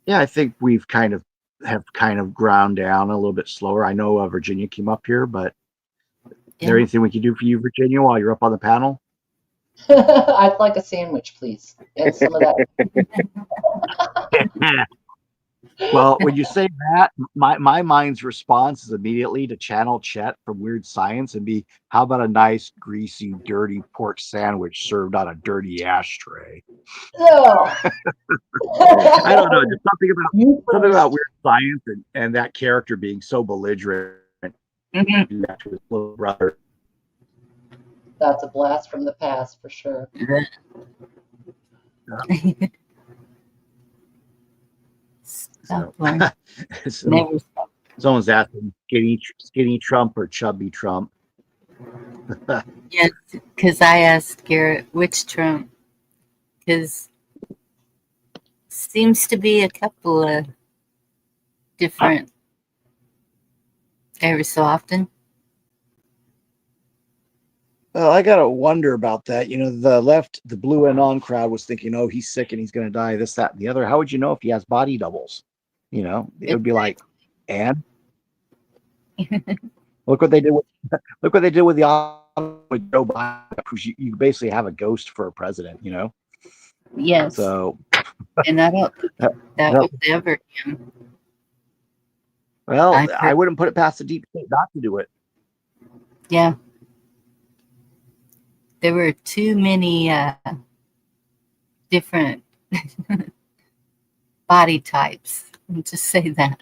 Yeah, I think we've kind of ground down a little bit slower. I know Virginia came up here, but is there anything we can do for you, Virginia, while you're up on the panel? I'd like a sandwich, please, and some of that. Well, when you say that, my mind's response is immediately to channel Chet from Weird Science and be, how about a nice, greasy, dirty pork sandwich served on a dirty ashtray? No. I don't know, just something about Weird Science and that character being so belligerent to his little brother. That's a blast from the past for sure. Someone's asking, skinny Trump or chubby Trump? Yes, because I asked Garrett which Trump, because seems to be a couple of different every so often. Well, I gotta wonder about that. The left, the blue and on crowd was thinking, oh, he's sick and he's going to die, this, that, and the other. How would you know if he has body doubles? It would be like, and look what they did with with Joe Biden. You basically have a ghost for a president. Yes. So, and I don't think that was ever him. Well, I wouldn't put it past the deep state not to do it. Yeah. There were too many different body types. I'll just say that.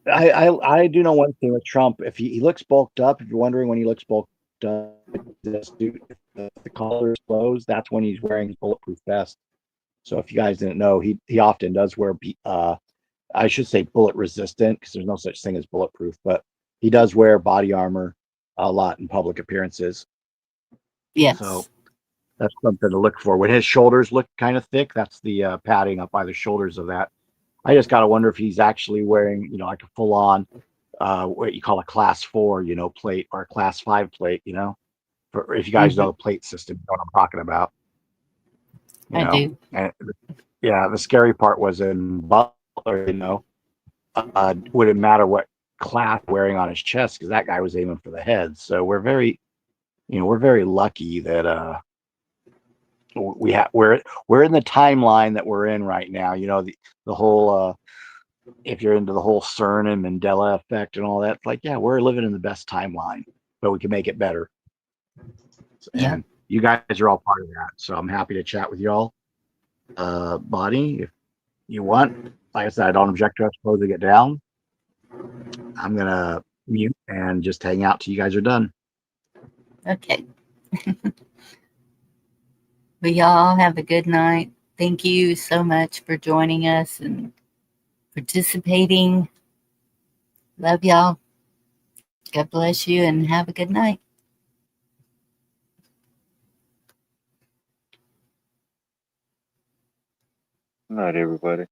I do know one thing with Trump. If he looks bulked up, if you're wondering when he looks bulked up, the collar is closed, that's when he's wearing his bulletproof vest. So if you guys didn't know, he often does wear I should say bullet resistant, because there's no such thing as bulletproof, but he does wear body armor a lot in public appearances. Yes. So that's something to look for. When his shoulders look kind of thick, that's the padding up by the shoulders of that. I just got to wonder if he's actually wearing, like a full on, what you call a class 4, plate, or a class 5 plate, if you guys know the plate system, you know what I'm talking about. I do. And the scary part was in Butler, wouldn't matter what class wearing on his chest, because that guy was aiming for the head. So we're very lucky that we're in the timeline that we're in right now. The whole if you're into the whole CERN and Mandela effect and all that, it's like, yeah, we're living in the best timeline, but we can make it better. Yeah. And you guys are all part of that, so I'm happy to chat with y'all. Bonnie, if you want, like I said, I don't object to us closing it down. I'm gonna mute and just hang out till you guys are done. Okay. Well, y'all have a good night. Thank you so much for joining us and participating. Love y'all. God bless you and have a good night. Good night, everybody.